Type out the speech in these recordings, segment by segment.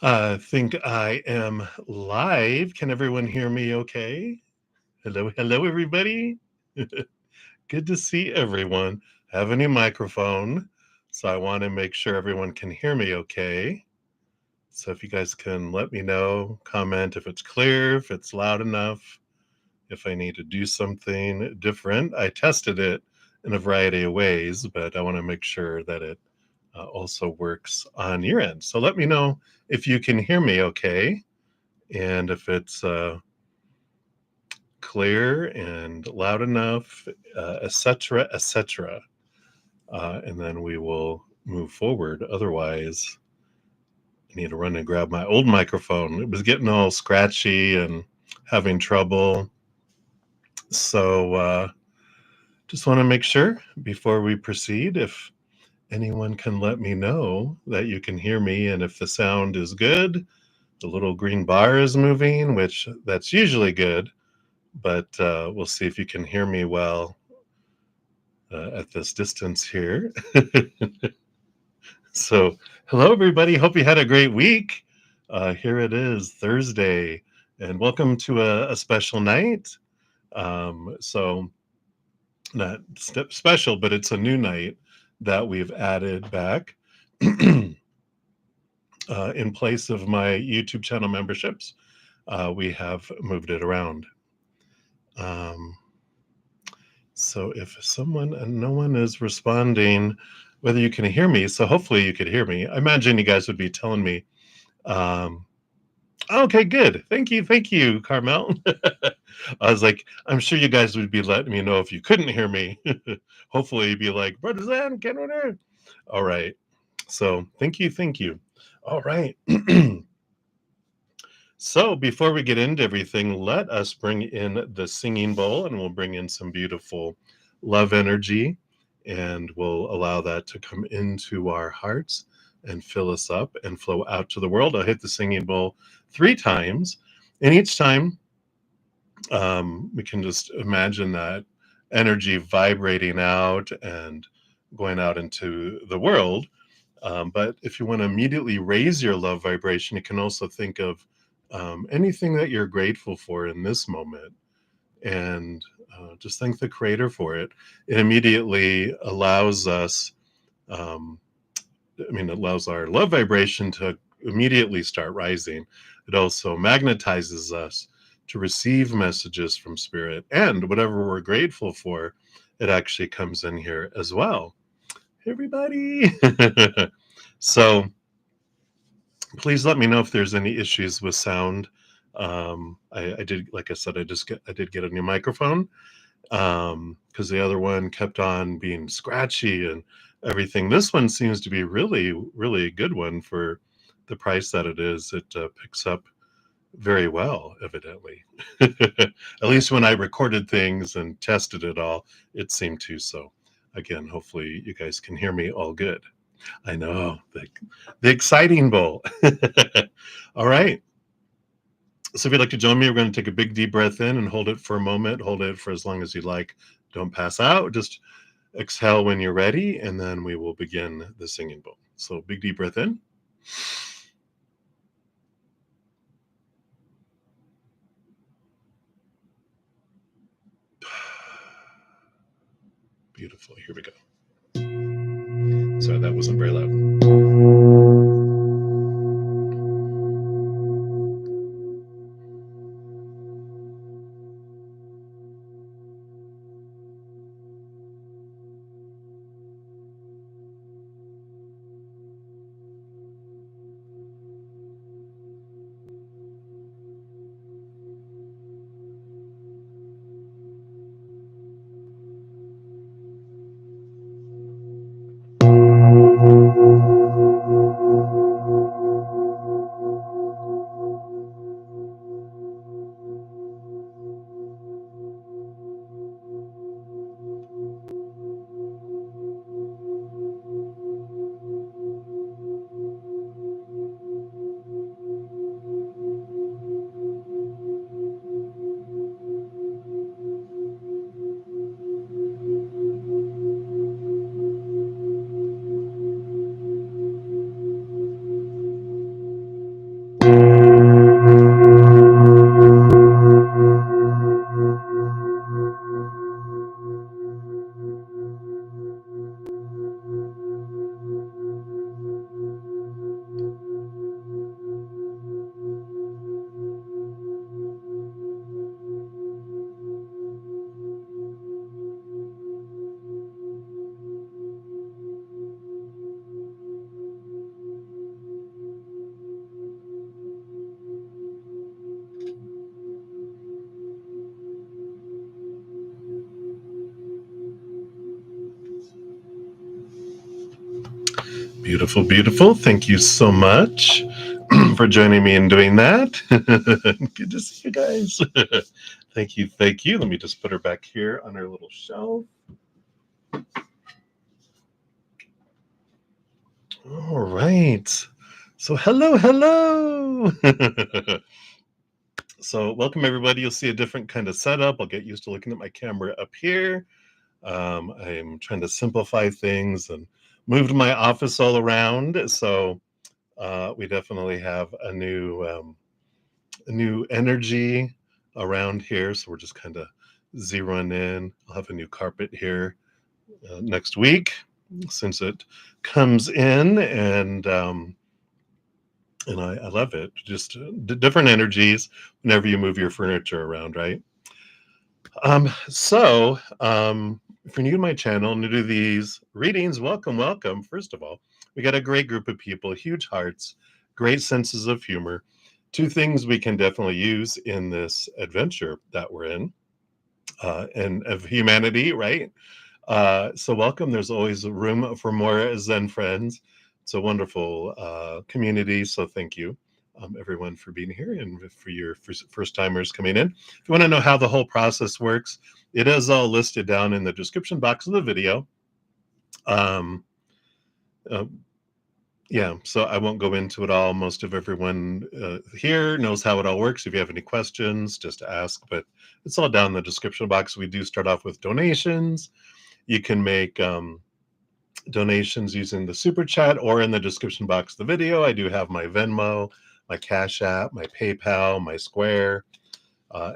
I think I am live. Can everyone hear me okay? Hello, everybody. Good to see everyone. I have a new microphone, so I want to make sure everyone can hear me okay. So if you guys can let me know, comment if it's clear, if it's loud enough, if I need to do something different. I tested it in a variety of ways, but I want to make sure that it also works on your end. So let me know if you can hear me okay, and if it's clear and loud enough, etc., etc. And then we will move forward. Otherwise, I need to run and grab my old microphone. It was getting all scratchy and having trouble. So just want to make sure before we proceed if anyone can let me know that you can hear me, and if the sound is good. The little green bar is moving, which that's usually good, but we'll see if you can hear me well at this distance here. So hello, everybody. Hope you had a great week. Here it is, Thursday, and welcome to a special night. So not special, but it's a new night that we've added back. In place of my YouTube channel memberships, we have moved it around. So if someone and no one is responding, whether you can hear me, so hopefully you could hear me. I imagine you guys would be telling me, okay, good. Thank you, Carmel. I was like, I'm sure you guys would be letting me know if you couldn't hear me. Hopefully you'd be like, brudda-zen, can we hear? All right. So thank you. All right. So before we get into everything, let us bring in the singing bowl, and we'll bring in some beautiful love energy, and we'll allow that to come into our hearts and fill us up and flow out to the world. I'll hit the singing bowl 3 times, and each time we can just imagine that energy vibrating out and going out into the world. But if you want to immediately raise your love vibration, you can also think of anything that you're grateful for in this moment, and just thank the Creator for it. It immediately allows us, it allows our love vibration to immediately start rising. It also magnetizes us to receive messages from Spirit, and whatever we're grateful for, it actually comes in here as well. Hey, everybody. So please let me know if there's any issues with sound. I did, like I said, I did get a new microphone because the other one kept on being scratchy and everything. This one seems to be really a good one for the price that it is. It picks up very well, evidently. At least when I recorded things and tested it all, it seemed to. So again, hopefully you guys can hear me all good. I know, the exciting bowl. All right. So if you'd like to join me, we're going to take a big deep breath in and hold it for a moment. Hold it for as long as you like. Don't pass out. Just exhale when you're ready, and then we will begin the singing bowl. So big deep breath in. Beautiful. Here we go. Sorry, that wasn't very loud. Beautiful, beautiful. Thank you so much for joining me in doing that. Good to see you guys. Thank you, thank you. Let me just put her back here on her little shelf. All right. So hello, hello. So welcome everybody. You'll see a different kind of setup. I'll get used to looking at my camera up here. I'm trying to simplify things and moved my office all around. So we definitely have a new energy around here. So we're just kind of zeroing in. I'll have a new carpet here next week since it comes in, and I love it. Just different energies whenever you move your furniture around, right? If you're new to my channel, new to these readings, welcome, welcome. First of all, we got a great group of people, huge hearts, great senses of humor. Two things we can definitely use in this adventure that we're in, and of humanity, right? So welcome. There's always room for more Zen friends. It's a wonderful community. So thank you, everyone, for being here and for your first timers coming in. If you want to know how the whole process works, it is all listed down in the description box of the video. Um, uh, yeah, so I won't go into it all. Most of everyone here knows how it all works. If you have any questions, just ask. But it's all down in the description box. We do start off with donations. You can make donations using the super chat or in the description box of the video. I do have my Venmo, my Cash App, my PayPal, my Square,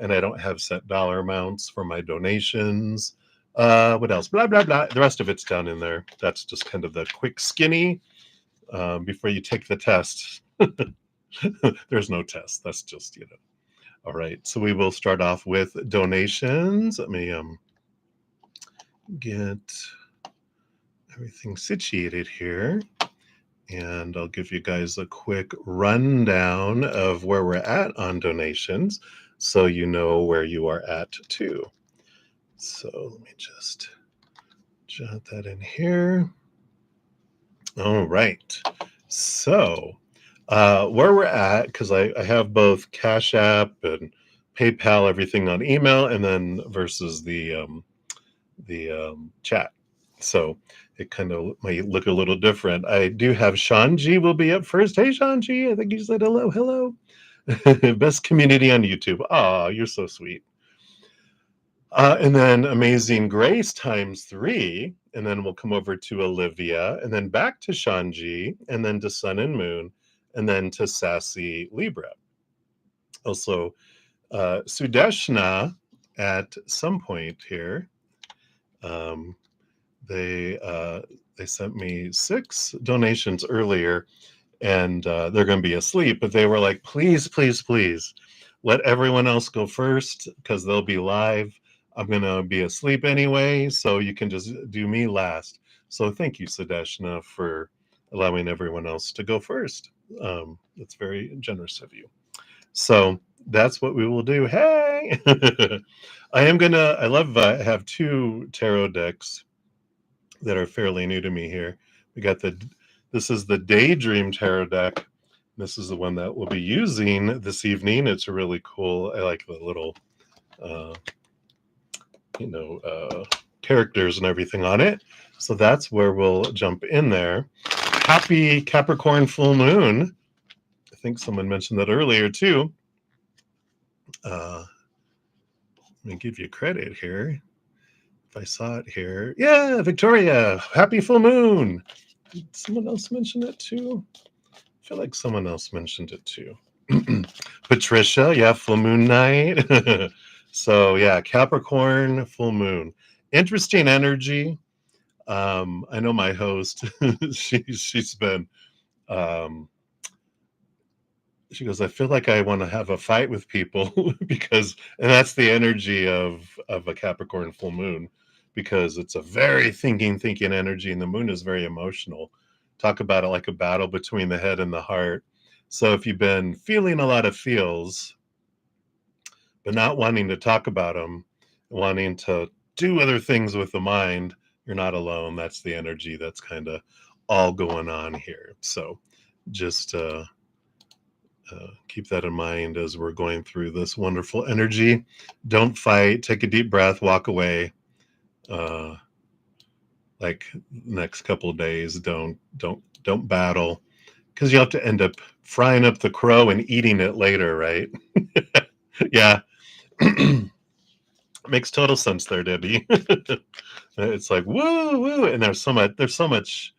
and I don't have set dollar amounts for my donations. What else? Blah, blah, blah. The rest of it's down in there. That's just kind of the quick skinny before you take the test. There's no test. That's just. All right. So we will start off with donations. Let me get everything situated here. And I'll give you guys a quick rundown of where we're at on donations so you know where you are at too. So let me just jot that in here. All right. So where we're at, because I have both Cash App and PayPal, everything on email, and then versus the chat. So it kind of might look a little different. I do have Shanji will be up first. Hey, Shanji, I think you said hello, hello. Best community on YouTube. Oh, you're so sweet. And then Amazing Grace times 3. And then we'll come over to Olivia, and then back to Shanji, and then to Sun and Moon, and then to Sassy Libra. Also, Sudeshna at some point here. They sent me 6 donations earlier, and they're going to be asleep, but they were like, please, please, please let everyone else go first because they'll be live. I'm going to be asleep anyway, so you can just do me last. So thank you, Sadeshna, for allowing everyone else to go first. That's very generous of you. So that's what we will do. Hey, I have 2 tarot decks that are fairly new to me here. This is the Daydream Tarot deck. This is the one that we'll be using this evening. It's really cool. I like the little, characters and everything on it. So that's where we'll jump in there. Happy Capricorn full moon. I think someone mentioned that earlier too. Let me give you credit here. If I saw it here. Yeah, Victoria, happy full moon. Did someone else mention it too? I feel like someone else mentioned it too. Patricia, yeah, full moon night. So yeah, Capricorn, full moon. Interesting energy. I know my host, she's been she goes, I feel like I want to have a fight with people and that's the energy of a Capricorn full moon, because it's a very thinking energy, and the moon is very emotional. Talk about it like a battle between the head and the heart. So if you've been feeling a lot of feels, but not wanting to talk about them, wanting to do other things with the mind, you're not alone. That's the energy that's kind of all going on here. So just keep that in mind as we're going through this wonderful energy. Don't fight. Take a deep breath. Walk away. Like next couple of days, don't battle, because you have to end up frying up the crow and eating it later, right? Yeah. Makes total sense there, Debbie. It's like woo woo, and there's so much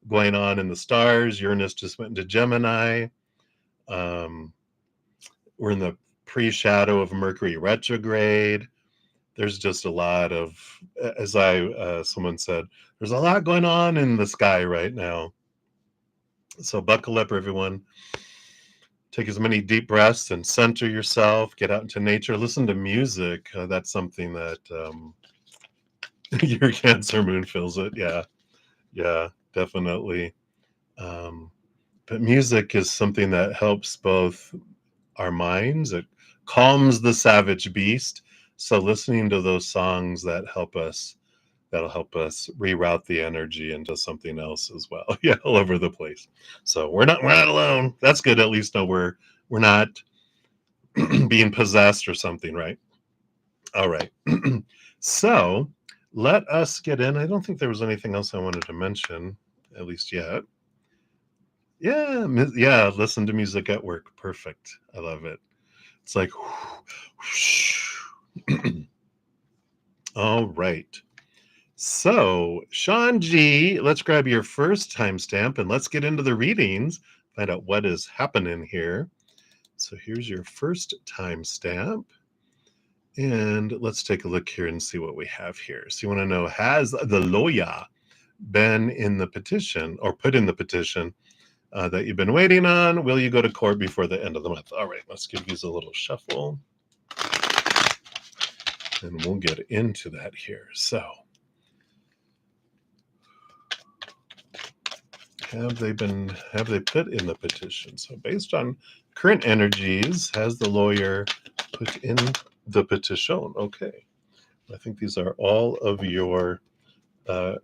going on in the stars. Uranus just went into Gemini. Um, we're in the pre-shadow of Mercury retrograde. There's just a lot of, as someone said, there's a lot going on in the sky right now. So buckle up, everyone. Take as many deep breaths and center yourself. Get out into nature. Listen to music. That's something that your Cancer moon feels it. Yeah, definitely. But music is something that helps both our minds. It calms the savage beast. So listening to those songs that'll help us reroute the energy into something else as well. Yeah, all over the place. So we're not alone. That's good. At least know we're not being possessed or something, right? All right. So let us get in. I don't think there was anything else I wanted to mention, at least yet. Yeah, listen to music at work. Perfect. I love it. It's like, all right. So, Sean G, let's grab your first timestamp and let's get into the readings, find out what is happening here. So, here's your first timestamp. And let's take a look here and see what we have here. So, you want to know, has the lawyer been in the petition or put in the petition that you've been waiting on? Will you go to court before the end of the month? All right, let's give these a little shuffle. And we'll get into that here. So, have they put in the petition? So based on current energies, has the lawyer put in the petition? Okay. I think these are all of your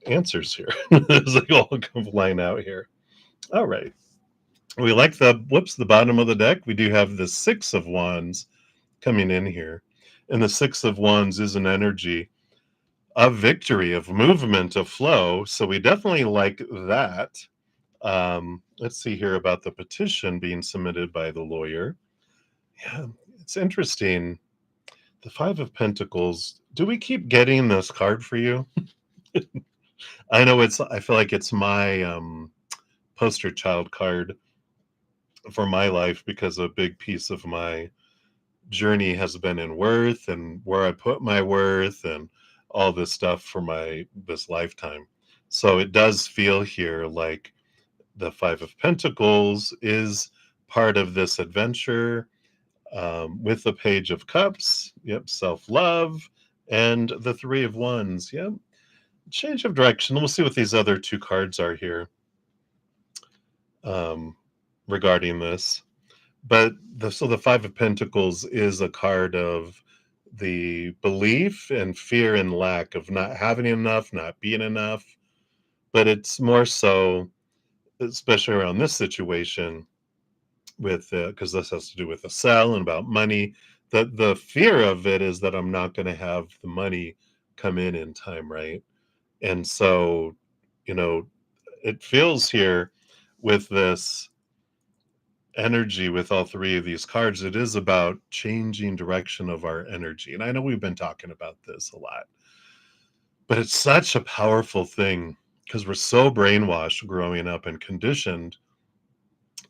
answers here. As they all come flying out here. All right. We like the bottom of the deck. We do have the Six of Wands coming in here. And the Six of Wands is an energy of victory, of movement, of flow. So we definitely like that. Let's see here about the petition being submitted by the lawyer. Yeah, it's interesting. The Five of Pentacles. Do we keep getting this card for you? I know I feel like it's my poster child card for my life, because a big piece of my journey has been in worth and where I put my worth and all this stuff for this lifetime. So it does feel here like the Five of Pentacles is part of this adventure, with the Page of Cups. Yep, self-love, and the Three of Wands. Yep, change of direction. We'll see what these other two cards are here regarding this. But the Five of Pentacles is a card of the belief and fear and lack of not having enough, not being enough. But it's more so, especially around this situation, with because this has to do with the sell and about money. The fear of it is that I'm not going to have the money come in time, right? And so, it feels here with this energy, with all three of these cards, it is about changing direction of our energy. And I know we've been talking about this a lot, but it's such a powerful thing, because we're so brainwashed growing up and conditioned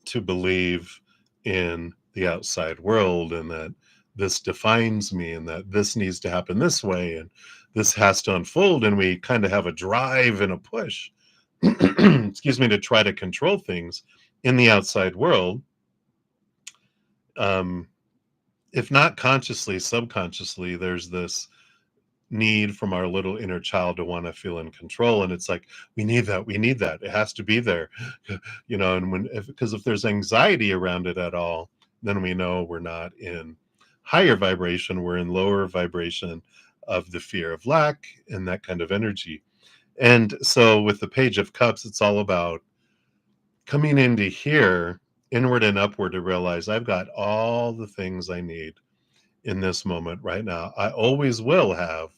to believe in the outside world, and that this defines me, and that this needs to happen this way, and this has to unfold. And we kind of have a drive and a push, excuse me, to try to control things in the outside world. If not consciously, subconsciously, there's this need from our little inner child to want to feel in control. And it's like, we need that, it has to be there. And because if there's anxiety around it at all, then we know we're not in higher vibration, we're in lower vibration of the fear of lack and that kind of energy. And so with the Page of Cups, it's all about coming into here, inward and upward, to realize I've got all the things I need in this moment right now. I always will have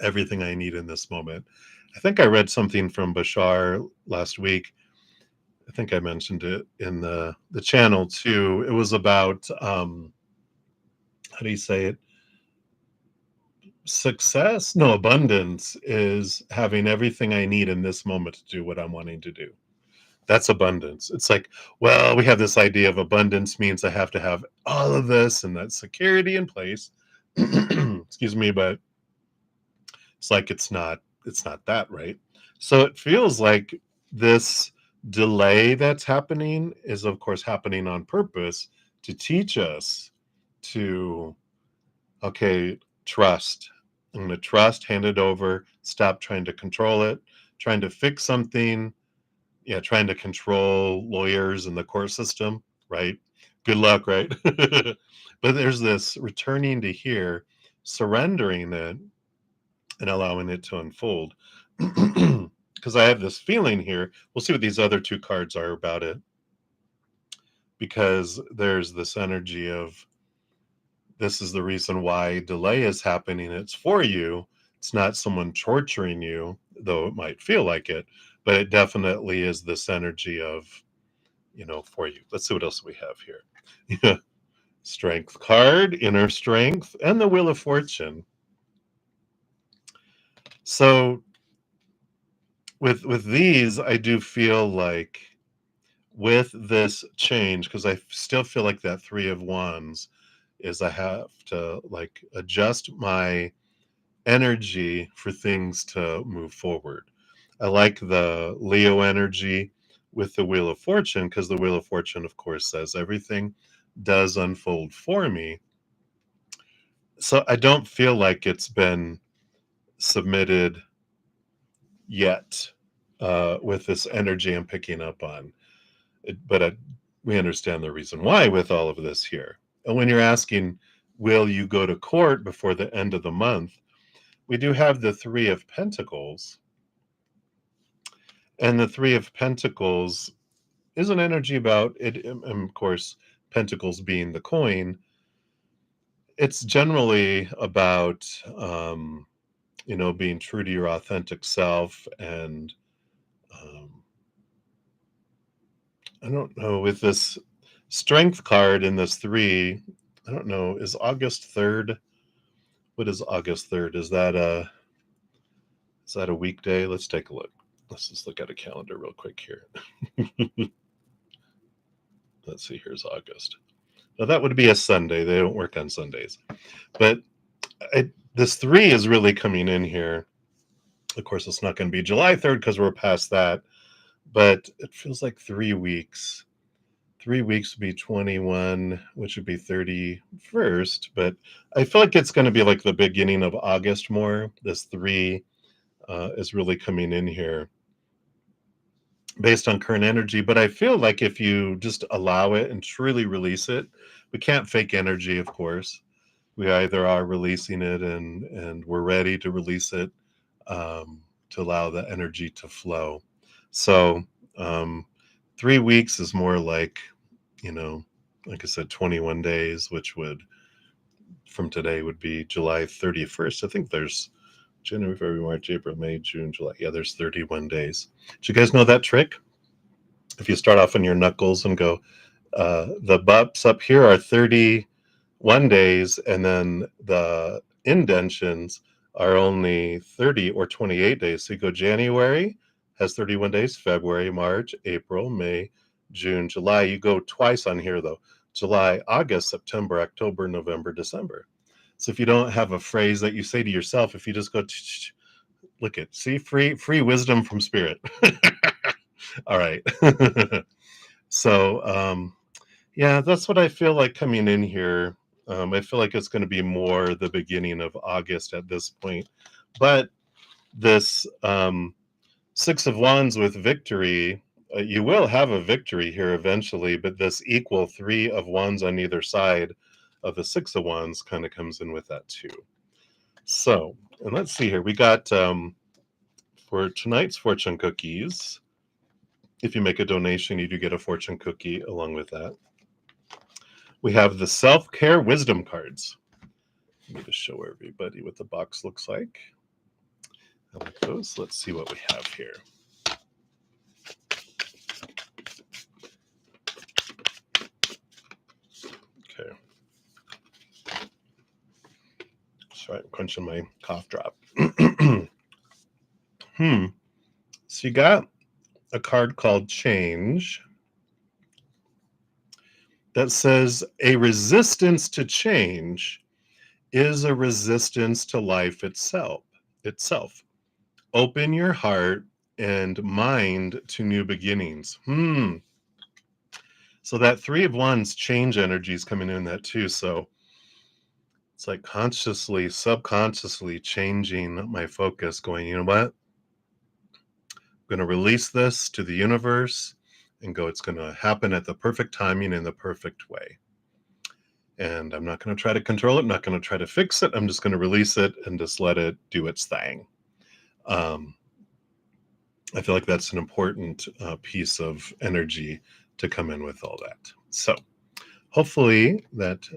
everything I need in this moment. I think I read something from Bashar last week. I think I mentioned it in the channel too. It was about how do you say it? Success? No, abundance is having everything I need in this moment to do what I'm wanting to do. That's abundance. It's like, well, we have this idea of abundance means I have to have all of this and that security in place. Excuse me, but it's like it's not that, right? So it feels like this delay that's happening is of course happening on purpose to teach us to, okay, trust. I'm going to trust, hand it over, stop trying to control it, trying to fix something. Yeah, trying to control lawyers and the court system, right? Good luck, right? But there's this returning to here, surrendering it and allowing it to unfold. Because I have this feeling here. We'll see what these other two cards are about it. Because there's this energy of, this is the reason why delay is happening. It's for you. It's not someone torturing you, though it might feel like it. But it definitely is this energy of, for you. Let's see what else we have here. Strength card, inner strength, and the Wheel of Fortune. So with these, I do feel like with this change, because I still feel like that Three of Wands is I have to like adjust my energy for things to move forward. I like the Leo energy with the Wheel of Fortune, because the Wheel of Fortune, of course, says everything does unfold for me. So I don't feel like it's been submitted yet with this energy I'm picking up on. But we understand the reason why with all of this here. And when you're asking, will you go to court before the end of the month? We do have the Three of Pentacles. And the Three of Pentacles is an energy about it. And of course, Pentacles being the coin, it's generally about, being true to your authentic self. And I don't know, with this strength card in this three, I don't know, is August 3rd? What is August 3rd? Is that a weekday? Let's take a look. Let's just look at a calendar real quick here. Let's see, here's August. Now that would be a Sunday. They don't work on Sundays. But this 3 is really coming in here. Of course, it's not going to be July 3rd because we're past that. But it feels like 3 weeks. 3 weeks would be 21, which would be 31st. But I feel like it's going to be like the beginning of August more. This 3 is really coming in here based on current energy. But I feel like if you just allow it and truly release it, we can't fake energy, of course. We either are releasing it and we're ready to release it, to allow the energy to flow. So 3 weeks is more like, like I said, 21 days, which would, from today, would be July 31st. I think there's January, February, March, April, May, June, July. Yeah, there's 31 days. Did you guys know that trick? If you start off on your knuckles and go, the bumps up here are 31 days, and then the indentions are only 30 or 28 days. So you go January has 31 days, February, March, April, May, June, July. You go twice on here though. July, August, September, October, November, December. So if you don't have a phrase that you say to yourself, if you just go, look at, see, free wisdom from spirit. All right. So, yeah, that's what I feel like coming in here. I feel like it's going to be more the beginning of August at this point. But this Six of Wands with victory, you will have a victory here eventually, but this equal Three of Wands on either side of the Six of Wands kind of comes in with that too. So, and let's see here. We got for tonight's fortune cookies, If you make a donation, you do get a fortune cookie along with that. We have the self-care wisdom cards. Let me just show everybody what the box looks like. I like those. Let's see what we have here. Okay. Sorry, I'm crunching my cough drop. So you got a card called Change that says a resistance to change is a resistance to life itself. Open your heart and mind to new beginnings. So that 3 of Wands change energy is coming in that too. So it's like consciously, subconsciously changing my focus, going, you know what? I'm going to release this to the universe and go, it's going to happen at the perfect timing in the perfect way. And I'm not going to try to control it. I'm not going to try to fix it. I'm just going to release it and just let it do its thing. I feel like that's an important piece of energy to come in with all that. So hopefully that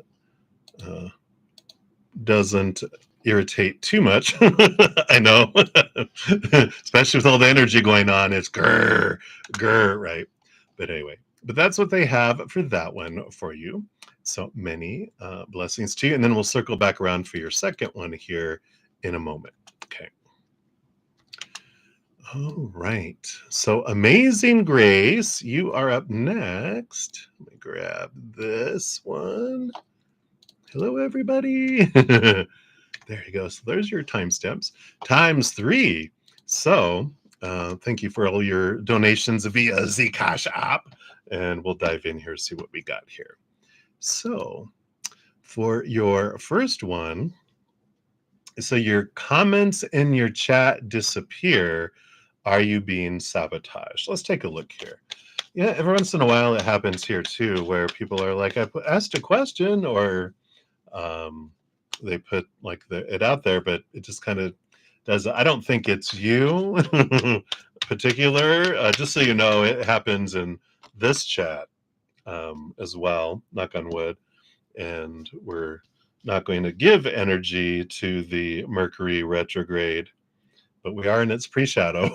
doesn't irritate too much. I know, especially with all the energy going on. It's grr, right? But anyway, but that's what they have for that one for you. So many blessings to you. And then we'll circle back around for your second one here in a moment. Okay. All right. So Amazing Grace, you are up next. Let me grab this one. Hello, everybody. There you go. So there's your timestamps times 3. So thank you for all your donations via the CashApp. And we'll dive in here, see what we got here. So for your first one, so your comments in your chat disappear. Are you being sabotaged? Let's take a look here. Yeah, every once in a while it happens here too, where people are like, I asked a question, or they put like it out there, but it just kind of does. I don't think it's you particular. Just so you know, it happens in this chat as well, knock on wood. And we're not going to give energy to the Mercury retrograde, but we are in its pre-shadow.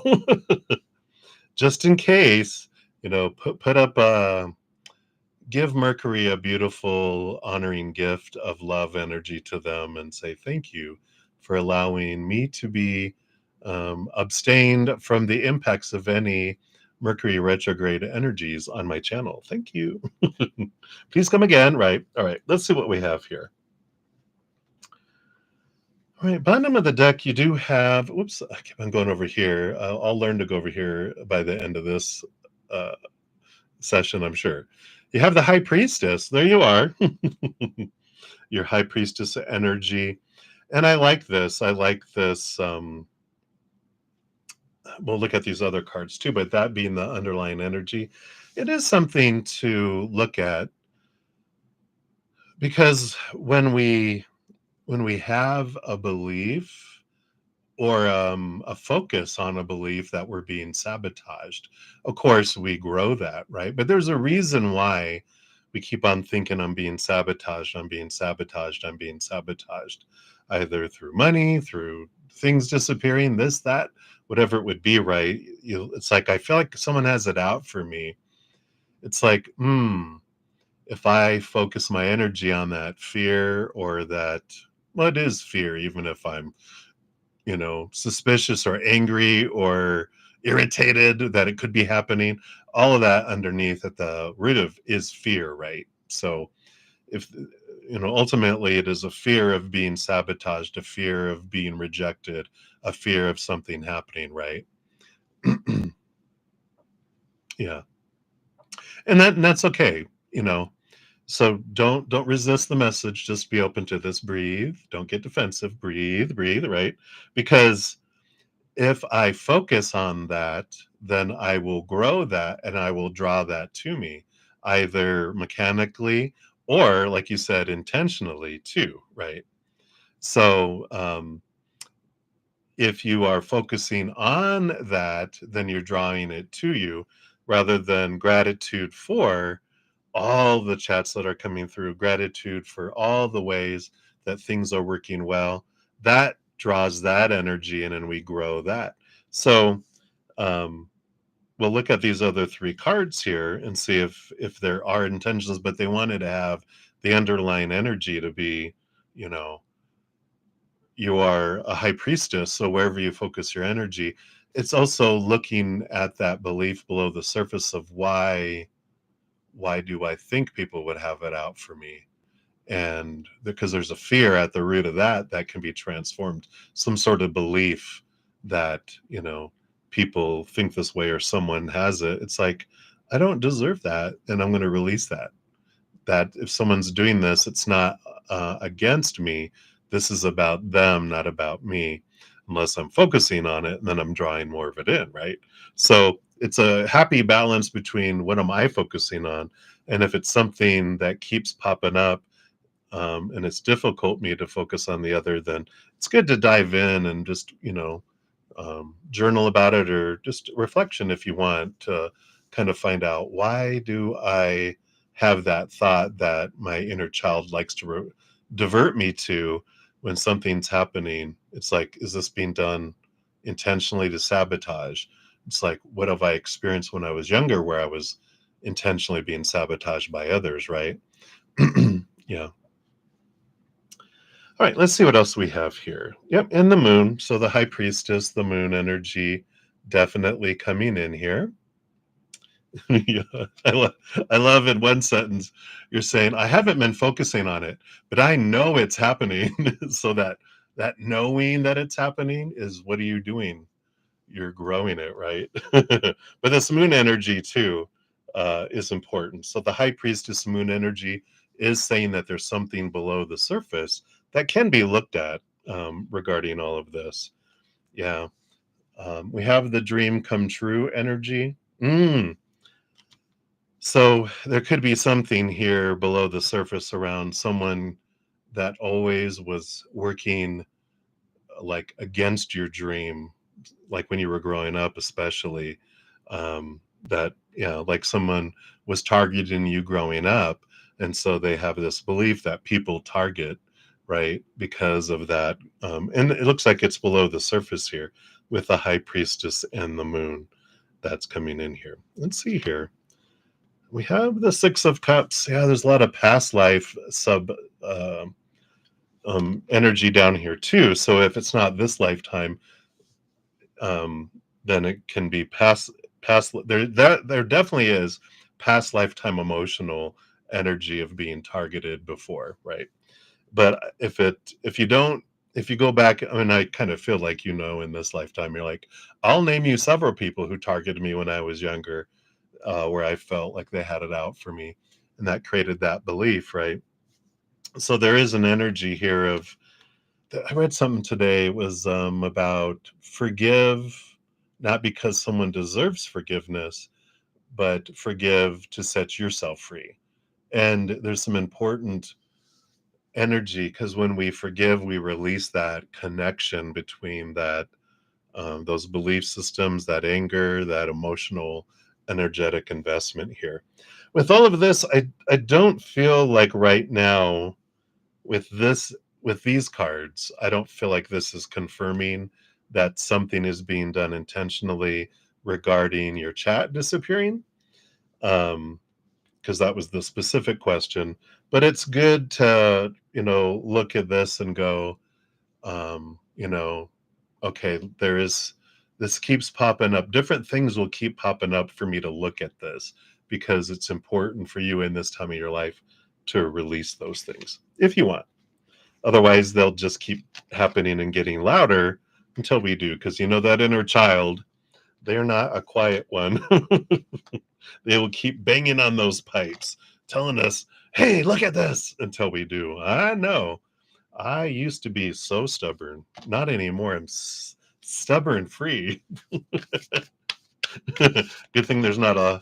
Just in case, put up give Mercury a beautiful honoring gift of love energy to them and say thank you for allowing me to be abstained from the impacts of any Mercury retrograde energies on my channel. Thank you. Please come again. Right. All right. Let's see what we have here. All right, bottom of the deck, you do have, whoops, I keep on going over here. I'll learn to go over here by the end of this session, I'm sure. You have the High Priestess. There you are. Your High Priestess energy. And I like this. We'll look at these other cards too, but that being the underlying energy, it is something to look at, because when we have a belief or a focus on a belief that we're being sabotaged, of course we grow that, right? But there's a reason why we keep on thinking I'm being sabotaged, either through money, through things disappearing, this, that, whatever it would be, right? It's like I feel like someone has it out for me. It's like, if I focus my energy on that fear, or that, well, it is fear, even if I'm suspicious or angry or irritated that it could be happening, all of that underneath at the root of is fear, right? So if ultimately it is a fear of being sabotaged, a fear of being rejected, a fear of something happening, right? Yeah. And that's okay. So don't resist the message. Just be open to this. Breathe. Don't get defensive. Breathe, right? Because if I focus on that, then I will grow that and I will draw that to me, either mechanically or, like you said, intentionally too, right? So if you are focusing on that, then you're drawing it to you. rather than gratitude for all the chats that are coming through, gratitude for all the ways that things are working well. That draws that energy in and we grow that. So um, we'll look at these other three cards here and see if there are intentions, but they wanted to have the underlying energy to be, you know, you are a high priestess, so wherever you focus your energy, it's also looking at that belief below the surface of why do I think people would have it out for me? And because there's a fear at the root of that that can be transformed, some sort of belief that, you know, people think this way or someone has it. It's like, I don't deserve that, and I'm going to release that. That if someone's doing this, it's not against me. This is about them, not about me. Unless I'm focusing on it, and then I'm drawing more of it in, right? So it's a happy balance between what am I focusing on, and if it's something that keeps popping up, and it's difficult me to focus on the other, then it's good to dive in and just, you know, journal about it or just reflection if you want to kind of find out, why do I have that thought that my inner child likes to divert me to when something's happening? It's like, is this being done intentionally to sabotage? It's like, what have I experienced when I was younger where I was intentionally being sabotaged by others, right? Yeah. All right, let's see what else we have here. Yep, and the moon. So the high priestess, the moon energy definitely coming in here. Yeah, I love in one sentence you're saying, I haven't been focusing on it, but I know it's happening. So that knowing that it's happening is, what are you doing? You're growing it, right? But this moon energy too is important. So the high priestess moon energy is saying that there's something below the surface that can be looked at regarding all of this. Yeah. We have the dream come true energy. So there could be something here below the surface around someone that always was working like against your dream, like when you were growing up, especially, that, you know, like someone was targeting you growing up. And so they have this belief that people target, right, because of that. And it looks like it's below the surface here with the high priestess and the moon that's coming in here. Let's see here. We have the Six of Cups. Yeah, there's a lot of past life sub uh, energy down here too. So if it's not this lifetime, then it can be past. There definitely is past lifetime emotional energy of being targeted before, right? But if you don't, if you go back, I mean, I kind of feel like, you know, in this lifetime, you're like, I'll name you several people who targeted me when I was younger, where I felt like they had it out for me, and that created that belief, right? So there is an energy here of, I read something today. It was about forgive, not because someone deserves forgiveness, but forgive to set yourself free. And there's some important energy because when we forgive, we release that connection between that, those belief systems, that anger, that emotional, energetic investment here. With all of this, I don't feel like right now with this, with these cards, I don't feel like this is confirming that something is being done intentionally regarding your chat disappearing. Because that was the specific question. But it's good to, you know, look at this and go, you know, okay, there is, this keeps popping up. Different things will keep popping up for me to look at this because it's important for you in this time of your life to release those things if you want. Otherwise, they'll just keep happening and getting louder until we do. Because, you know, that inner child, they're not a quiet one. They will keep banging on those pipes, telling us, hey, look at this, until we do. I know. I used to be so stubborn. Not anymore. I'm stubborn free. Good thing there's not a,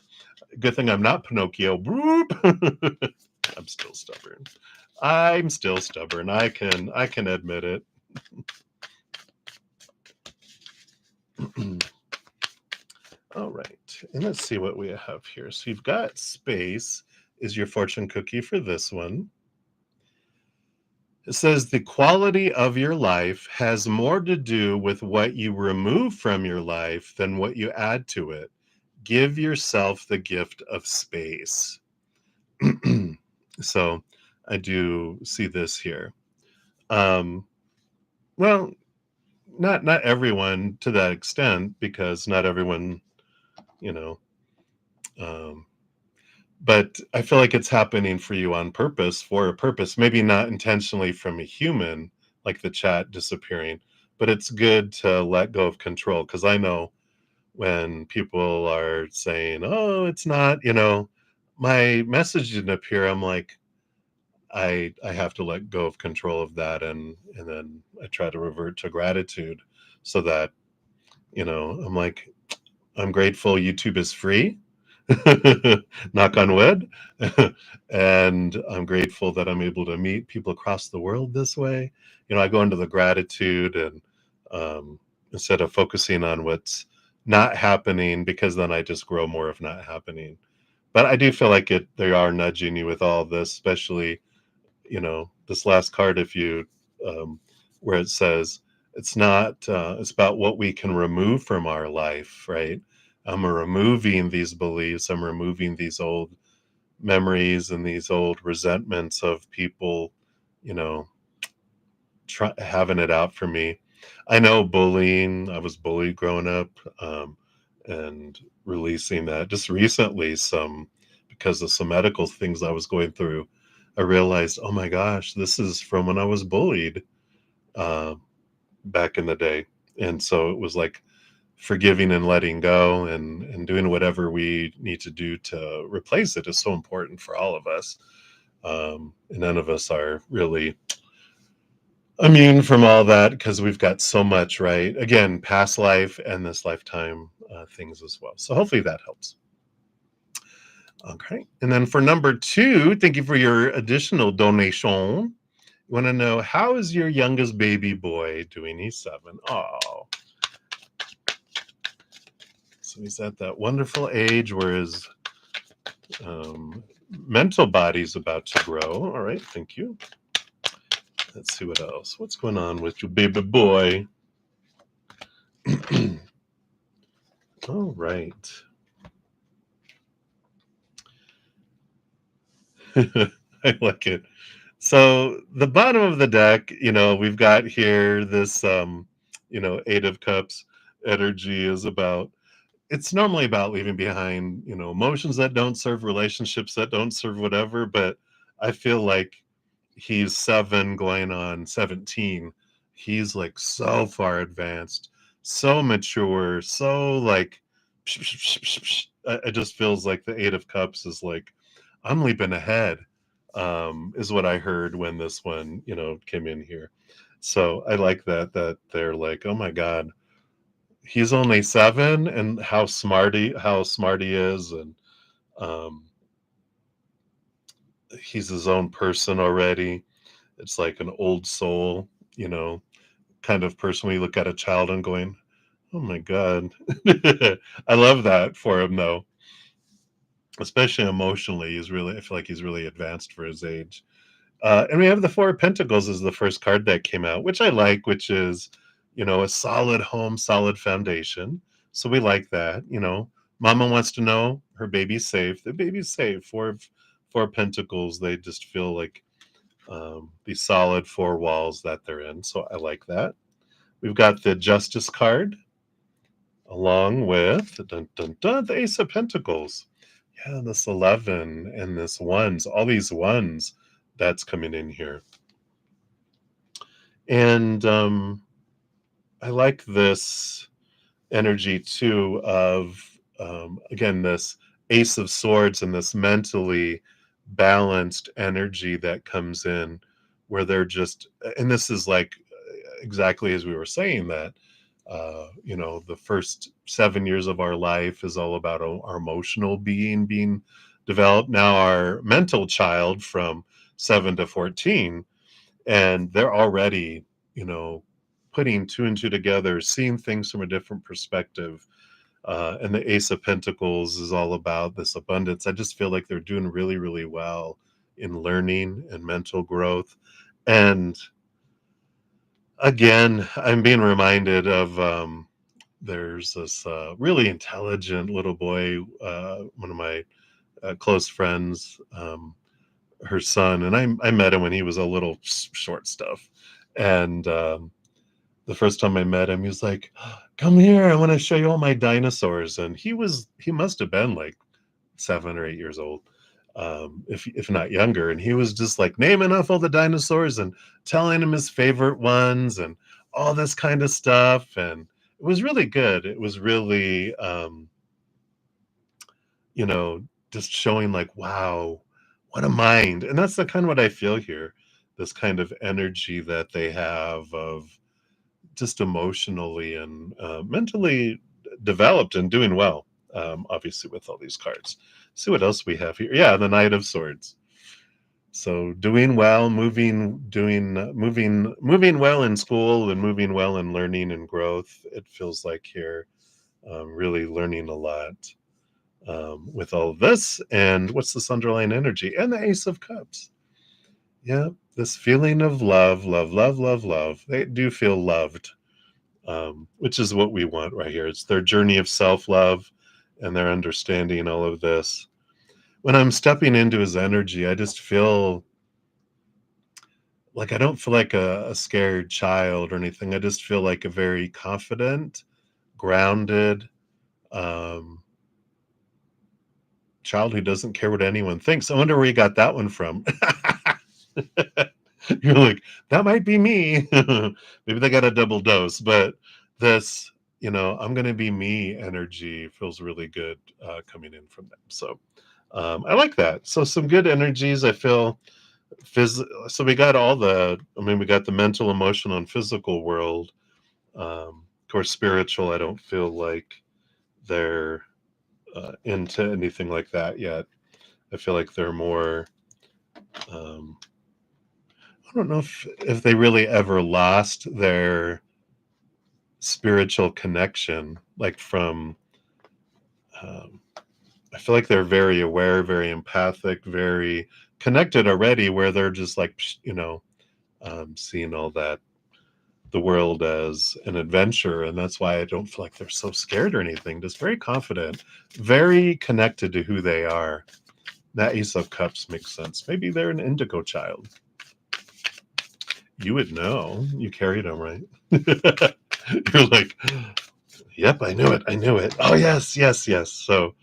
good thing I'm not Pinocchio. I'm still stubborn. I'm still stubborn. I can admit it. All right. And let's see what we have here. So you've got space is your fortune cookie for this one. It says the quality of your life has more to do with what you remove from your life than what you add to it. Give yourself the gift of space. So I do see this here. Um, well, not everyone to that extent, because not everyone, you know, um, but I feel like it's happening for you on purpose, for a purpose, maybe not intentionally from a human, like the chat disappearing, but it's good to let go of control. Because I know when people are saying, oh, it's not, my message didn't appear, I'm like, I have to let go of control of that, and then I try to revert to gratitude, so that, I'm like, I'm grateful YouTube is free. Knock on wood. And I'm grateful that I'm able to meet people across the world this way. I go into the gratitude, and instead of focusing on what's not happening, because then I just grow more of not happening. But I do feel like they are nudging you with all this, especially, this last card, if you, where it says, it's not, it's about what we can remove from our life, right? I'm removing these beliefs, I'm removing these old memories and these old resentments of people, you know, having it out for me. I know bullying, I was bullied growing up, and releasing that just recently, because of some medical things I was going through. I realized, oh my gosh, this is from when I was bullied, uh, back in the day. And so it was like forgiving and letting go, and doing whatever we need to do to replace it is so important for all of us. And none of us are really immune from all that, because we've got so much, right? Again, past life and this lifetime, things as well. So hopefully that helps. Okay. And then for number 2, thank you for your additional donation. You want to know, how is your youngest baby boy doing? He's 7. Oh, so he's at that wonderful age where his, mental body's about to grow. All right. Thank you. Let's see what else. What's going on with your baby boy? All right. I like it. So the bottom of the deck, we've got here this, 8 of cups energy is about, it's normally about leaving behind, emotions that don't serve, relationships that don't serve, whatever. But I feel like he's 7 going on 17. He's like so far advanced, so mature, so like, I just feels like the 8 of cups is like, I'm leaping ahead, is what I heard when this one, came in here. So I like that they're like, oh my God, he's only 7, and how smart he is, and um, he's his own person already. It's like an old soul, you know, kind of person. We look at a child and going, oh my God. I love that for him, though, especially emotionally. I feel like he's really advanced for his age. And we have the 4 of Pentacles as the first card that came out, which I like, which is, a solid home, solid foundation. So we like that. Mama wants to know her baby's safe. The baby's safe. Four of Pentacles. They just feel like, these solid 4 walls that they're in. So I like that. We've got the Justice card, along with dun, dun, dun, the Ace of Pentacles. Yeah, this 11 and this ones, all these ones that's coming in here. And I like this energy too of, again, this Ace of Swords and this mentally balanced energy that comes in, where they're just, and this is like exactly as we were saying, that the first 7 years of our life is all about our emotional being developed. Now our mental child from 7 to 14, and they're already, putting 2 and 2 together, seeing things from a different perspective, And the Ace of Pentacles is all about this abundance. I just feel like they're doing really, really well in learning and mental growth. And again, I'm being reminded of there's this really intelligent little boy, one of my close friends, her son, and I met him when he was a little short stuff. And the first time I met him, he was like, "Come here, I want to show you all my dinosaurs." And he must have been like 7 or 8 years old, if not younger. And he was just like naming off all the dinosaurs and telling him his favorite ones and all this kind of stuff. And it was really good. It was really, you know, just showing like, wow, what a mind. And that's the kind of what I feel here. This kind of energy that they have of just emotionally and mentally developed and doing well. Obviously, with all these cards. See what else we have here. Yeah, the Knight of Swords. So doing well, moving well in school and moving well in learning and growth. It feels like here, really learning a lot with all of this. And what's this underlying energy? And the Ace of Cups. Yeah, this feeling of love, love, love, love, love. They do feel loved, which is what we want right here. It's their journey of self-love and their understanding all of this. When I'm stepping into his energy, I just feel like I don't feel like a scared child or anything. I just feel like a very confident, grounded um, child who doesn't care what anyone thinks. I wonder where you got that one from. You're like, that might be me. Maybe they got a double dose, but this, I'm going to be me energy feels really good coming in from them. So I like that. So some good energies. I feel so we got we got the mental, emotional, and physical world. Of course, spiritual, I don't feel like they're into anything like that yet. I feel like they're more, um, I don't know if they really ever lost their spiritual connection, like from, um, I feel like they're very aware, very empathic, very connected already, where they're just like, seeing all that, the world as an adventure. And that's why I don't feel like they're so scared or anything, just very confident, very connected to who they are. That Ace of Cups makes sense. Maybe they're an indigo child. You would know. You carried them, right? You're like, yep, I knew it. I knew it. Oh, yes, yes, yes. So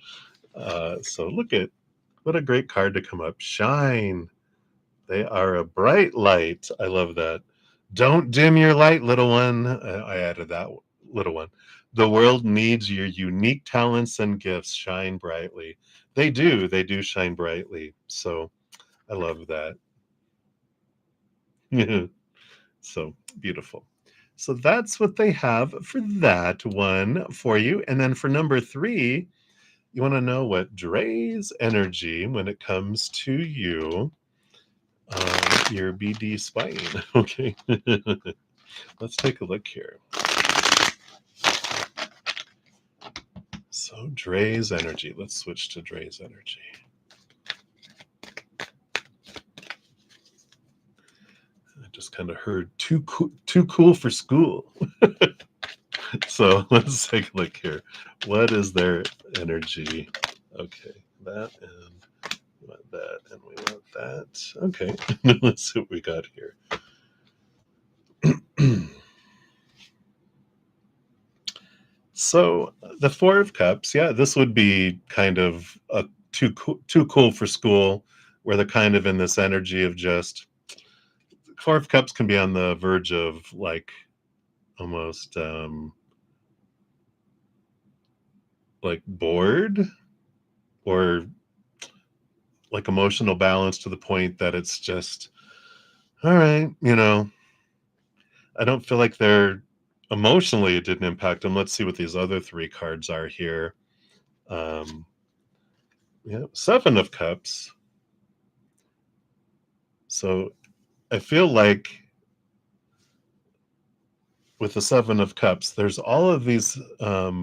look at what a great card to come up. Shine. They are a bright light. I love that. Don't dim your light, little one. I added that, little one. The world needs your unique talents and gifts. Shine brightly. They do. They do shine brightly. So I love that. So beautiful. So that's what they have for that one for you. And then for number 3, you want to know what Dre's energy when it comes to you, your BD spine. Okay. Let's take a look here. So Dre's energy. Let's switch to Dre's energy. I just kind of heard too cool for school. So let's take a look here. What is their energy? Okay, that and we want that and we want that. Okay, let's see what we got here. So the Four of Cups, yeah, this would be kind of a too cool for school, where they're kind of in this energy of just Four of Cups can be on the verge of like almost like bored or like emotional balance to the point that it's just all right, I don't feel like they're emotionally it didn't impact them. Let's see what these other 3 cards are here. Yeah, Seven of Cups. So I feel like with the Seven of Cups, there's all of these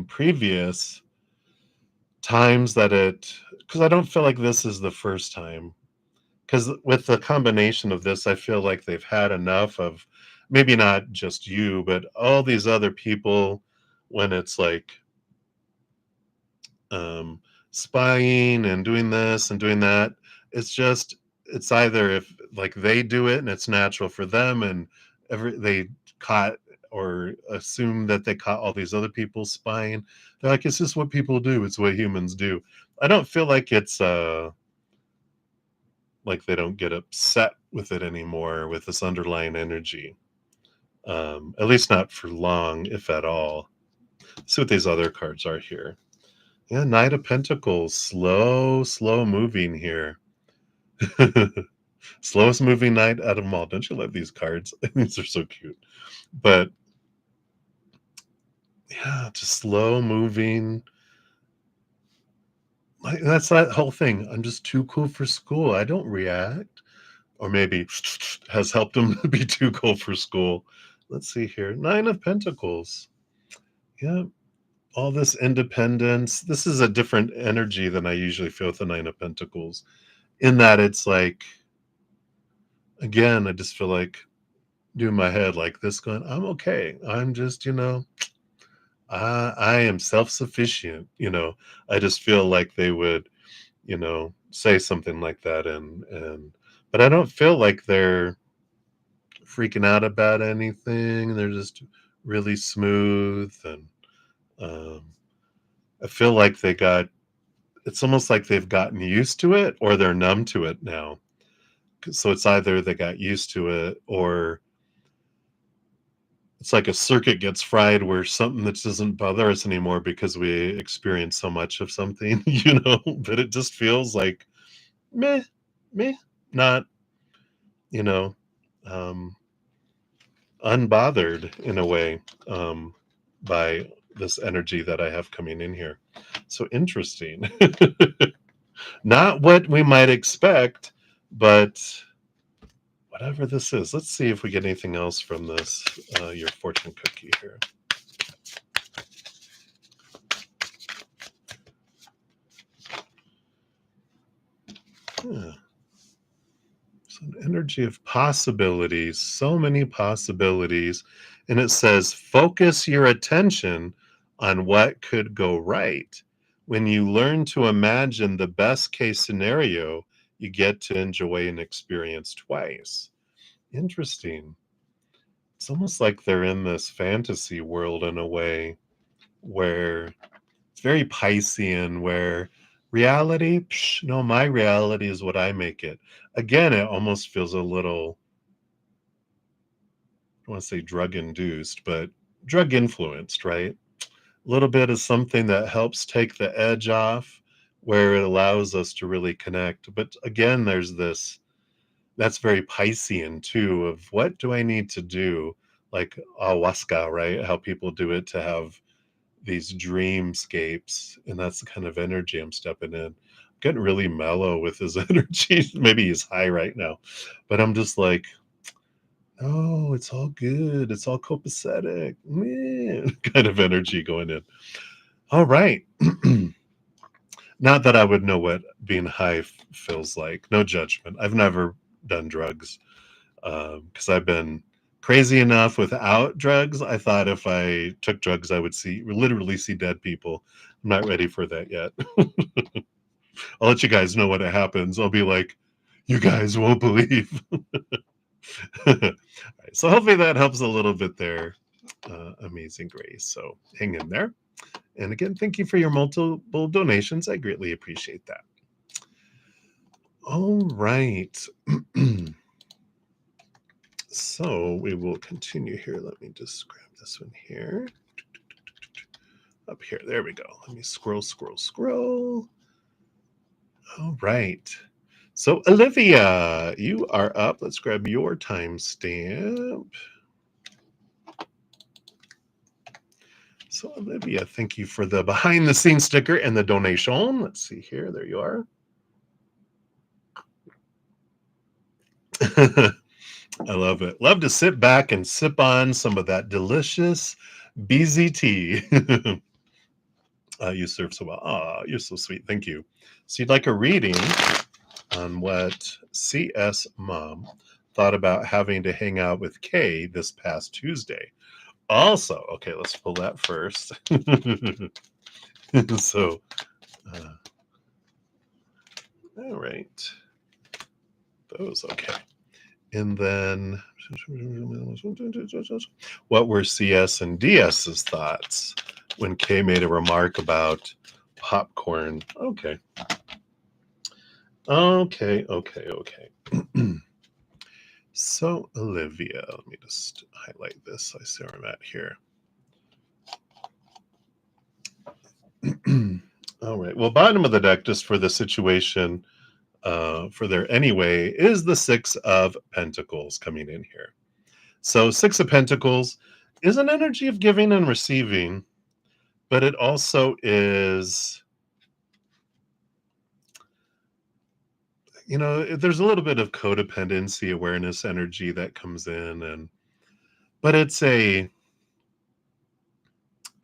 previous times that because I don't feel like this is the first time. Because with the combination of this, I feel like they've had enough of maybe not just you, but all these other people when it's like um, spying and doing this and doing that. It's just it's either if like they do it and it's natural for them and they caught or assume that they caught all these other people spying. They're like, it's just what people do. It's what humans do. I don't feel like it's like they don't get upset with it anymore with this underlying energy. At least not for long, if at all. Let's see what these other cards are here. Yeah, Knight of Pentacles, slow moving here. Slowest moving knight out of them all. Don't you love these cards? These are so cute. But yeah, just slow moving. Like that's that whole thing. I'm just too cool for school. I don't react. Or maybe has helped him be too cool for school. Let's see here. Nine of Pentacles. Yeah, all this independence. This is a different energy than I usually feel with the Nine of Pentacles. In that it's like, again, I just feel like doing my head like this, going, I'm okay. I'm just, I am self-sufficient. I just feel like they would, say something like that, but I don't feel like they're freaking out about anything. They're just really smooth, and um, I feel like it's almost like they've gotten used to it or they're numb to it now. So it's either they got used to it or it's like a circuit gets fried where something that doesn't bother us anymore because we experience so much of something, but it just feels like meh, meh, not, you know, um, unbothered in a way by this energy that I have coming in here. So interesting. Not what we might expect, but whatever this is. Let's see if we get anything else from this, your fortune cookie here. Yeah. So an energy of possibilities, so many possibilities. And it says, focus your attention on what could go right. When you learn to imagine the best case scenario, you get to enjoy an experience twice. Interesting. It's almost like they're in this fantasy world in a way where it's very Piscean, where reality, psh, no, my reality is what I make it. Again, it almost feels a little, I don't want to say drug induced, but drug influenced, right? A little bit of something that helps take the edge off, where it allows us to really connect. But again, there's this that's very Piscean too, of what do I need to do? Like ayahuasca, right? How people do it to have these dreamscapes, and that's the kind of energy I'm stepping in. I'm getting really mellow with his energy. Maybe he's high right now, but I'm just like, oh, it's all good. It's all copacetic, man. Kind of energy going in. All right. Not that I would know what being high feels like. No judgment. I've never done drugs because I've been crazy enough without drugs. I thought if I took drugs, I would literally see dead people. I'm not ready for that yet. I'll let you guys know when it happens. I'll be like, you guys won't believe. All right, so hopefully that helps a little bit there. Amazing Grace. So hang in there. And again, thank you for your multiple donations. I greatly appreciate that. All right. So we will continue here. Let me just grab this one here. Up here. There we go. Let me scroll. All right. So Olivia, you are up. Let's grab your timestamp. So Olivia, thank you for the behind the scenes sticker and the donation. Let's see here. There you are. I love it. Love to sit back and sip on some of that delicious BZT. You serve so well. Oh, you're so sweet. Thank you. So you'd like a reading on what CS Mom thought about having to hang out with Kay this past Tuesday. Also, okay, let's pull that first. So, uh, all right, those okay. And then, what were CS and DS's thoughts when Kay made a remark about popcorn? Okay. So, Olivia, let me just highlight this. I see where I'm at here. All right. Well, bottom of the deck, just for the situation, for their anyway, is the Six of Pentacles coming in here. So, Six of Pentacles is an energy of giving and receiving, but it also is, there's a little bit of codependency awareness energy that comes in, but I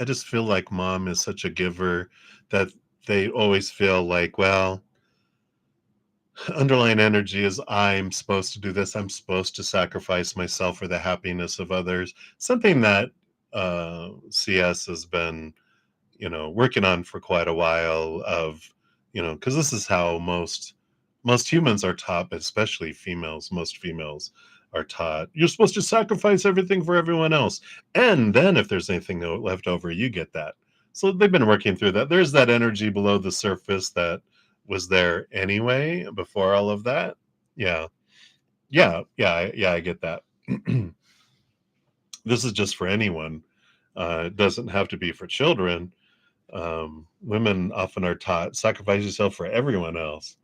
just feel like mom is such a giver that they always feel like, well, underlying energy is I'm supposed to do this. I'm supposed to sacrifice myself for the happiness of others. Something that CS has been, working on for quite a while of, because this is how most humans are taught, but especially females, most females are taught, you're supposed to sacrifice everything for everyone else. And then if there's anything left over, you get that. So they've been working through that. There's that energy below the surface that was there anyway before all of that. Yeah. Yeah, I get that. This is just for anyone. It doesn't have to be for children. Women often are taught sacrifice yourself for everyone else.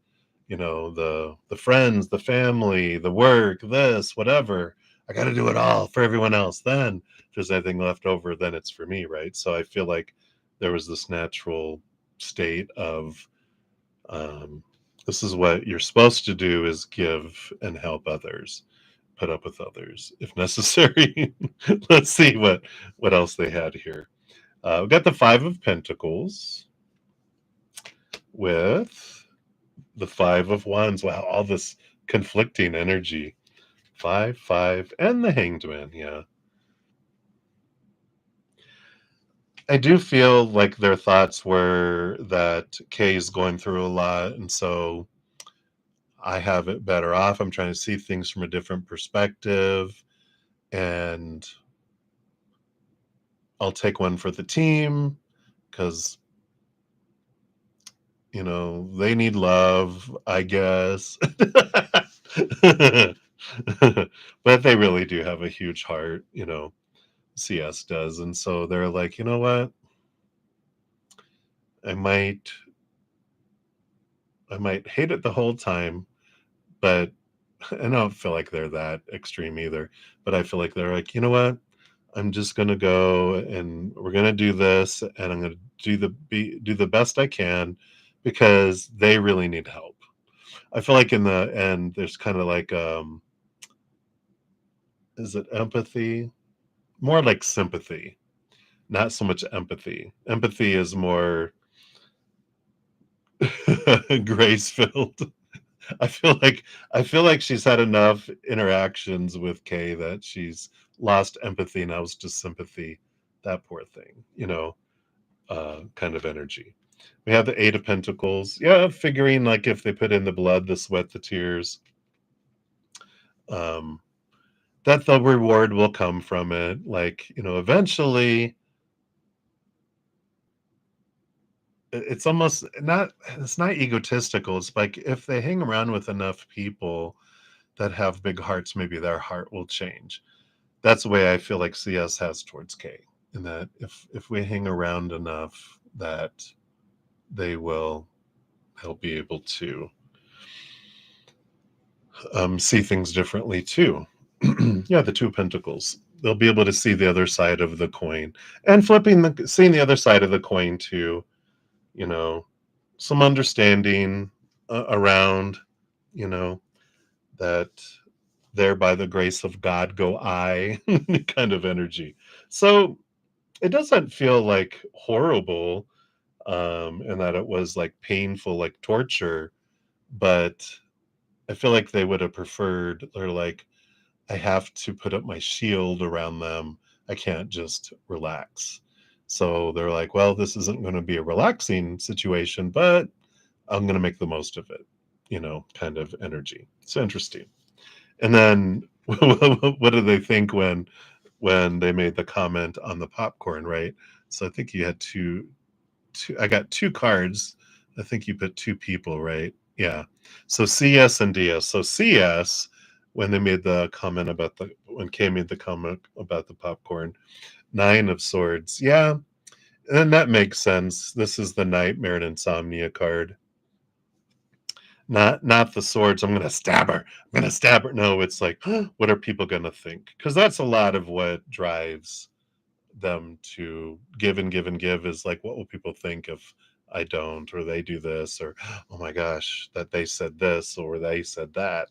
The friends, the family, the work, this, whatever. I got to do it all for everyone else. Then if there's anything left over, then it's for me, right? So I feel like there was this natural state of this is what you're supposed to do, is give and help others, put up with others if necessary. Let's see what else they had here. We got the Five of Pentacles with the Five of Wands. Wow, all this conflicting energy. 5, and the Hanged Man. Yeah. I do feel like their thoughts were that Kay's going through a lot, and so I have it better off. I'm trying to see things from a different perspective, and I'll take one for the team because, they need love, I guess. But they really do have a huge heart, CS does. And so they're like, you know what? I might hate it the whole time, but I don't feel like they're that extreme either. But I feel like they're like, you know what? I'm just gonna go and we're gonna do this, and I'm gonna do the best I can because they really need help. I feel like in the end, there's kind of like, is it empathy? More like sympathy, not so much empathy. Empathy is more grace filled. I feel like she's had enough interactions with Kay that she's lost empathy, now it's just sympathy. That poor thing, kind of energy. We have the Eight of Pentacles. Yeah, figuring like if they put in the blood, the sweat, the tears, um, that the reward will come from it. Like, eventually it's almost not, it's not egotistical. It's like if they hang around with enough people that have big hearts, maybe their heart will change. That's the way I feel like CS has towards Kay. In that if we hang around enough, that they'll be able to see things differently too. Yeah, the Two of Pentacles. They'll be able to see the other side of the coin, and seeing the other side of the coin too. You know, some understanding around, you know, that there by the grace of God go I kind of energy. So it doesn't feel like horrible. and that it was like painful, like torture. But I feel like they would have preferred, they're like, I have to put up my shield around them. I can't just relax. So they're like, well, this isn't going to be a relaxing situation, but I'm going to make the most of it, kind of energy. It's interesting. And then what do they think when they made the comment on the popcorn, right? So I think you had two I got two cards. I think you put two people, right? Yeah. So CS and DS. So CS, when they made the comment about when Kay made the comment about the popcorn, 9 of Swords. Yeah. And that makes sense. This is the Nightmare and Insomnia card. Not the swords. I'm gonna stab her. I'm gonna stab her. No, it's like, what are people gonna think? Because that's a lot of what drives them to give and give and give, is like, what will people think if I don't, or they do this, or oh my gosh, that they said this or they said that.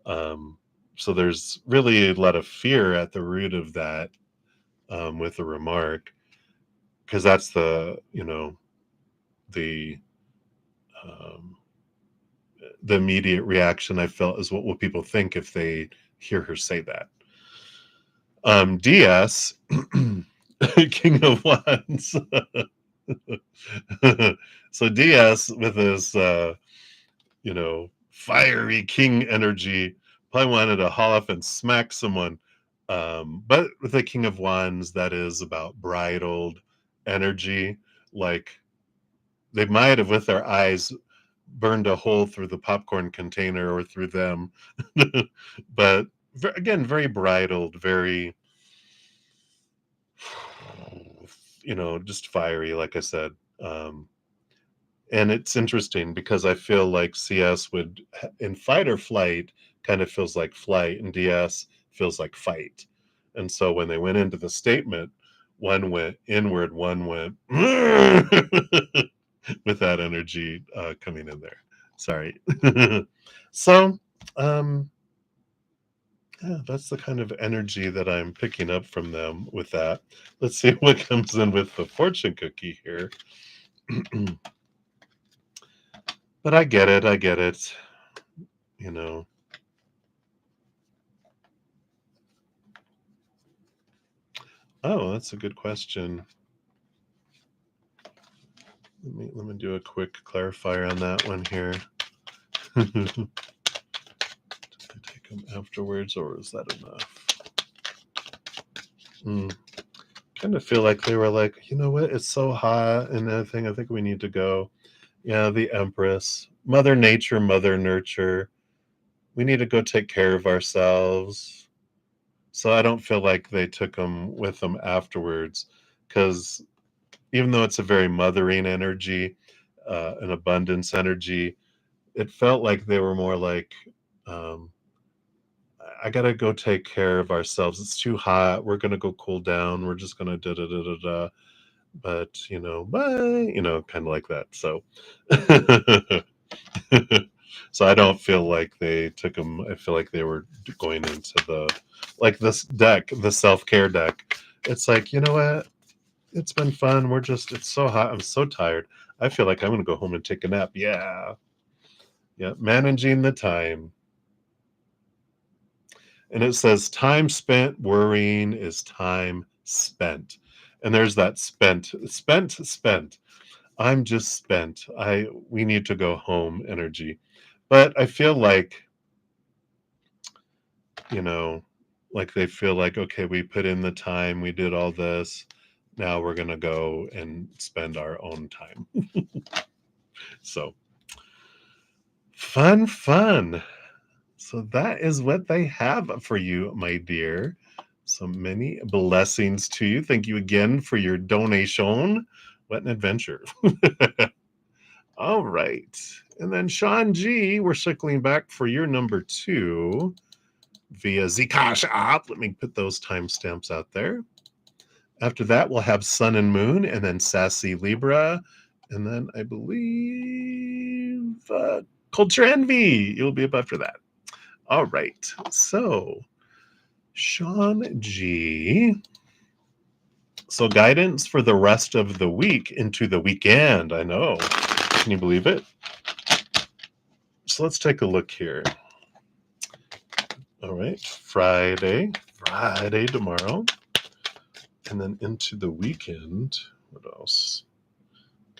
So there's really a lot of fear at the root of that, with the remark, because that's the um, the immediate reaction I felt is, what will people think if they hear her say that? DS, King of Wands. So DS with his fiery king energy probably wanted to haul off and smack someone. But with the King of Wands, that is about bridled energy. Like, they might have, with their eyes, burned a hole through the popcorn container or through them. But again, very bridled, very, just fiery, like I said. And it's interesting because I feel like CS would, in fight or flight, kind of feels like flight, and DS feels like fight. And so when they went into the statement, one went inward, one went with that energy coming in there. Sorry. So, yeah, that's the kind of energy that I'm picking up from them with that. Let's see what comes in with the fortune cookie here. But I get it. I get it. You know. Oh, that's a good question. Let me do a quick clarifier on that one here. Did I take them afterwards, or is that enough? Kind of feel like they were like, you know what? It's so hot and everything. I think we need to go. Yeah, the Empress, Mother Nature, Mother Nurture. We need to go take care of ourselves. So I don't feel like they took them with them afterwards, because even though it's a very mothering energy, an abundance energy, it felt like they were more like, um, I gotta go take care of ourselves. It's too hot. We're gonna go cool down. We're just gonna da da da da da. But bye. Kind of like that. So, so I don't feel like they took them. I feel like they were going into like this deck, the self care deck. It's like, you know what? It's been fun. It's so hot. I'm so tired. I feel like I'm going to go home and take a nap. Yeah. Yeah. Managing the time. And it says, time spent worrying is time spent. And there's that spent. I'm just spent. We need to go home energy. But I feel like, you know, like they feel like, okay, we put in the time, we did all this. Now we're going to go and spend our own time. So fun. So that is what they have for you, my dear. So many blessings to you. Thank you again for your donation. What an adventure. All right. And then Sean G, we're circling back for your number 2 via CashApp. Let me put those timestamps out there. After that, we'll have Sun and Moon, and then Sassy Libra. And then I believe Culture Envy. You'll be up after that. All right. So, Sean G So guidance for the rest of the week into the weekend. I know. Can you believe it? So let's take a look here. All right. Friday tomorrow. And then into the weekend. What else?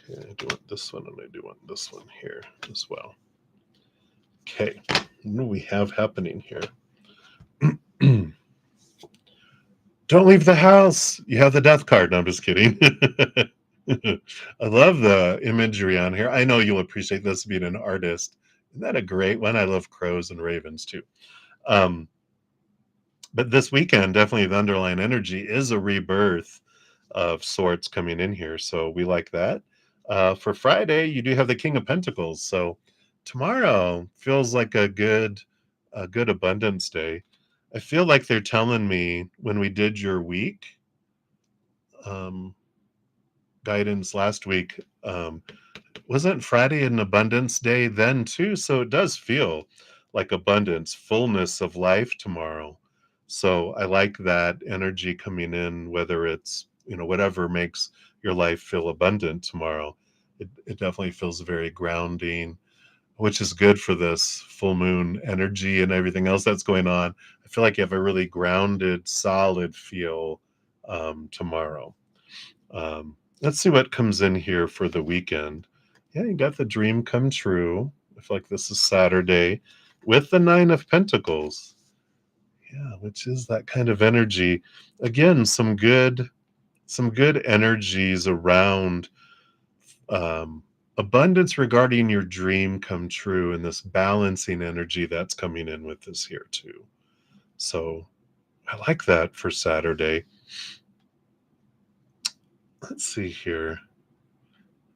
Okay, I do want this one and I do want this one here as well. Okay. What do we have happening here? Don't leave the house. You have the death card. No, I'm just kidding. I love the imagery on here. I know you'll appreciate this being an artist. Isn't that a great one? I love crows and ravens too. But this weekend, definitely the underlying energy is a rebirth of sorts coming in here. So we like that. For Friday, you do have the King of Pentacles. So tomorrow feels like a good abundance day. I feel like they're telling me when we did your week guidance last week, wasn't Friday an abundance day then too? So it does feel like abundance, fullness of life tomorrow. So I like that energy coming in, whether it's, whatever makes your life feel abundant tomorrow. It definitely feels very grounding, which is good for this full moon energy and everything else that's going on. I feel like you have a really grounded, solid feel tomorrow. Let's see what comes in here for the weekend. Yeah, you got the dream come true. I feel like this is Saturday with the Nine of Pentacles. Yeah, which is that kind of energy. Again, some good energies around abundance regarding your dream come true, and this balancing energy that's coming in with this here too. So I like that for Saturday. Let's see here.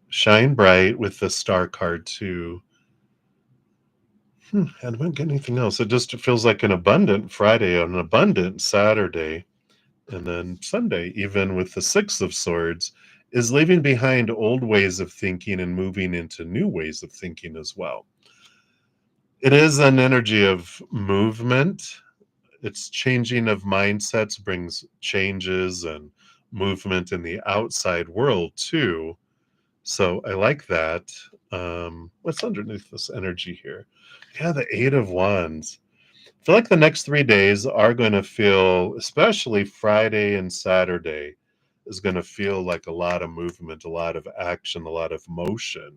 Shine bright with the star card too. I don't get anything else. It just feels like an abundant Friday, an abundant Saturday. And then Sunday, even with the Six of Swords, is leaving behind old ways of thinking and moving into new ways of thinking as well. It is an energy of movement. It's changing of mindsets, brings changes and movement in the outside world too. So I like that. What's underneath this energy here? Yeah, the Eight of Wands. I feel like the next 3 days are going to feel, especially Friday and Saturday, is going to feel like a lot of movement, a lot of action, a lot of motion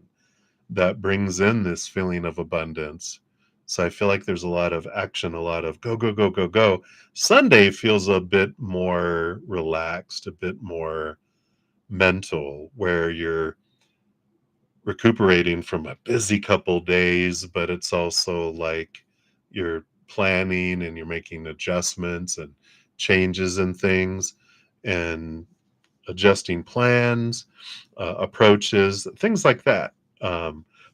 that brings in this feeling of abundance. So I feel like there's a lot of action, a lot of go, go, go, go, go. Sunday feels a bit more relaxed, a bit more mental, where you're recuperating from a busy couple days, but it's also like you're planning and you're making adjustments and changes and things and adjusting plans, approaches, things like that.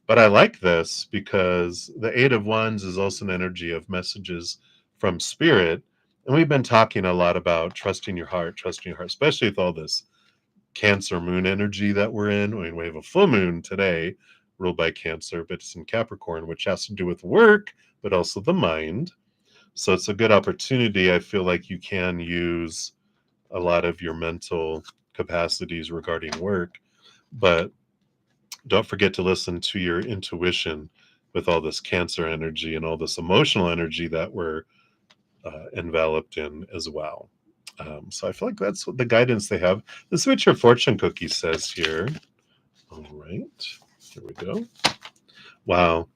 But I like this because the Eight of Wands is also an energy of messages from spirit. And we've been talking a lot about trusting your heart, especially with all this Cancer moon energy that we're in. I mean, we have a full moon today ruled by Cancer, but it's in Capricorn, which has to do with work, but also the mind. So it's a good opportunity. I feel like you can use a lot of your mental capacities regarding work, but don't forget to listen to your intuition with all this Cancer energy and all this emotional energy that we're enveloped in as well. So I feel like that's what the guidance they have. This is what your fortune cookie says here. All right, here we go. Wow.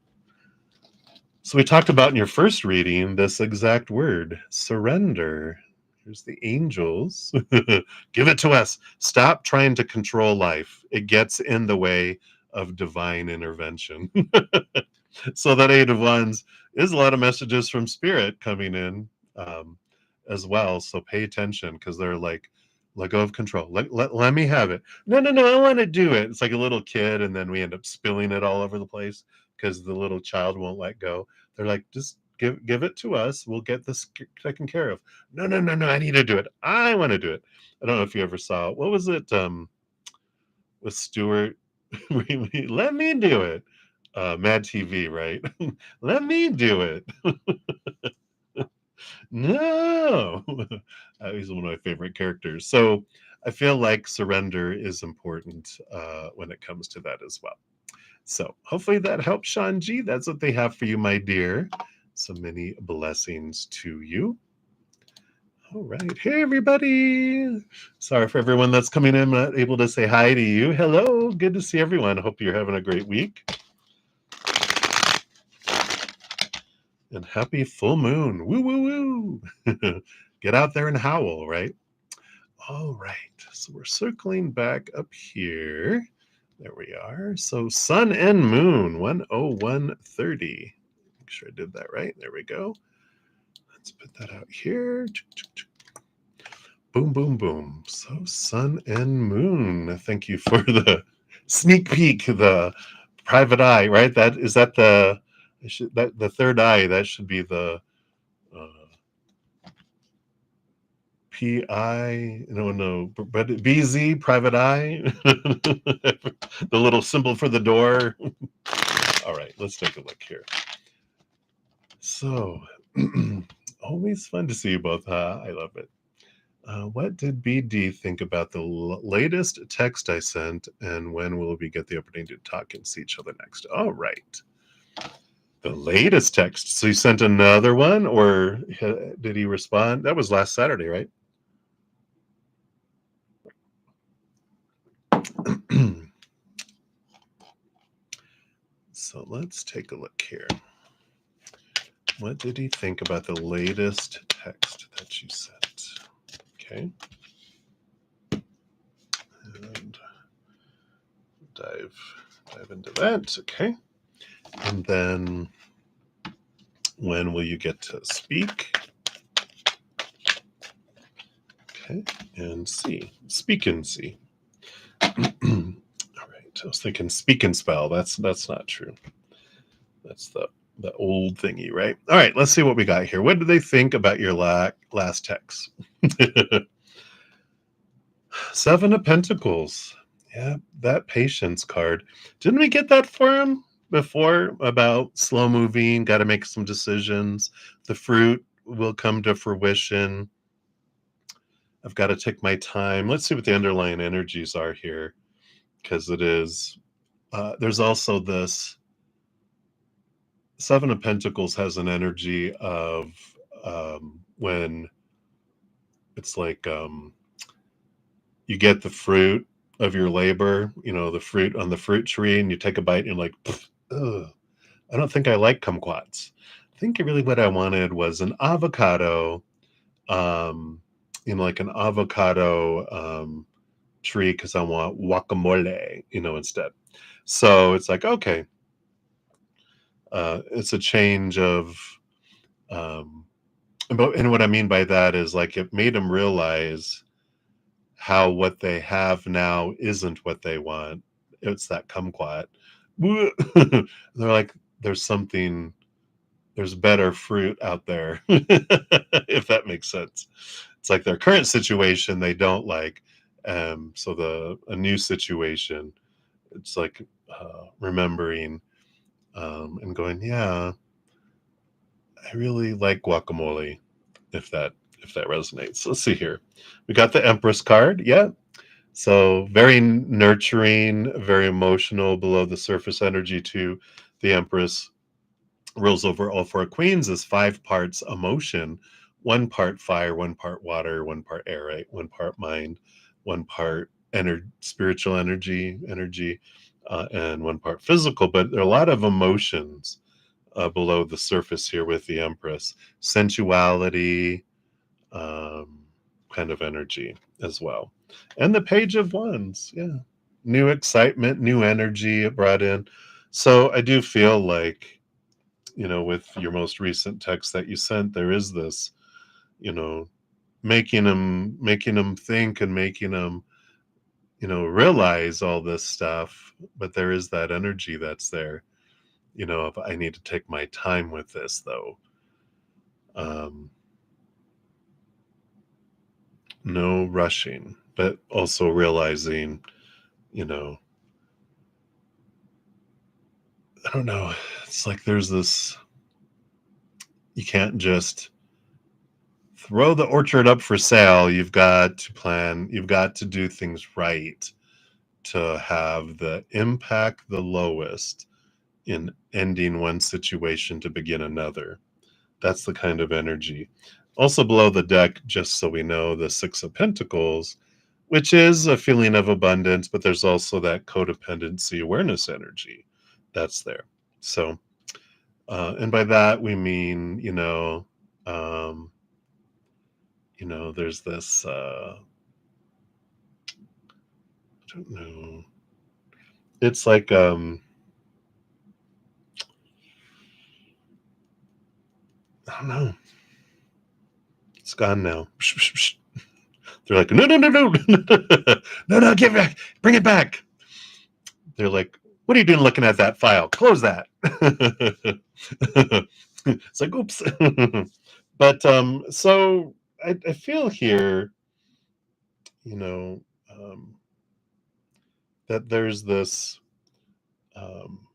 So we talked about in your first reading this exact word, surrender. Here's the angels. Give it to us. Stop trying to control life. It gets in the way of divine intervention. So that Eight of Wands is a lot of messages from spirit coming in as well. So pay attention because they're like, let go of control. Let me have it. No, I want to do it. It's like a little kid, and then we end up spilling it all over the place because the little child won't let go. They're like, just give it to us. We'll get this taken care of. No. I need to do it. I want to do it. I don't know if you ever saw, what was it with Stewart? Let me do it. Mad TV, right? Let me do it. No. He's one of my favorite characters. So I feel like surrender is important when it comes to that as well. So hopefully that helps, Shanji. That's what they have for you, my dear. So many blessings to you. All right. Hey, everybody. Sorry for everyone that's coming in, not able to say hi to you. Hello. Good to see everyone. Hope you're having a great week. And happy full moon. Woo, woo, woo. Get out there and howl, right? All right. So we're circling back up here. There we are. So sun and moon, 10130. Make sure I did that right. There we go. Let's put that out here. Boom, boom, boom. So sun and moon. Thank you for the sneak peek, the private eye, right? That the third eye, that should be the PI, no, but BZ, private eye, the little symbol for the door. All right, let's take a look here. So, always fun to see you both, huh? I love it. What did BD think about the latest text I sent, and when will we get the opportunity to talk and see each other next? All right. The latest text. So you sent another one, or did he respond? That was last Saturday, right? So let's take a look here. What did he think about the latest text that you sent? Okay. And dive into that. Okay. And then when will you get to speak? Okay. And see. Speak and see. All right. I was thinking speak and spell. That's not true. That's the old thingy, right? All right, let's see what we got here. What do they think about your last text? Seven of Pentacles. Yeah, that patience card. Didn't we get that for him before about slow moving, got to make some decisions. The fruit will come to fruition. I've got to take my time. Let's see what the underlying energies are here, because it is, there's also this Seven of Pentacles has an energy of when it's like you get the fruit of your labor, the fruit on the fruit tree, and you take a bite and you're like, ugh, I don't think I like kumquats. I think really what I wanted was an avocado, like an avocado tree, because I want guacamole, instead. So it's like, okay, it's a change of, and what I mean by that is like it made them realize how what they have now isn't what they want. It's that kumquat. They're like, there's better fruit out there, if that makes sense. It's like their current situation they don't like. So a new situation, it's like remembering and going, yeah, I really like guacamole, if that resonates. Let's see here. We got the Empress card. Yeah. So very nurturing, very emotional, below the surface energy too. The Empress rules over all four queens is 5 parts emotion, 1 part fire, 1 part water, 1 part air, right? 1 part mind, 1 part spiritual energy, and 1 part physical. But there are a lot of emotions below the surface here with the Empress. Sensuality, kind of energy as well. And the Page of Wands, yeah. New excitement, new energy brought in. So I do feel like, with your most recent text that you sent, there is this, making them think and making them, realize all this stuff. But there is that energy that's there, if I need to take my time with this, though. No rushing, but also realizing, I don't know. It's like there's this, you can't just throw the orchard up for sale, you've got to plan, you've got to do things right to have the impact the lowest in ending one situation to begin another. That's the kind of energy. Also below the deck, just so we know, the Six of Pentacles, which is a feeling of abundance, but there's also that codependency awareness energy that's there. So, and by that we mean, there's this, I don't know. It's like, I don't know. It's gone now. They're like, no, no, no, no, no, no, give it back, bring it back. They're like, what are you doing looking at that file? Close that. It's like, oops. But so I feel here, you know, um, that there's this, um,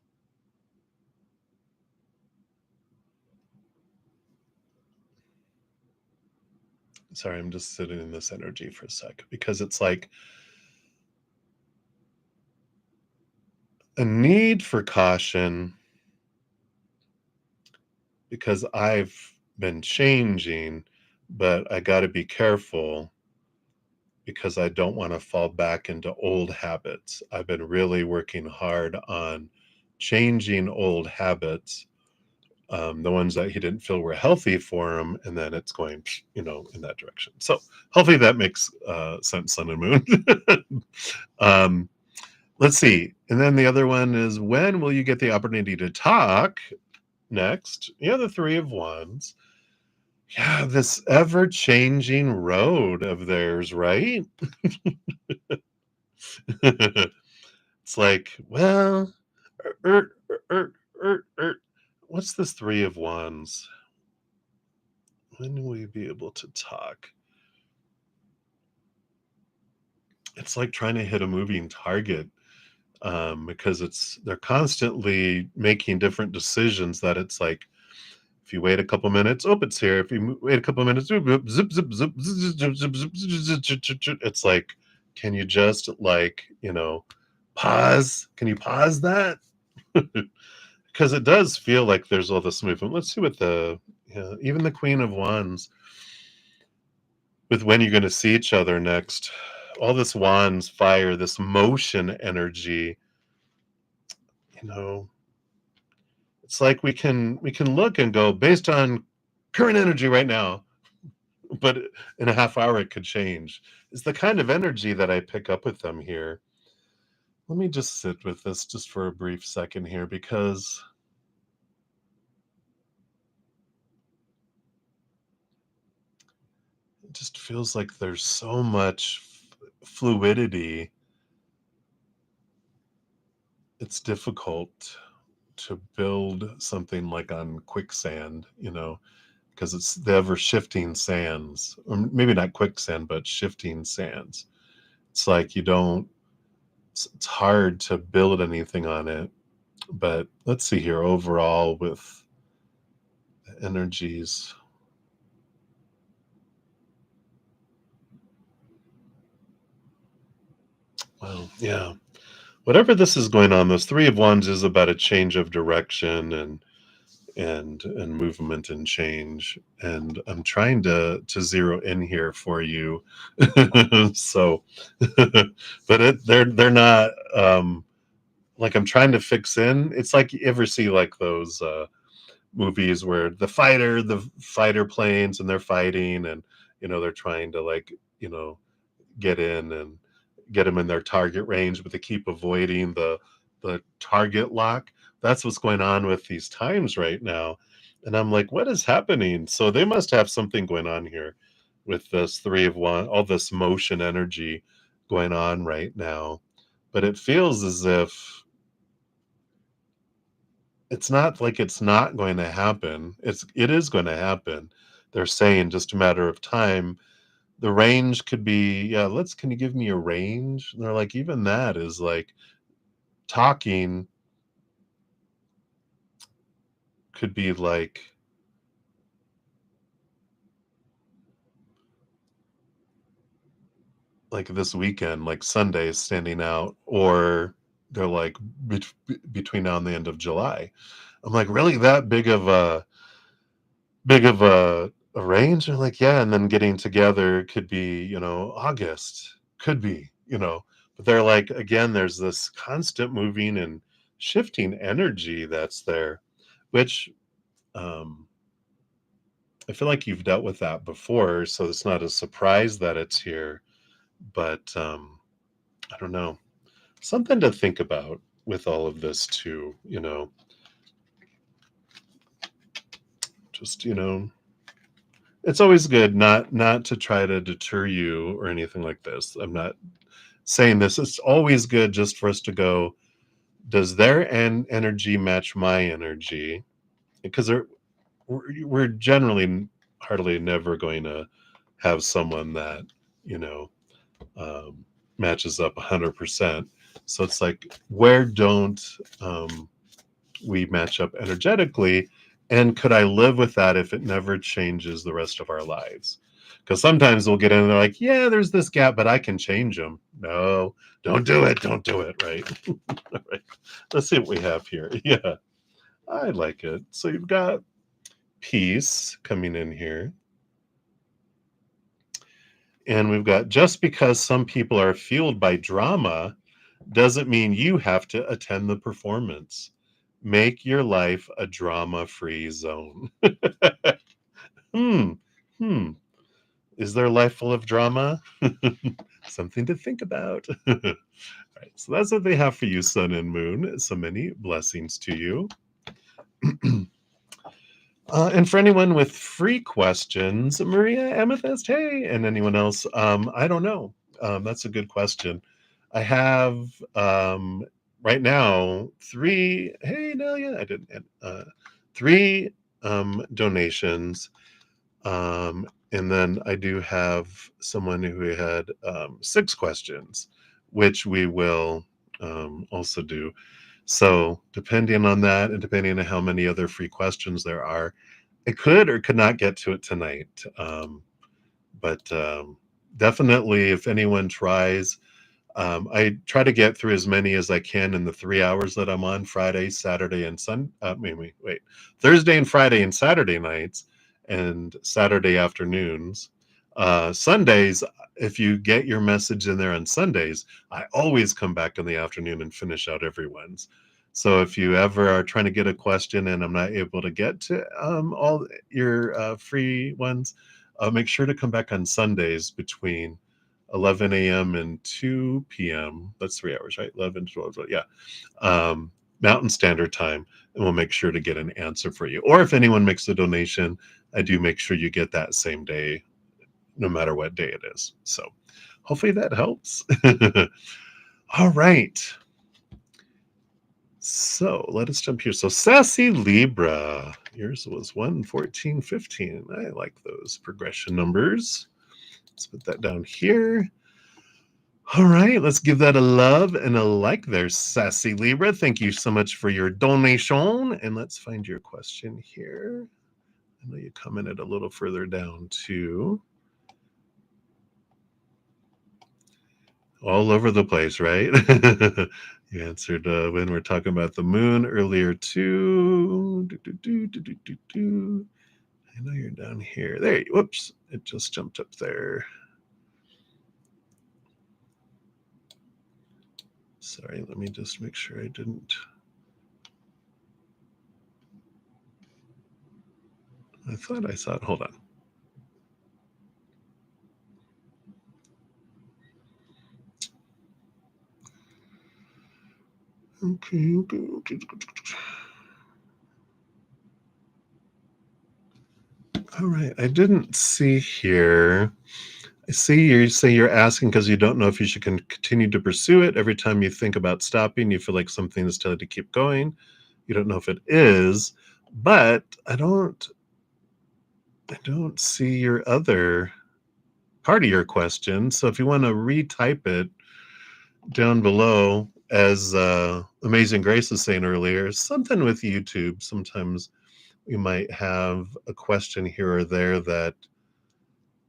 sorry, I'm just sitting in this energy for a sec, because it's like a need for caution, because I've been changing, but I got to be careful because I don't want to fall back into old habits. I've been really working hard on changing old habits, the ones that he didn't feel were healthy for him, and then it's going, in that direction. So hopefully that makes sense, Sun and Moon. um, let's see. And then the other one is, when will you get the opportunity to talk next? Yeah, the Three of Wands. Yeah, this ever-changing road of theirs, right? It's like, well, er, er, er, what's this Three of Wands? When will we be able to talk? It's like trying to hit a moving target, because they're constantly making different decisions, that it's like, if you wait a couple minutes, oh, it's here. If you wait a couple minutes, zip, zip, zip, zip, zip, zip, zip. It's like, can you just pause? Can you pause that? Because it does feel like there's all this movement. Let's see what even the Queen of Wands, with when you're going to see each other next. All this wands fire, this motion energy. You know, it's like we can look and go based on current energy right now, but in a half hour it could change. It's the kind of energy that I pick up with them here. Let me just sit with this just for a brief second here, because it just feels like there's so much fluidity. It's difficult to build something like on quicksand, because it's the ever shifting sands, or maybe not quicksand, but shifting sands. It's like it's hard to build anything on it. But let's see here overall with the energies. Well, yeah. Whatever this is going on, those Three of Wands is about a change of direction and movement and change. And I'm trying to zero in here for you. So, but they're not, like, I'm trying to fix in. It's like, you ever see like those movies where the fighter planes, and they're fighting, and they're trying to, like, get in and get them in their target range, but they keep avoiding the target lock. That's what's going on with these times right now. And I'm like, what is happening? So they must have something going on here with this Three of One, all this motion energy going on right now. But it feels as if it's not like it's not going to happen. It is going to happen. They're saying just a matter of time. The range could be, yeah, can you give me a range? And they're like, even that is like, talking could be like like this weekend, like Sunday is standing out, or they're like between now and the end of July. I'm like, really that big of a range? They're like, yeah, and then getting together could be, August, could be, but they're like, again, there's this constant moving and shifting energy that's there, which um I feel like you've dealt with that before, so it's not a surprise that it's here, but I don't know. Something to think about with all of this too, just, it's always good not to try to deter you or anything like this. I'm not saying this. It's always good just for us to go, does their energy match my energy? Because we're generally hardly never going to have someone that, you know, um, matches up 100%. So it's like, where don't we match up energetically? And could I live with that if it never changes the rest of our lives? Because sometimes we'll get in and they're like, yeah, there's this gap, but I can change them. No, don't do it. Don't do it. Right. All right. Let's see what we have here. Yeah, I like it. So you've got peace coming in here. And we've got, just because some people are fueled by drama doesn't mean you have to attend the performance. Make your life a drama-free zone. Hmm. Hmm. Is their life full of drama? Something to think about. All right. So that's what they have for you, Sun and Moon. So many blessings to you. And for anyone with free questions, Maria, Amethyst, hey, and anyone else, I don't know. That's a good question. I have right now three. Hey, Nelia, I didn't. Three donations, and then I do have someone who had six questions, which we will also do. So depending on that, and depending on how many other free questions there are, I could or could not get to it tonight. But definitely, if anyone tries, I try to get through as many as I can in the 3 hours that I'm on Friday, Saturday, and Thursday and Friday and Saturday nights and Saturday afternoons. Sundays, if you get your message in there on Sundays, I always come back in the afternoon and finish out everyone's. So if you ever are trying to get a question and I'm not able to get to all your free ones, make sure to come back on Sundays between 11 a.m. and 2 p.m. That's 3 hours, right? 11 to 12. Yeah. Mountain Standard Time. And we'll make sure to get an answer for you. Or if anyone makes a donation, I do make sure you get that same day, no matter what day it is. So hopefully that helps. All right. So let us jump here. So Sassy Libra, yours was 1, 14, 15. I like those progression numbers. Let's put that down here. All right, let's give that a love and a like there, Sassy Libra. Thank you so much for your donation. And let's find your question here. I know you commented a little further down too. All over the place, right? You answered when we're talking about the moon earlier too. I know you're down here. There you, whoops, it just jumped up there. Sorry, let me just make sure I didn't. I thought I saw it. Hold on. Okay. All right. I didn't see here. I see you say you're asking because you don't know if you should continue to pursue it. Every time you think about stopping, you feel like something is telling you to keep going. You don't know if it is, but I don't see your other part of your question. So if you want to retype it down below, as Amazing Grace was saying earlier, something with YouTube, sometimes we might have a question here or there that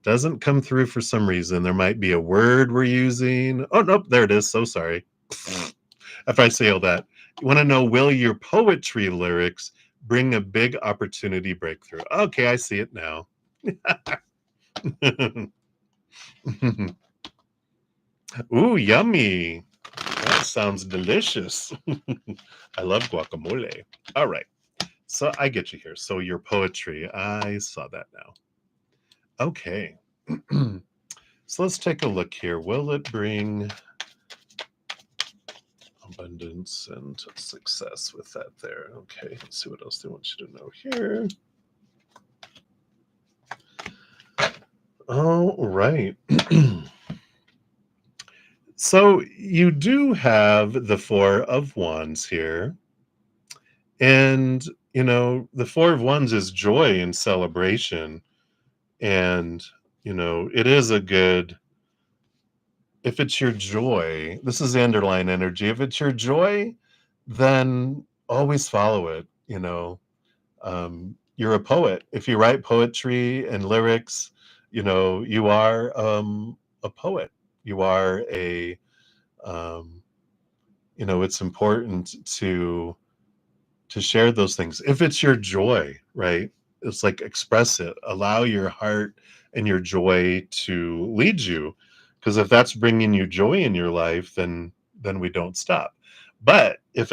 Doesn't come through for some reason. There might be a word we're using. Oh, nope, there it is. So sorry. If I say all that, you want to know, will your poetry lyrics bring a big opportunity breakthrough? Okay, I see it now. Ooh, yummy. That sounds delicious. I love guacamole. All right. So I get you here. So your poetry, I saw that now. Okay. So let's take a look here. Will it bring abundance and success with that there? Okay, let's see what else they want you to know here. All right. So you do have the Four of Wands here. And, the Four of Wands is joy and celebration. And, it is a good, if it's your joy, this is the underlying energy. If it's your joy, then always follow it. You're a poet. If you write poetry and lyrics, you are a poet. You are um, it's important to share those things. If it's your joy, right? It's like express it. Allow your heart and your joy to lead you. Because if that's bringing you joy in your life, then we don't stop. But if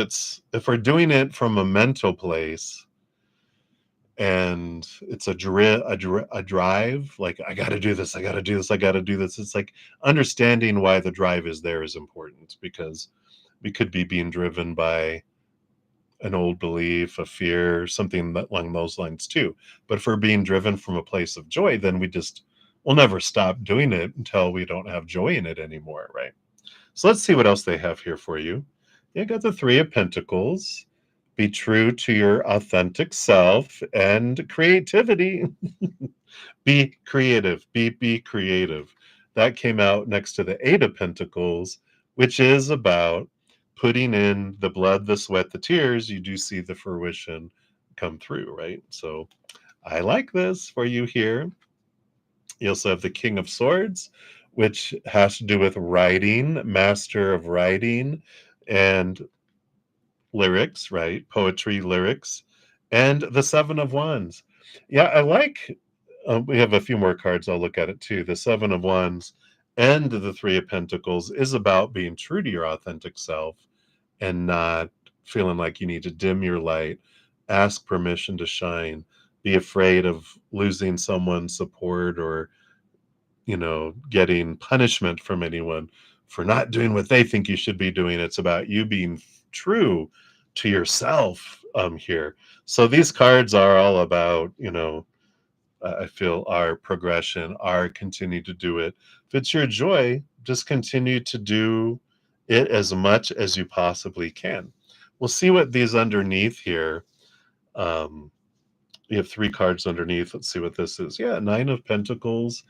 we're doing it from a mental place and it's a drive, like I got to do this, I got to do this, I got to do this. It's like understanding why the drive is there is important, because we could be being driven by an old belief, a fear, something along those lines too. But if we're being driven from a place of joy, then we'll never stop doing it until we don't have joy in it anymore, right? So let's see what else they have here for you. You got the Three of Pentacles. Be true to your authentic self and creativity. Be creative. Be creative. That came out next to the Eight of Pentacles, which is about putting in the blood, the sweat, the tears. You do see the fruition come through, right? So I like this for you here. You also have the King of Swords, which has to do with writing, master of writing, and lyrics, right? Poetry, lyrics, and the Seven of Wands. Yeah, I like. We have a few more cards. I'll look at it too. The Seven of Wands and the Three of Pentacles is about being true to your authentic self and not feeling like you need to dim your light, ask permission to shine, be afraid of losing someone's support or, getting punishment from anyone for not doing what they think you should be doing. It's about you being true to yourself here. So these cards are all about, I feel our progression, our continue to do it. If it's your joy, just continue to do it as much as you possibly can. We'll see what these underneath here. Um, you have three cards underneath. Let's see what this is. Yeah, Nine of Pentacles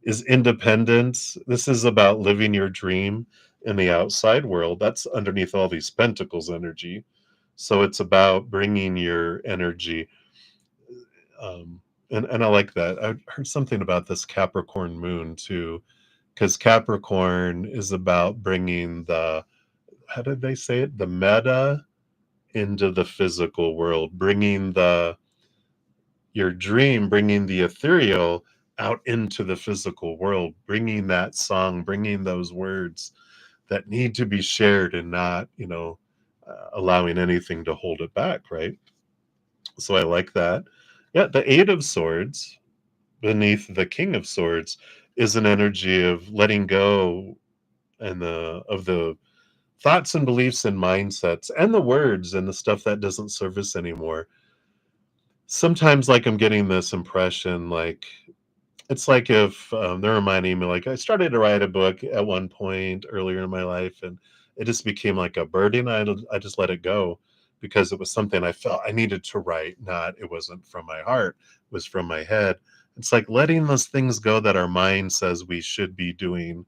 is independence. This is about living your dream in the outside world. That's underneath all these pentacles energy. So it's about bringing your energy. And I like that. I heard something about this Capricorn moon too, because Capricorn is about bringing how did they say it? The meta into the physical world, bringing your dream, bringing the ethereal out into the physical world, bringing that song, bringing those words that need to be shared and not, allowing anything to hold it back, right? So I like that. Yeah, the Eight of Swords beneath the King of Swords is an energy of letting go and the thoughts and beliefs and mindsets and the words and the stuff that doesn't serve us anymore. Sometimes, like, I'm getting this impression, like, it's like if they're reminding me, like, I started to write a book at one point earlier in my life, and it just became like a burden. I just let it go because it was something I felt I needed to write. Not, it wasn't from my heart, it was from my head. It's like letting those things go that our mind says we should be doing,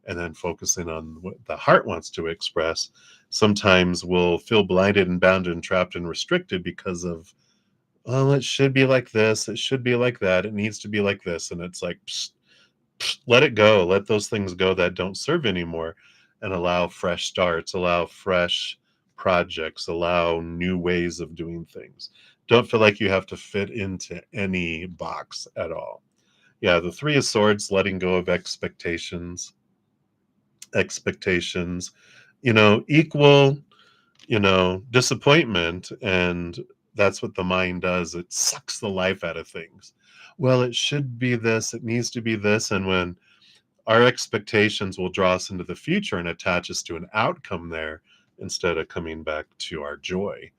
and then focusing on what the heart wants to express. Sometimes we'll feel blinded and bound and trapped and restricted because of, well, it should be like this, it should be like that, it needs to be like this. And it's like, psst, let it go. Let those things go that don't serve anymore, and allow fresh starts, allow fresh projects, allow new ways of doing things. Don't feel like you have to fit into any box at all. Yeah, the Three of Swords, letting go of expectations, equal, disappointment. And that's what the mind does. It sucks the life out of things. Well, it should be this, it needs to be this. And when our expectations will draw us into the future and attach us to an outcome there instead of coming back to our joy.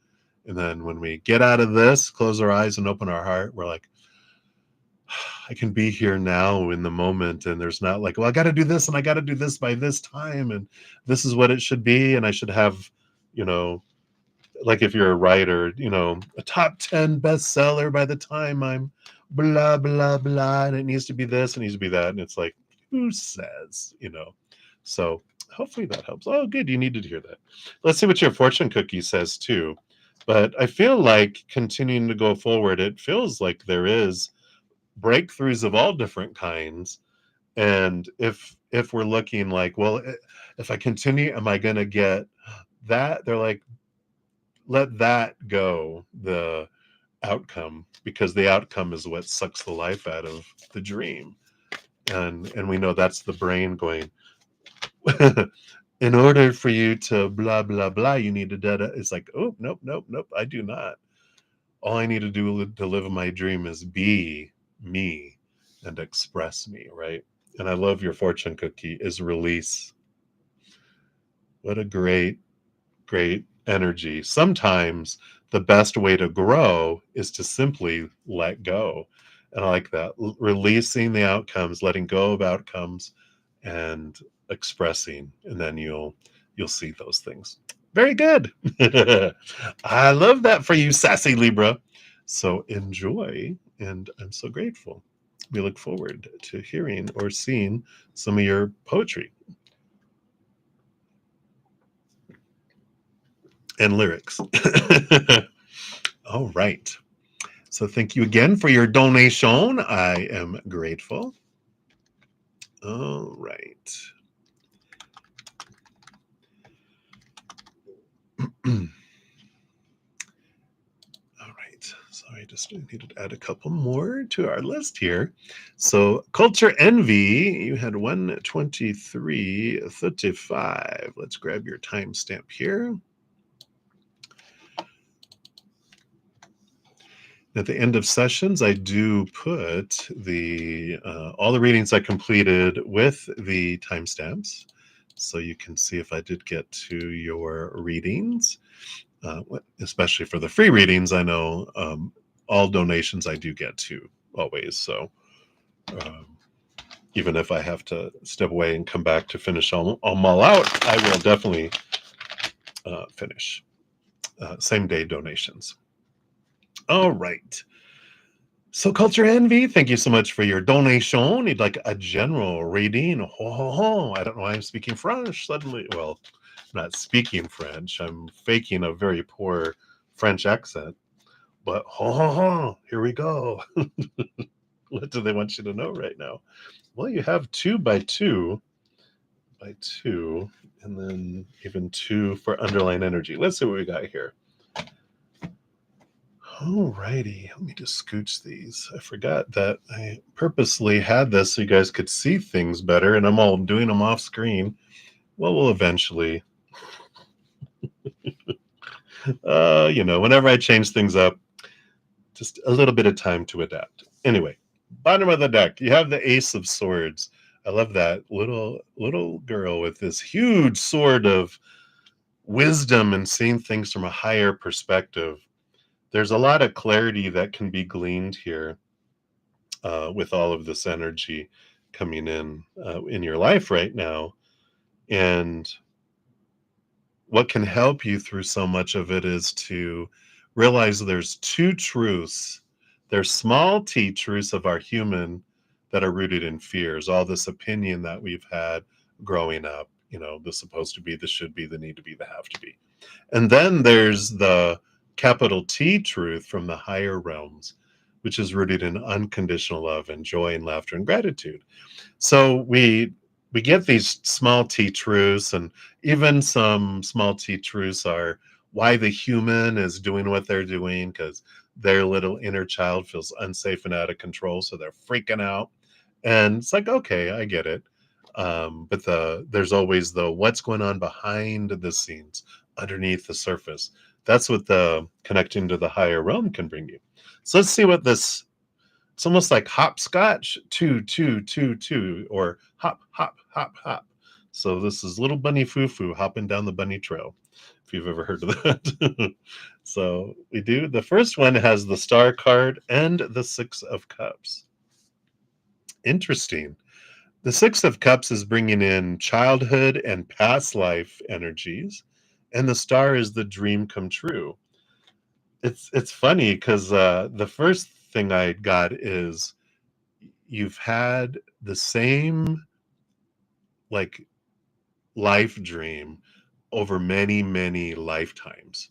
And then when we get out of this, close our eyes and open our heart, we're like, I can be here now in the moment. And there's not like, well, I got to do this and I got to do this by this time. And this is what it should be. And I should have, you know, like if you're a writer, a top 10 bestseller by the time I'm blah, blah, blah. And it needs to be this, it needs to be that. And it's like, who says? So hopefully that helps. Oh, good. You needed to hear that. Let's see what your fortune cookie says too. But I feel like continuing to go forward, it feels like there is breakthroughs of all different kinds. And if we're looking like, well, if I continue, am I going to get that? They're like, let that go, the outcome, because the outcome is what sucks the life out of the dream. And we know that's the brain going, in order for you to blah blah blah, you need to it's like, oh, nope, nope, nope, I do not. All I need to do to live my dream is be me and express me, right? And I love your fortune cookie is release. What a great energy. Sometimes the best way to grow is to simply let go. And I like that. Releasing the outcomes, letting go of outcomes, and expressing, and then you'll see those things. Very good. I love that for you, sassy Libra. So enjoy, and I'm so grateful. We look forward to hearing or seeing some of your poetry and lyrics. All right. So thank you again for your donation. I am grateful. All right. All right. So I just needed to add a couple more to our list here. So Culture Envy, you had 123:35. Let's grab your timestamp here. At the end of sessions, I do put the all the readings I completed with the timestamps, so you can see if I did get to your readings. Especially for the free readings, I know all donations I do get to always. So even if I have to step away and come back to finish them all out, I will definitely finish same day donations. All right. So Culture Envy, thank you so much for your donation. You'd like a general reading. I don't know why I'm speaking French suddenly. Well, I'm not speaking French. I'm faking a very poor French accent. But here we go. What do they want you to know right now? Well, you have 2 by 2 by 2, and then even 2 for underlying energy. Let's see what we got here. Alrighty, let me just scooch these. I forgot that I purposely had this so you guys could see things better, and I'm all doing them off screen. Well, we'll eventually. Whenever I change things up, just a little bit of time to adapt. Anyway, bottom of the deck, you have the Ace of Swords. I love that little girl with this huge sword of wisdom and seeing things from a higher perspective. There's a lot of clarity that can be gleaned here with all of this energy coming in your life right now. And what can help you through so much of it is to realize there's 2 truths. There's small t truths of our human that are rooted in fears, all this opinion that we've had growing up, the supposed to be, the should be, the need to be, the have to be. And then there's the capital T truth from the higher realms, which is rooted in unconditional love and joy and laughter and gratitude. So we get these small t truths, and even some small t truths are why the human is doing what they're doing because their little inner child feels unsafe and out of control, so they're freaking out. And it's like, okay, I get it. But there's always the what's going on behind the scenes, underneath the surface. That's what the connecting to the higher realm can bring you. So let's see what this, it's almost like hopscotch, two, two, two, two, or hop, hop, hop, hop. So this is little bunny foo foo hopping down the bunny trail, if you've ever heard of that. So we do. The first one has the star card and the Six of Cups. Interesting. The Six of Cups is bringing in childhood and past life energies, and the star is the dream come true. It's funny because the first thing I got is you've had the same like life dream over many many lifetimes.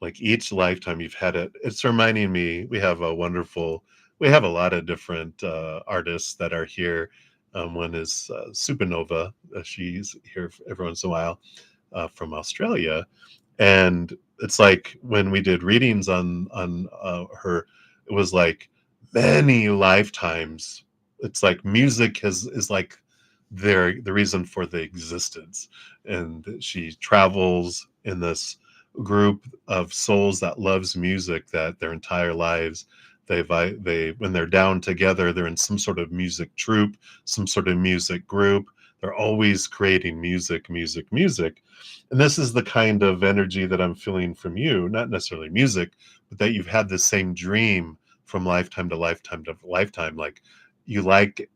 Like each lifetime you've had it. It's reminding me we have a lot of different artists that are here. One is Supernova. She's here every once in a while, from Australia, and it's like when we did readings on her, it was like many lifetimes. It's like music is like the reason for the existence, and she travels in this group of souls that loves music that their entire lives they when they're down together they're in some sort of music troupe, some sort of music group. They're always creating music, music, music. And this is the kind of energy that I'm feeling from you, not necessarily music, but that you've had the same dream from lifetime to lifetime to lifetime. Like you like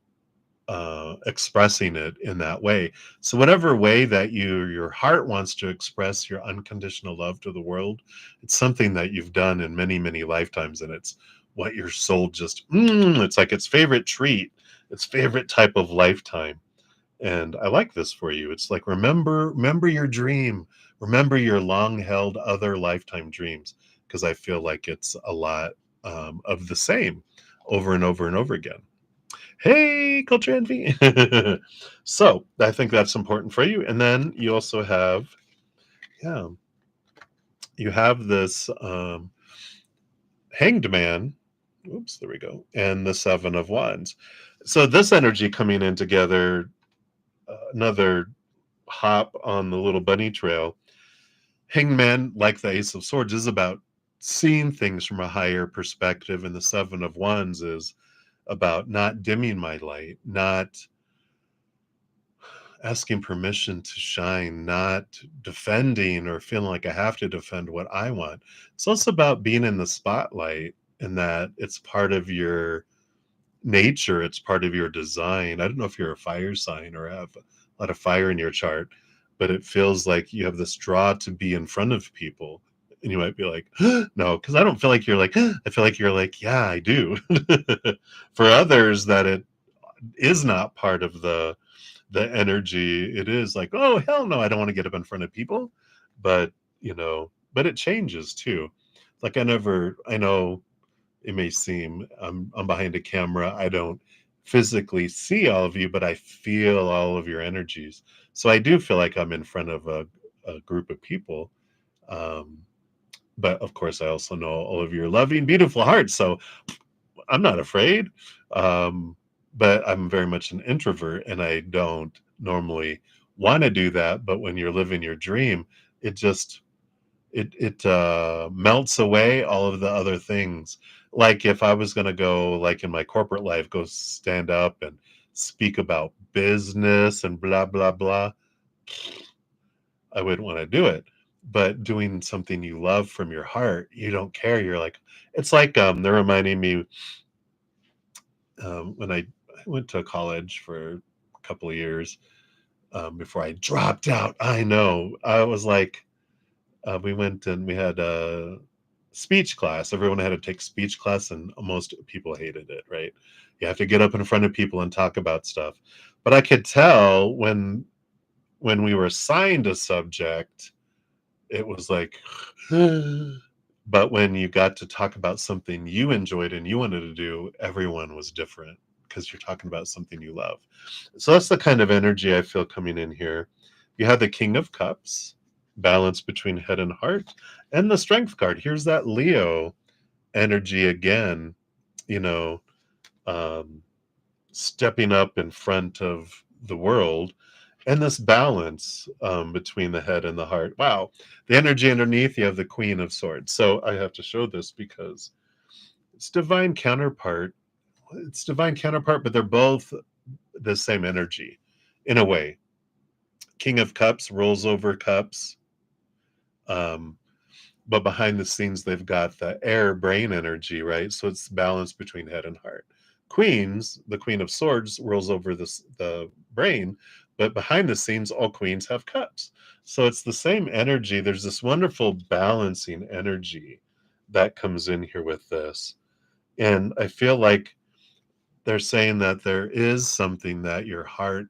expressing it in that way. So whatever way that your heart wants to express your unconditional love to the world, it's something that you've done in many many lifetimes, and it's what your soul just it's like its favorite treat, its favorite type of lifetime. And I like this for you. It's like remember your dream, remember your long held other lifetime dreams, because I feel like it's a lot of the same over and over and over again. Hey, culture envy. So I think that's important for you. And then you also have, yeah, you have this hanged man. Oops, there we go. And the Seven of Wands. So this energy coming in together, another hop on the little bunny trail. Hanged man, like the Ace of Swords, is about seeing things from a higher perspective. And the Seven of Wands is about not dimming my light, not asking permission to shine, not defending or feeling like I have to defend what I want. It's also about being in the spotlight, and that it's part of your nature, it's part of your design. I don't know if you're a fire sign or have a lot of fire in your chart, but it feels like you have this draw to be in front of people. And you might be like, no, because I don't feel like you're like, I feel like you're like, yeah, I do. For others, that it is not part of the energy. It is like, oh hell no, I don't want to get up in front of people. But but it changes too. Like I know it may seem I'm behind a camera, I don't physically see all of you, but I feel all of your energies. So I do feel like I'm in front of a group of people. um, but of course I also know all of your loving beautiful hearts, so I'm not afraid. Um, but I'm very much an introvert, and I don't normally want to do that. But when you're living your dream, it just it melts away all of the other things. Like if I was going to go, like in my corporate life, go stand up and speak about business and blah blah blah, I wouldn't want to do it. But doing something you love from your heart, you don't care. You're like, it's like they're reminding me when I went to college for a couple of years before I dropped out. I know. I was like, we went and we had a speech class. Everyone had to take speech class, and most people hated it, right? You have to get up in front of people and talk about stuff. But I could tell when we were assigned a subject, it was like, But when you got to talk about something you enjoyed and you wanted to do, everyone was different because you're talking about something you love. So that's the kind of energy I feel coming in here. You have the King of Cups, balance between head and heart, and the Strength card. Here's that Leo energy again, you know, um, stepping up in front of the world, and this balance between the head and the heart. Wow. The energy underneath, you have the Queen of Swords. So I have to show this because it's divine counterpart. It's divine counterpart, but they're both the same energy in a way. King of Cups rolls over cups. Um, but behind the scenes, they've got the air brain energy, right? So it's balance between head and heart. Queens, the Queen of Swords, rolls over the brain, but behind the scenes, all queens have cups. So it's the same energy. There's this wonderful balancing energy that comes in here with this. And I feel like they're saying that there is something that your heart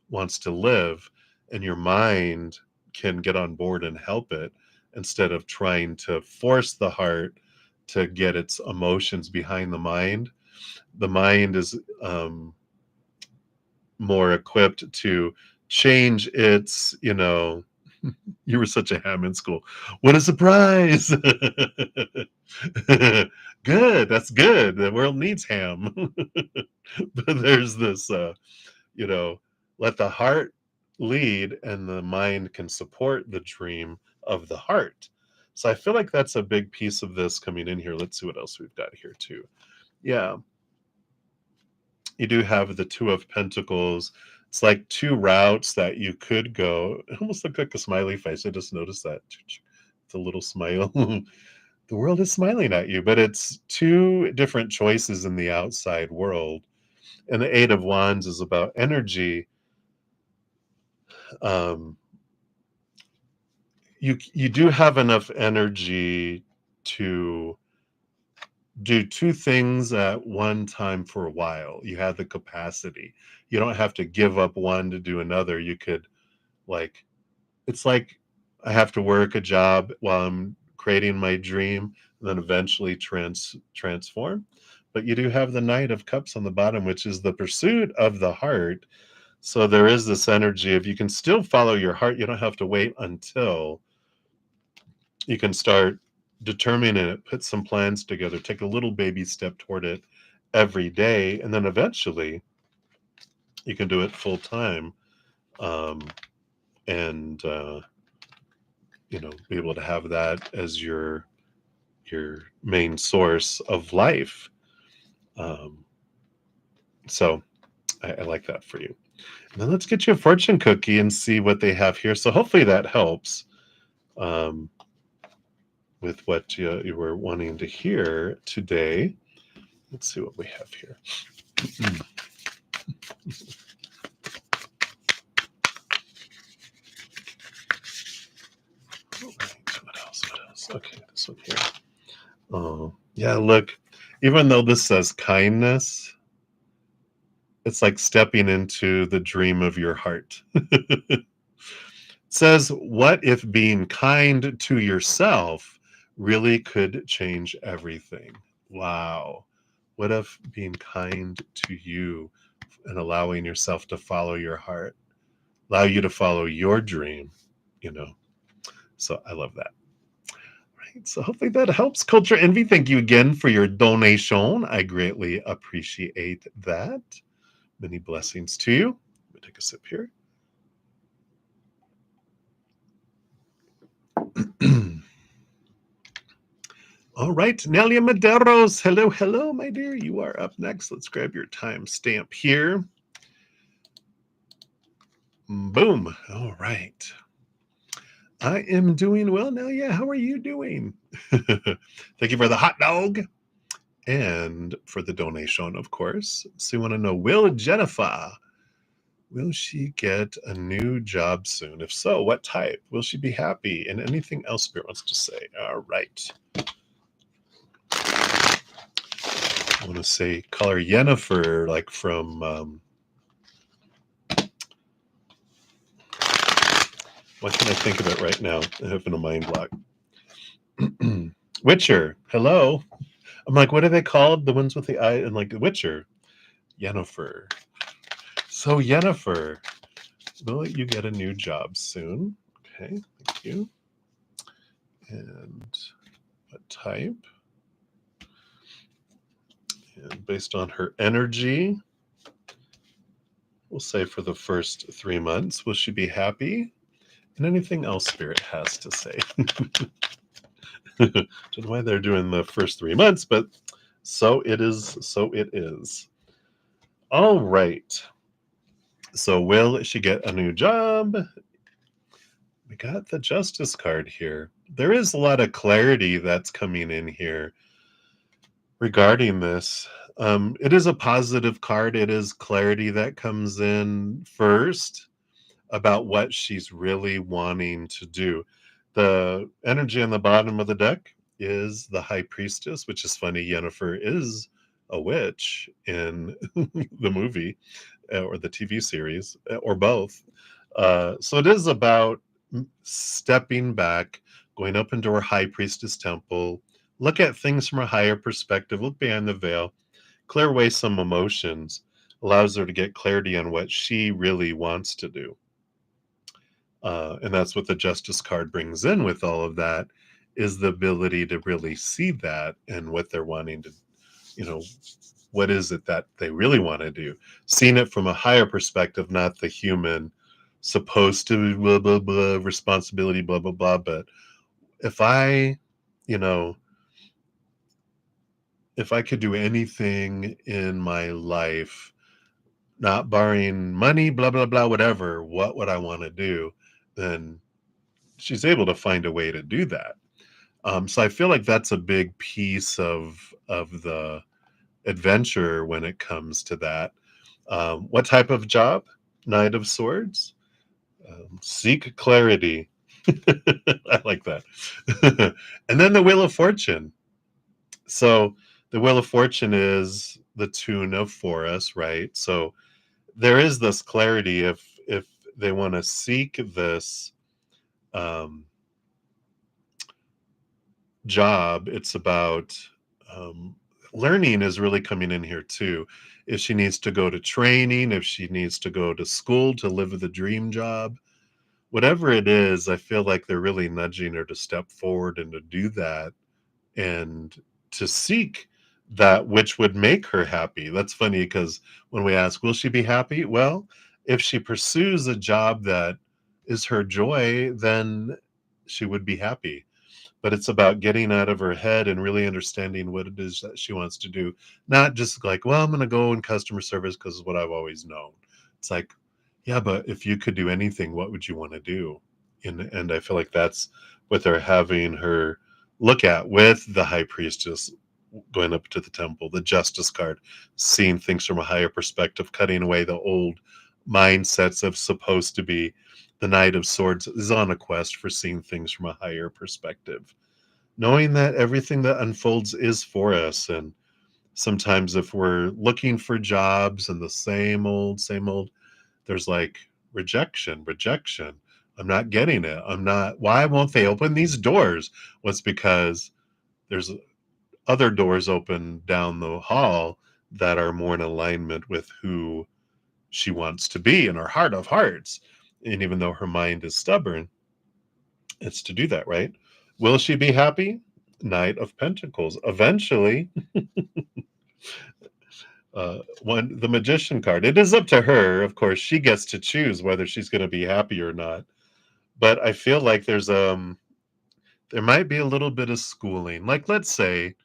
wants to live and your mind can get on board and help it instead of trying to force the heart to get its emotions behind the mind. The mind is more equipped to change its, you were such a ham in school. What a surprise. Good. That's good. The world needs ham. But there's this you know, let the heart lead and the mind can support the dream of the heart. So I feel like that's a big piece of this coming in here. Let's see what else we've got here too. Yeah, you do have the Two of Pentacles. It's like two routes that you could go. It almost looked like a smiley face. I just noticed that. It's a little smile. The world is smiling at you, but it's two different choices in the outside world. And the Eight of Wands is about energy. Um, you do have enough energy to do two things at one time for a while. You have the capacity. You don't have to give up one to do another. You could like it's like I have to work a job while I'm creating my dream, and then eventually transform. But you do have the Knight of Cups on the bottom, which is the pursuit of the heart. So there is this energy of you can still follow your heart. You don't have to wait until you can start determining it, put some plans together, take a little baby step toward it every day, and then eventually you can do it full time, um, and be able to have that as your main source of life. Um, so I like that for you. And then let's get you a fortune cookie and see what they have here. So hopefully that helps. With what you were wanting to hear today. Let's see what we have here. What else? Okay, this one here. Oh, yeah, look, even though this says kindness, it's like stepping into the dream of your heart. It says, what if being kind to yourself really could change everything? Wow. What if being kind to you and allowing yourself to follow your heart, allow you to follow your dream, you know? So I love that. Right. So hopefully that helps. Culture Envy, thank you again for your donation. I greatly appreciate that. Many blessings to you. Let me take a sip here. All right, Nelia Maderos. Hello, hello, my dear. You are up next. Let's grab your time stamp here. Boom. All right. I am doing well, Nelia. How are you doing? Thank you for the hot dog and for the donation, of course. So you want to know, will she get a new job soon? If so, what type? Will she be happy? And anything else Spirit wants to say? All right. I want to say color Yennefer, like from why can't I think of it right now? I have been a mind block. Witcher, hello. I'm like, what are they called? The ones with the eye and like Witcher. Yennefer. So Yennefer, will you get a new job soon? Okay, thank you. And what type? And based on her energy, we'll say for the first 3 months, will she be happy? And anything else Spirit has to say. Don't know why they're doing the first 3 months, but so it is. So it is. All right. So will she get a new job? We got the Justice card here. There is a lot of clarity that's coming in here regarding this. It is a positive card. It is clarity that comes in first about what she's really wanting to do. The energy on the bottom of the deck is the High Priestess, which is funny. Yennefer is a witch in the movie or the TV series or both. So it is about stepping back, going up into her High Priestess temple, look at things from a higher perspective, look behind the veil, clear away some emotions, allows her to get clarity on what she really wants to do. And that's what the Justice card brings in with all of that, is the ability to really see that and what they're wanting to, what is it that they really want to do? Seeing it from a higher perspective, not the human supposed to blah, blah, blah, responsibility, blah, blah, blah. But if I, you know, if I could do anything in my life, not borrowing money, blah, blah, blah, whatever, what would I want to do? Then she's able to find a way to do that. So I feel like that's a big piece of the adventure when it comes to that. What type of job? Knight of Swords. Seek clarity. I like that. And then the Wheel of Fortune. So the Wheel of Fortune is the tune of for us, right? So there is this clarity if they want to seek this job, it's about learning is really coming in here too. If she needs to go to training, if she needs to go to school to live the dream job, whatever it is, I feel like they're really nudging her to step forward and to do that and to seek that which would make her happy. That's funny because when we ask, will she be happy? Well, if she pursues a job that is her joy, then she would be happy. But it's about getting out of her head and really understanding what it is that she wants to do. Not just like, well, I'm going to go in customer service because it's what I've always known. It's like, yeah, but if you could do anything, what would you want to do? And I feel like that's what they're having her look at with the High Priestess going up to the temple, the Justice card, seeing things from a higher perspective, cutting away the old mindsets of supposed to be. The Knight of Swords is on a quest for seeing things from a higher perspective, knowing that everything that unfolds is for us. And sometimes if we're looking for jobs and the same old, there's like rejection. I'm not getting it. Why won't they open these doors? Well, it's because there's other doors open down the hall that are more in alignment with who she wants to be in her heart of hearts. And even though her mind is stubborn, it's to do that, right? Will she be happy? Knight of Pentacles. Eventually, the Magician card. It is up to her, of course. She gets to choose whether she's going to be happy or not. But I feel like there might be a little bit of schooling. Like, let's say,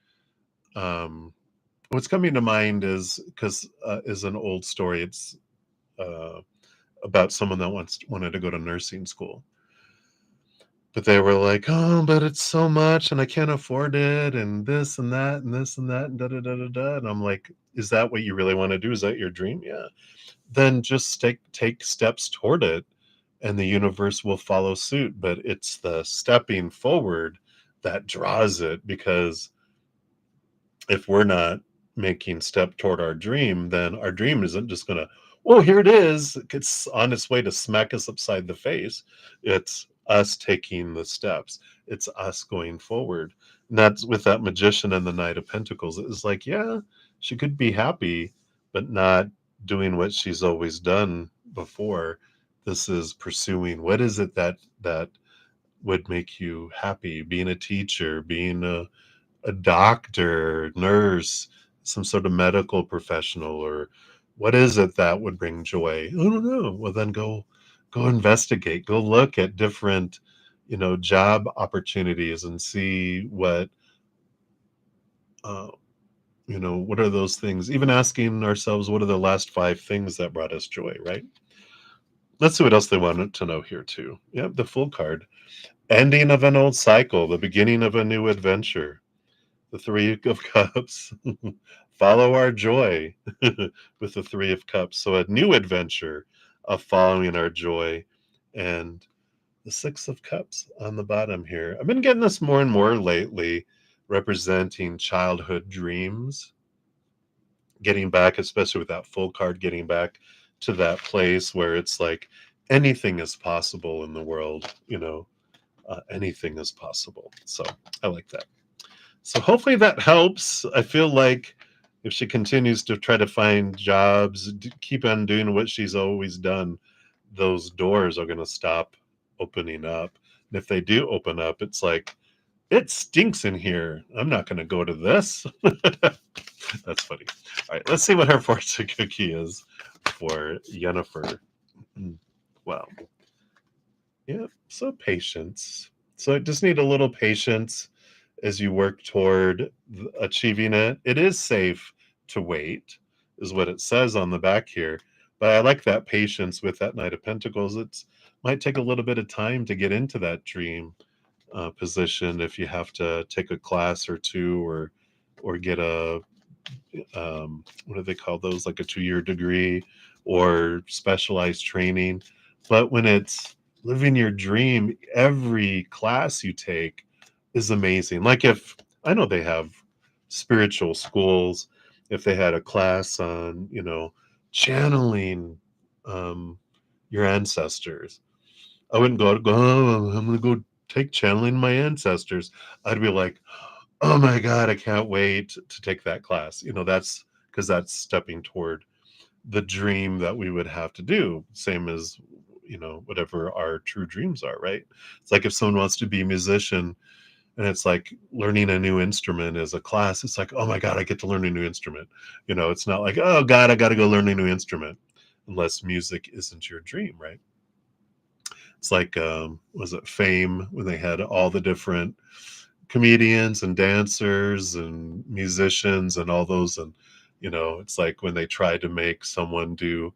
what's coming to mind is is an old story. It's about someone that wanted to go to nursing school, but they were like, oh, but it's so much and I can't afford it, and this and that and this and that and da da da da da. And I'm like, is that what you really want to do? Is that your dream? Yeah. Then just take steps toward it and the universe will follow suit. But it's the stepping forward that draws it, because if we're not making step toward our dream, then our dream isn't just going to, oh, here it is. It's on its way to smack us upside the face. It's us taking the steps. It's us going forward. And that's with that magician and the Knight of Pentacles. It's like, yeah, she could be happy, but not doing what she's always done before. This is pursuing, what is it that would make you happy? Being a teacher, being a doctor, nurse, some sort of medical professional, or what is it that would bring joy? I don't know. Well, then go investigate, go look at different, job opportunities and see uh, what are those things? Even asking ourselves, what are the last 5 things that brought us joy, right? Let's see what else they wanted to know here too. Yep, the Fool card. Ending of an old cycle, the beginning of a new adventure. The Three of Cups. Follow our joy with the Three of Cups. So a new adventure of following our joy. And the Six of Cups on the bottom here. I've been getting this more and more lately, representing childhood dreams. Getting back, especially with that Full card, getting back to that place where it's like anything is possible in the world, anything is possible. So I like that. So hopefully that helps. I feel like if she continues to try to find jobs, keep on doing what she's always done, those doors are going to stop opening up. And if they do open up, it's like, it stinks in here. I'm not going to go to this. That's funny. All right, let's see what her fortune cookie is for Yennefer. Wow. Yeah, so patience. So I just need a little patience as you work toward achieving it. It is safe to wait, is what it says on the back here. But I like that patience with that Knight of Pentacles. It might take a little bit of time to get into that dream position if you have to take a class or two, or get a what do they call those, like a 2-year degree or specialized training. But when it's living your dream, every class you take is amazing. Like, if I know they have spiritual schools, if they had a class on channeling um your ancestors, I wouldn't go, oh, I'm gonna go take channeling my ancestors. I'd be like, oh my God, I can't wait to take that class. That's because that's stepping toward the dream that we would have to do. Same as, whatever our true dreams are, right? It's like if someone wants to be a musician and it's like learning a new instrument is a class, it's like, oh my God, I get to learn a new instrument. It's not like, oh God, I got to go learn a new instrument, unless music isn't your dream, right? It's like, was it Fame, when they had all the different comedians and dancers and musicians and all those, and it's like when they tried to make someone do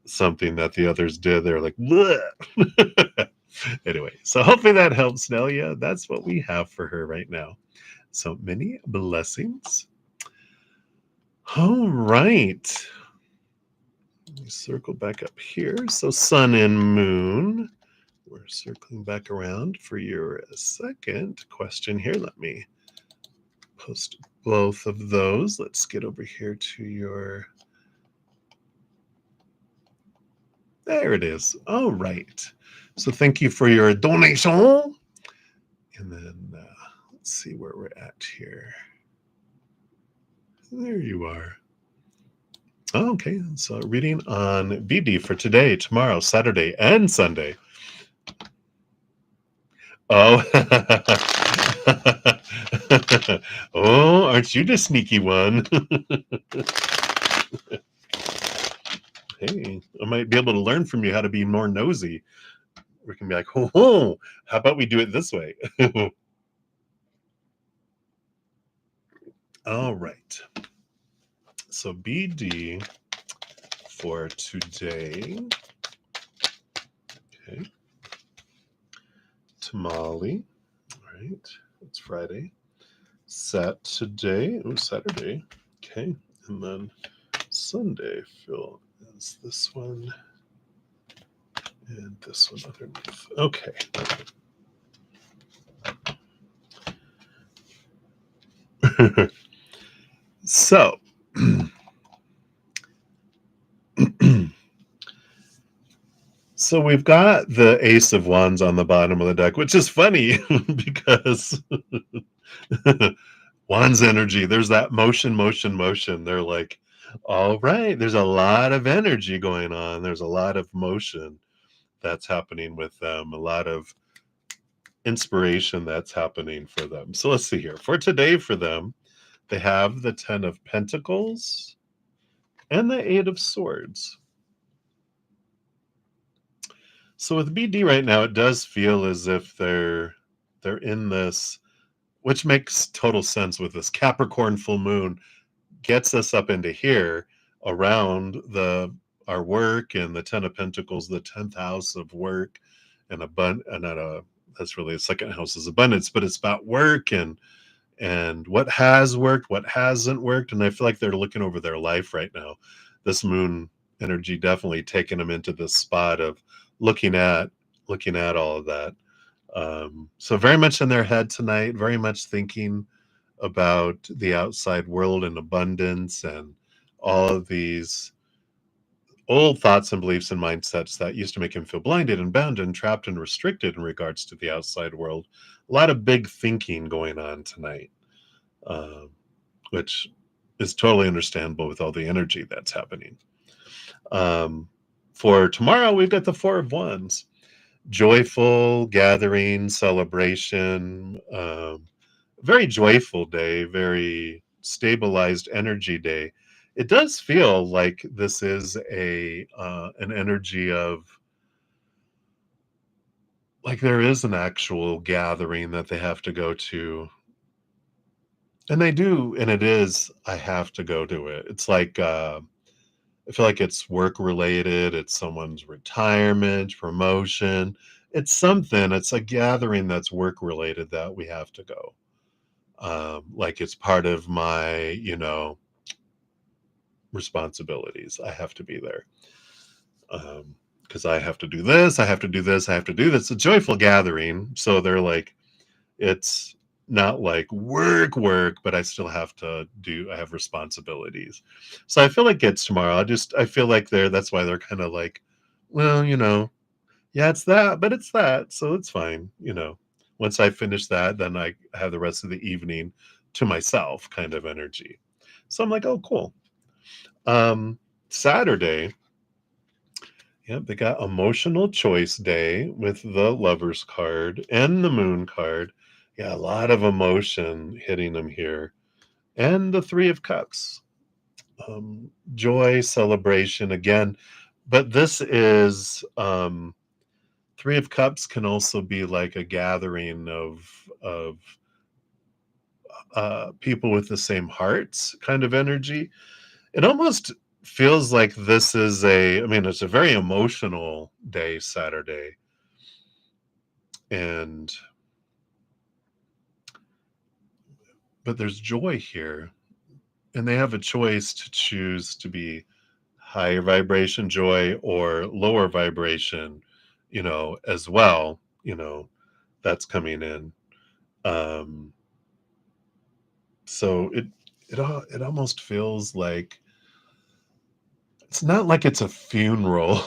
something that the others did, they're like, bleh. Anyway, so hopefully that helps, Nelia. That's what we have for her right now. So many blessings. All right, let me circle back up here. So Sun and Moon, we're circling back around for your second question here. Let me post both of those. Let's get over here to your, there it is. All right. So thank you for your donation. And then let's see where we're at here. There you are. Okay. So reading on BD for today, tomorrow, Saturday, and Sunday. Oh. Oh, aren't you the sneaky one? Hey, I might be able to learn from you how to be more nosy. We can be like, oh, how about we do it this way? All right. So BD for today. Okay. Tamale. All right. It's Friday. Saturday. Oh, Saturday. Okay. And then Sunday, Phil, is this one. And this one underneath. Okay. So, So we've got the Ace of Wands on the bottom of the deck, which is funny because Wands energy, there's that motion, motion, motion. They're like, all right, there's a lot of energy going on. There's a lot of motion that's happening with them, a lot of inspiration that's happening for them. So let's see here. For today, for them, they have the 10 of Pentacles and the 8 of Swords. So with BD right now, it does feel as if they're in this, which makes total sense with this Capricorn full moon gets us up into here around the our work and the 10 of Pentacles, the 10th house of work and that's really the second house is abundance, but it's about work and what has worked, what hasn't worked. And I feel like they're looking over their life right now. This moon energy definitely taking them into this spot of looking at all of that. So very much in their head tonight, very much thinking about the outside world and abundance and all of these old thoughts and beliefs and mindsets that used to make him feel blinded and bound and trapped and restricted in regards to the outside world. A lot of big thinking going on tonight, um, which is totally understandable with all the energy that's happening. For tomorrow, we've got the Four of Wands. Joyful gathering, celebration, very joyful day, very stabilized energy day. It does feel like this is a an energy of like there is an actual gathering that they have to go to, and they do, and it is I have to go to it. It's like I feel like it's work related. It's someone's retirement, promotion. It's something. It's a gathering that's work related that we have to go. Like it's part of my, responsibilities. I have to be there because I have to do this. I have to do this. I have to do this. It's a joyful gathering. So they're like, it's not like work, work, but I still have to do, I have responsibilities. So I feel like it's tomorrow. I feel like that's why they're kind of like, well, yeah, it's that, but it's that. So it's fine. Once I finish that, then I have the rest of the evening to myself kind of energy. So I'm like, oh, cool. Saturday, yep, they got emotional choice day with the Lovers card and the Moon card. Yeah, a lot of emotion hitting them here. And the Three of Cups. Joy, celebration again. But this is Three of Cups can also be like a gathering of people with the same hearts kind of energy. It almost feels like this is it's a very emotional day, Saturday. And but there's joy here. And they have a choice to choose to be higher vibration joy or lower vibration, as well, that's coming in. Um, so it almost feels like it's not like it's a funeral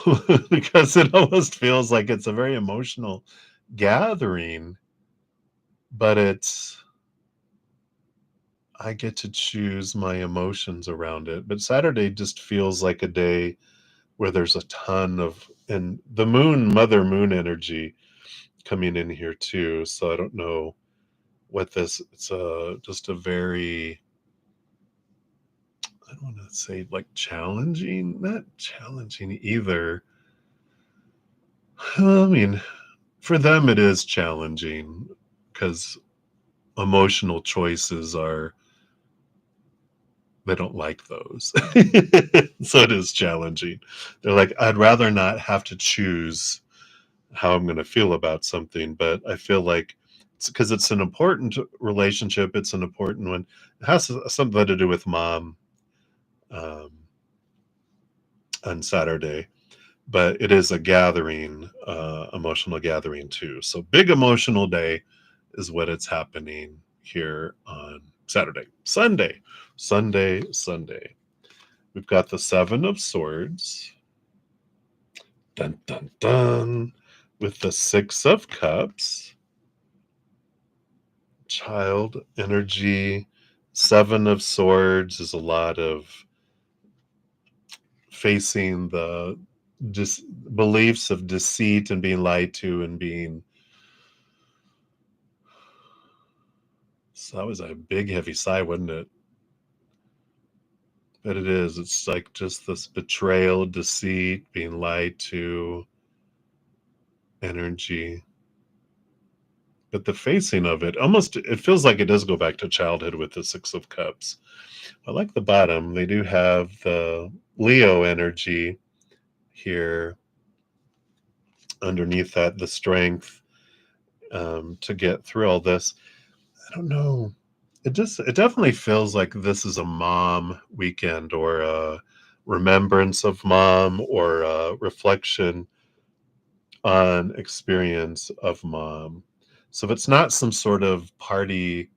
because it almost feels like it's a very emotional gathering, but I get to choose my emotions around it. But Saturday just feels like a day where there's a ton of, and the mother moon energy coming in here too. So I don't know what this, it's just a very, I don't want to say like challenging, not challenging either. I mean, for them it is challenging because emotional choices are, they don't like those. So it is challenging. They're like, I'd rather not have to choose how I'm going to feel about something, but I feel like it's because it's an important relationship. It's an important one. It has something to do with mom um, on Saturday, but it is a gathering, emotional gathering too. So big emotional day is what it's happening here on Saturday. Sunday. We've got the Seven of Swords, Dun, dun, dun. With the Six of Cups, child energy, Seven of Swords is a lot of facing the beliefs of deceit and being lied to and being. So that was a big, heavy sigh, wasn't it? But it is. It's like just this betrayal, deceit, being lied to energy. But the facing of it, almost, it feels like it does go back to childhood with the Six of Cups. I like the bottom. They do have the Leo energy here underneath that, the strength to get through all this. I don't know. It definitely feels like this is a mom weekend or a remembrance of mom or a reflection on experience of mom. So if it's not some sort of party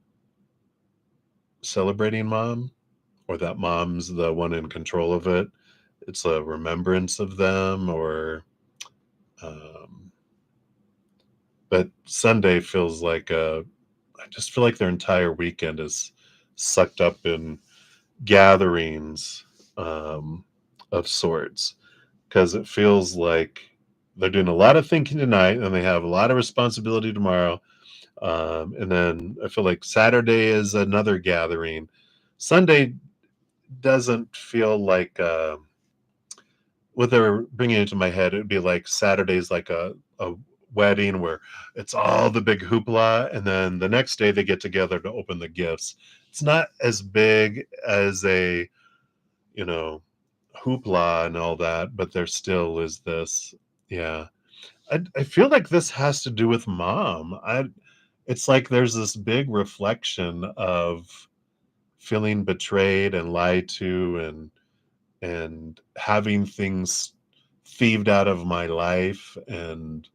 celebrating mom or that mom's the one in control of it, it's a remembrance of them or um, but Sunday feels like I just feel like their entire weekend is sucked up in gatherings of sorts because it feels like they're doing a lot of thinking tonight and they have a lot of responsibility tomorrow. And then I feel like Saturday is another gathering. Sunday doesn't feel like what they're bringing into my head. It would be like Saturday's like a wedding where it's all the big hoopla, and then the next day they get together to open the gifts. It's not as big as a you know hoopla and all that, but there still is this. Yeah, I feel like this has to do with mom. It's like there's this big reflection of feeling betrayed and lied to and having things thieved out of my life and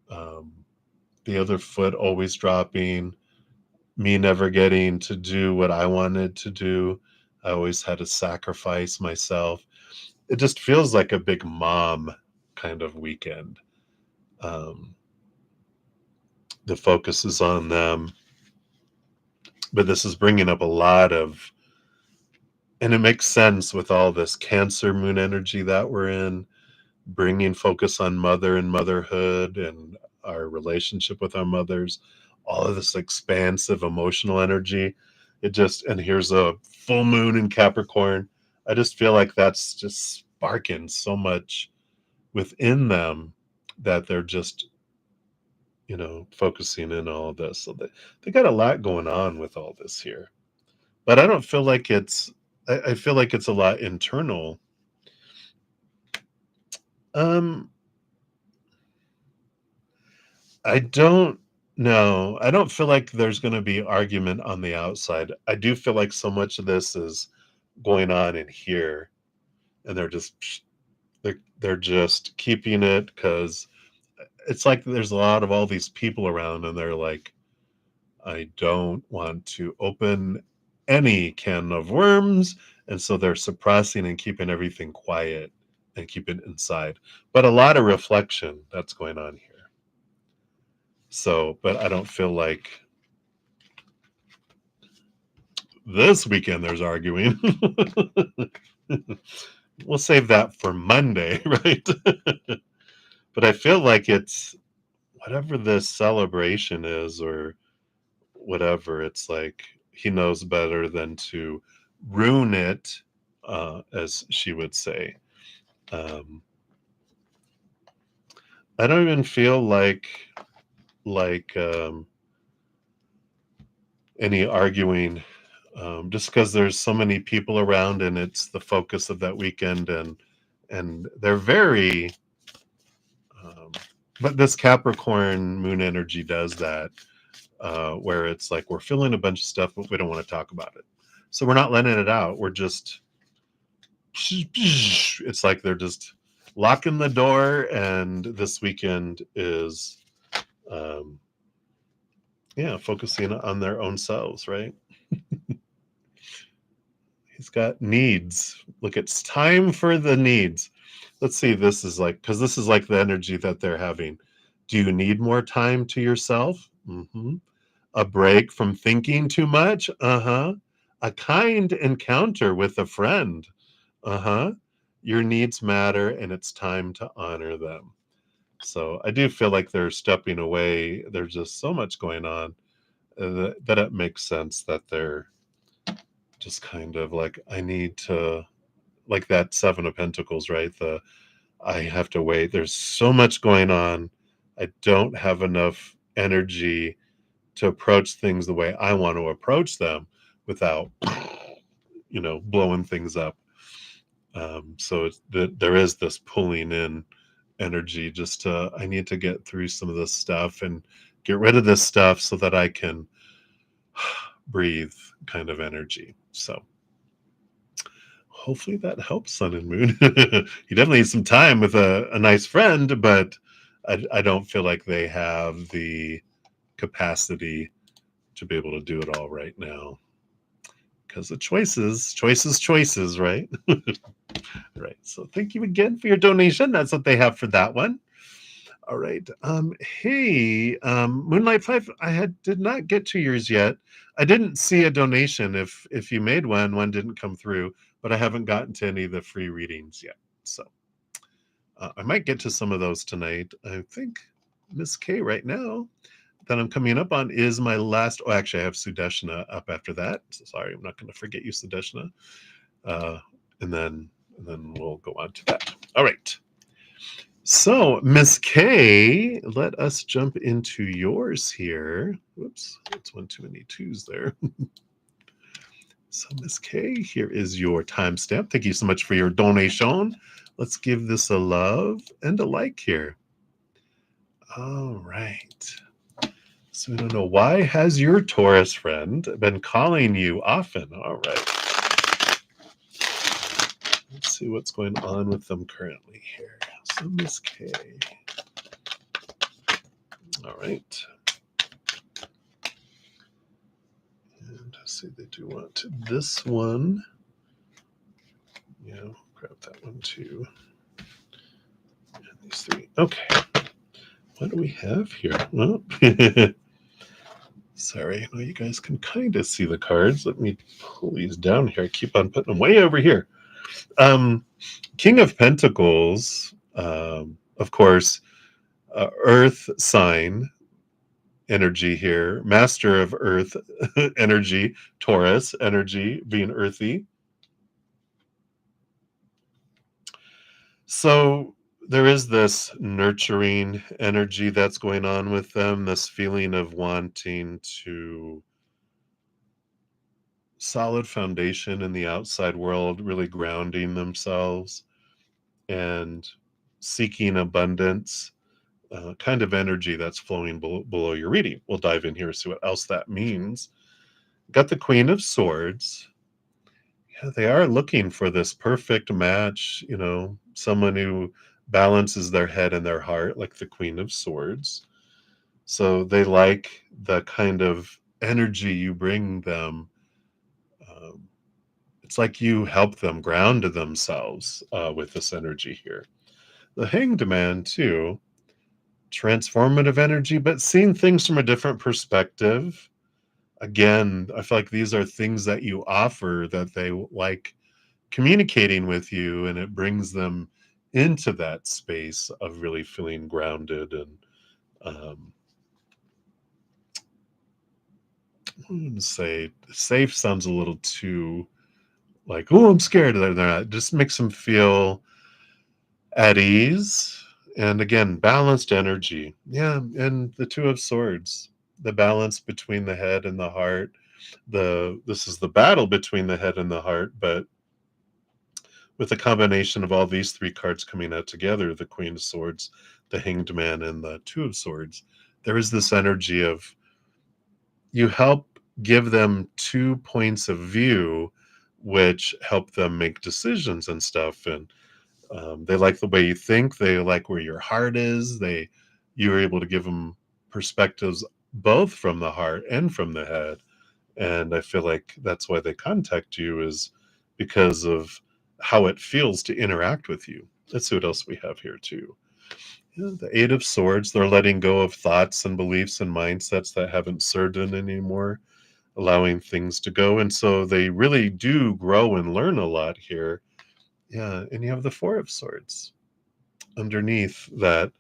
um, the other foot always dropping, me never getting to do what I wanted to do. I always had to sacrifice myself. It just feels like a big mom kind of weekend. Um, the focus is on them, but this is bringing up a lot of, and it makes sense with all this Cancer moon energy that we're in, bringing focus on mother and motherhood and our relationship with our mothers, all of this expansive emotional energy. It just, and here's a full moon in Capricorn. I just feel like that's just sparking so much within them that they're just, focusing in all of this. So they got a lot going on with all this here. But I don't feel like I feel like it's a lot internal. Um, I don't know. I don't feel like there's going to be argument on the outside. I do feel like so much of this is going on in here, and they're just keeping it because it's like there's a lot of all these people around, and they're like, I don't want to open any can of worms, and so they're suppressing and keeping everything quiet and keeping it inside. But a lot of reflection that's going on here. So, but I don't feel like this weekend there's arguing. We'll save that for Monday, right? But I feel like it's whatever this celebration is or whatever, it's like he knows better than to ruin it, as she would say. Um, I don't even feel like any arguing, just because there's so many people around and it's the focus of that weekend, and they're very. Um, but this Capricorn moon energy does that, where it's like we're feeling a bunch of stuff, but we don't want to talk about it, so we're not letting it out. We're just. It's like they're just locking the door, and this weekend is, um, yeah, focusing on their own selves, right? He's got needs. Look, it's time for the needs. Let's see. This is like, because this is like the energy that they're having. Do you need more time to yourself? A break from thinking too much? A kind encounter with a friend? Uh-huh. Your needs matter and it's time to honor them. So I do feel like they're stepping away. There's just so much going on that it makes sense that they're just kind of like, I need to, like that Seven of Pentacles, right? I have to wait. There's so much going on. I don't have enough energy to approach things the way I want to approach them without, blowing things up. So there is this pulling in energy. I need to get through some of this stuff and get rid of this stuff so that I can breathe kind of energy. So hopefully that helps, Sun and Moon. You definitely need some time with a nice friend, but I don't feel like they have the capacity to be able to do it all right now because of choices, right? Right. So thank you again for your donation. That's what they have for that one. All right. Hey, Moonlight 5, did not get to yours yet. I didn't see a donation. If you made one didn't come through, but I haven't gotten to any of the free readings yet. So I might get to some of those tonight. I think Miss K right now that I'm coming up on is my last. Oh, actually, I have Sudeshna up after that. So sorry, I'm not going to forget you, Sudeshna. Uh, and then we'll go on to that. All right. So, Miss K, let us jump into yours here. Whoops, that's one too many twos there. So, Miss K, here is your timestamp. Thank you so much for your donation. Let's give this a love and a like here. All right. So, we don't know, why has your Taurus friend been calling you often? All right. Let's see what's going on with them currently here. So, Miss K. All right. And let's see, they do want this one. Yeah, grab that one too. And these three. Okay. What do we have here? Well, sorry, I know you guys can kind of see the cards. Let me pull these down here. I keep on putting them way over here. King of Pentacles, of course, Earth sign energy here. Master of Earth energy, Taurus energy, being earthy. So there is this nurturing energy that's going on with them, this feeling of wanting to solid foundation in the outside world, really grounding themselves and seeking abundance, kind of energy that's flowing below your reading. We'll dive in here and see what else that means. Got the Queen of Swords. Yeah, they are looking for this perfect match, someone who balances their head and their heart, like the Queen of Swords. So they like the kind of energy you bring them. It's like you help them ground themselves with this energy here. The Hanged Man, too, transformative energy, but seeing things from a different perspective. Again, I feel like these are things that you offer that they like communicating with you, and it brings them into that space of really feeling grounded and I wouldn't say safe sounds a little too like, oh, I'm scared. They're not. Just makes them feel at ease. And again, balanced energy. Yeah. And the Two of Swords, the balance between the head and the heart. This is the battle between the head and the heart, but with a combination of all these three cards coming out together, the Queen of Swords, the Hanged Man, and the Two of Swords, there is this energy of you help give them 2 points of view, which help them make decisions and stuff. And they like the way you think. They like where your heart is. You are able to give them perspectives both from the heart and from the head. And I feel like that's why they contact you, is because of how it feels to interact with you. Let's see what else we have here too. Yeah, the Eight of Swords, they're letting go of thoughts and beliefs and mindsets that haven't served them anymore, allowing things to go. And so they really do grow and learn a lot here. Yeah. And you have the Four of Swords underneath that,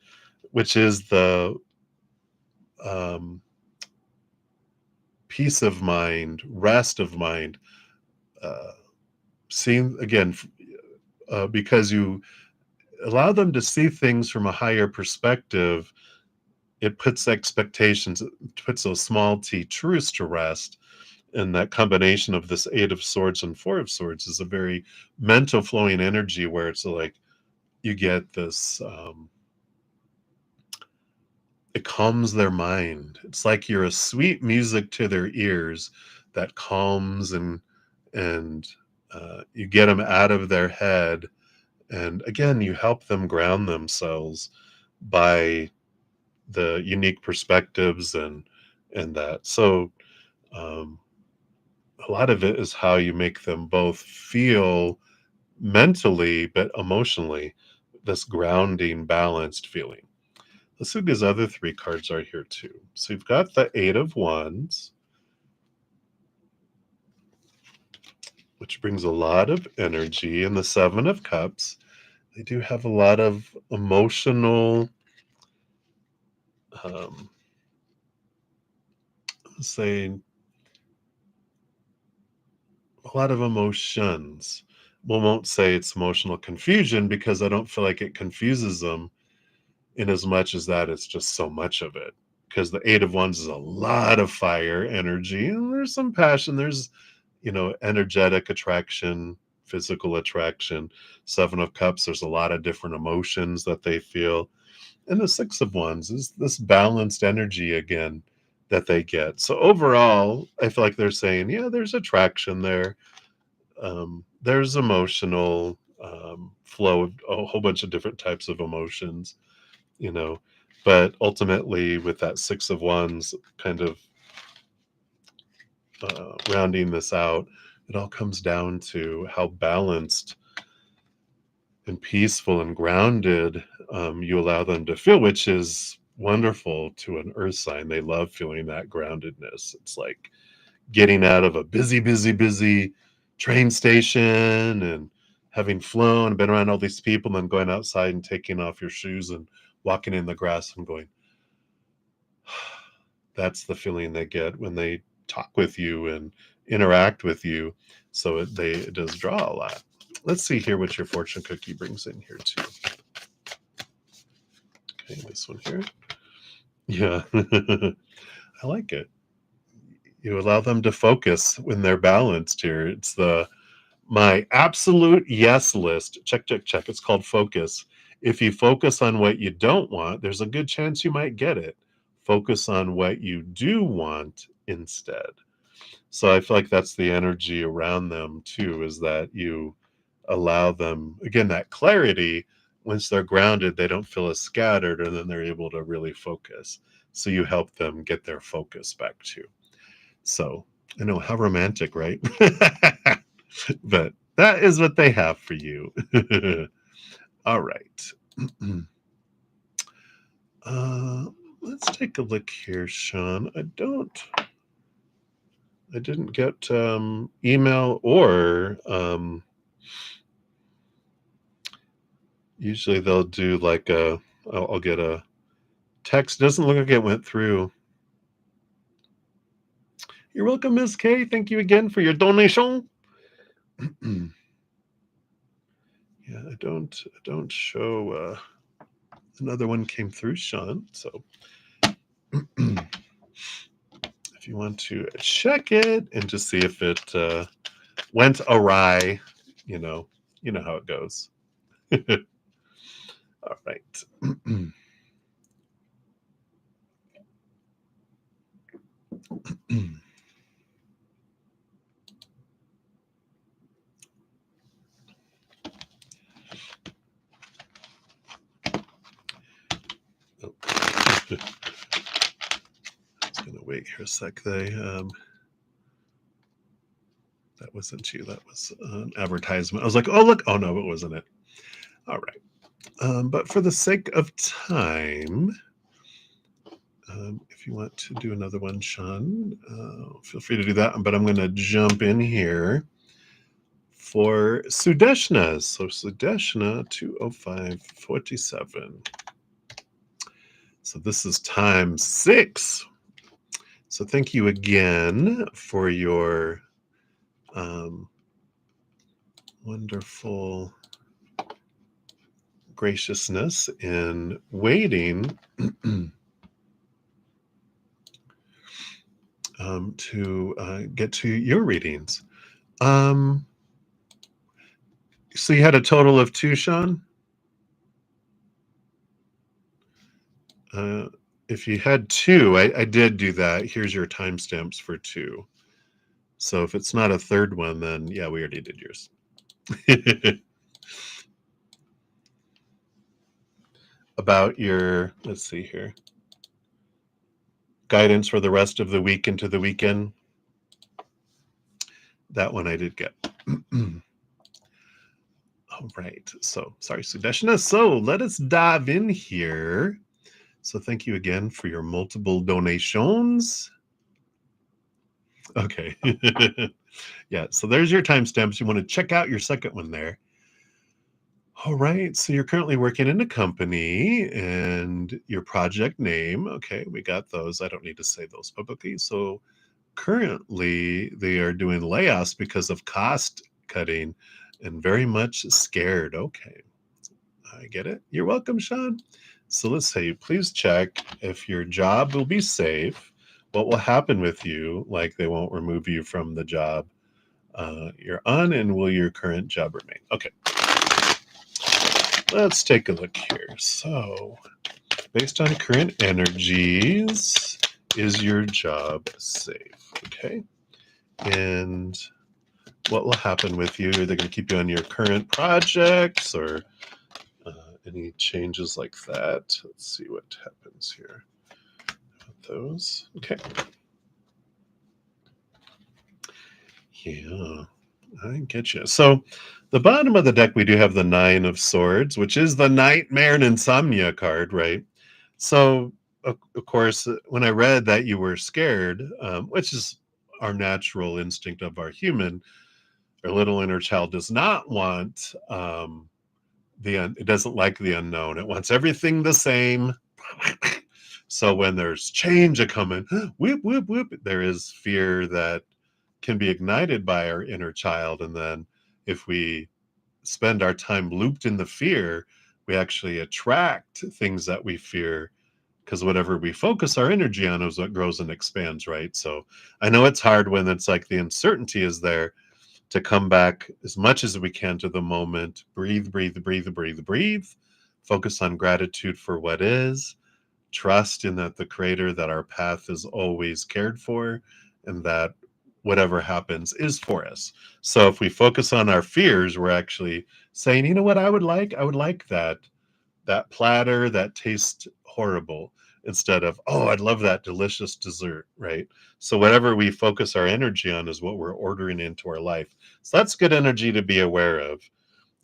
which is the um, peace of mind, rest of mind. Uh, seeing again, because you allow them to see things from a higher perspective, it puts expectations, it puts those small t truths to rest. And that combination of this Eight of Swords and Four of Swords is a very mental flowing energy where it's like you get this, it calms their mind. It's like you're a sweet music to their ears that calms and you get them out of their head. And again, you help them ground themselves by the unique perspectives and that. So um, a lot of it is how you make them both feel mentally but emotionally this grounding, balanced feeling. Let's see what these other three cards are here too. So you've got the Eight of Wands, which brings a lot of energy, and the Seven of Cups. They do have a lot of emotional, um, say, a lot of emotions. We won't say it's emotional confusion because I don't feel like it confuses them in as much as that it's just so much of it. Because the Eight of Wands is a lot of fire energy, and there's some passion. There's, energetic attraction, physical attraction. Seven of Cups, there's a lot of different emotions that they feel. And the Six of Wands is this balanced energy again that they get. So overall, I feel like they're saying, yeah, there's attraction there. There's emotional flow of a whole bunch of different types of emotions, you know, but ultimately with that Six of Wands kind of rounding this out, it all comes down to how balanced and peaceful and grounded you allow them to feel, which is wonderful to an earth sign. They love feeling that groundedness. It's like getting out of a busy, busy, busy train station and having flown and been around all these people and then going outside and taking off your shoes and walking in the grass and going, that's the feeling they get when they talk with you and interact with you. So it does draw a lot. Let's see here what your fortune cookie brings in here too. Okay, this one here. Yeah, I like it. You allow them to focus when they're balanced here. It's my absolute yes list. Check, check, check. It's called focus. If you focus on what you don't want, there's a good chance you might get it. Focus on what you do want instead. So I feel like that's the energy around them too, is that you allow them, again, that clarity. Once they're grounded, they don't feel as scattered, and then they're able to really focus. So you help them get their focus back too. So I know, how romantic, right? But that is what they have for you. All right. uh, let's take a look here, Sean. I didn't get email or usually they'll do like I'll get a text. Doesn't look like it went through. You're welcome, Miss K. Thank you again for your donation. Yeah, I don't show another one came through, Sean. So if you want to check it and just see if it went awry, you know, you know how it goes. All right. Oh. I was gonna wait here a sec. That wasn't you. That was an advertisement. I was like, oh look, oh no, it wasn't it. All right. But for the sake of time, if you want to do another one, Sean, feel free to do that. But I'm going to jump in here for Sudeshna. So Sudeshna 20547. So this is time 6. So thank you again for your wonderful graciousness in waiting to get to your readings. So you had a total of 2, Sean? If you had 2, I did do that. Here's your timestamps for 2. So if it's not a third one, then yeah, we already did yours. About your, let's see here, guidance for the rest of the week into the weekend. That one I did get. All right. So sorry, Sudeshna. So let us dive in here. So thank you again for your multiple donations. Okay. Yeah. So there's your timestamps. You want to check out your second one there. All right. So you're currently working in a company and your project name. Okay. We got those. I don't need to say those publicly. So currently they are doing layoffs because of cost cutting and very much scared. Okay. I get it. You're welcome, Sean. So let's say, please check if your job will be safe. What will happen with you? Like they won't remove you from the job you're on, and will your current job remain? Okay. Let's take a look here. So, based on current energies, is your job safe? Okay. And what will happen with you? Are they going to keep you on your current projects or any changes like that? Let's see what happens here. Those. Okay. Yeah, I get you. So, the bottom of the deck, we do have the 9 of Swords, which is the Nightmare and Insomnia card, right? So, of course, when I read that you were scared, which is our natural instinct of our human, our little inner child does not want it doesn't like the unknown. It wants everything the same. So when there's change a coming, whoop whoop whoop, there is fear that can be ignited by our inner child, and then if we spend our time looped in the fear, we actually attract things that we fear, because whatever we focus our energy on is what grows and expands, right? So I know it's hard when it's like the uncertainty is there, to come back as much as we can to the moment. Breathe, breathe, breathe, breathe, breathe. Focus on gratitude for what is. Trust in that the creator, that our path is always cared for, and that whatever happens is for us. So if we focus on our fears, we're actually saying, you know what, I would like that platter that tastes horrible, instead of, oh, I'd love that delicious dessert, right? So whatever we focus our energy on is what we're ordering into our life. So that's good energy to be aware of,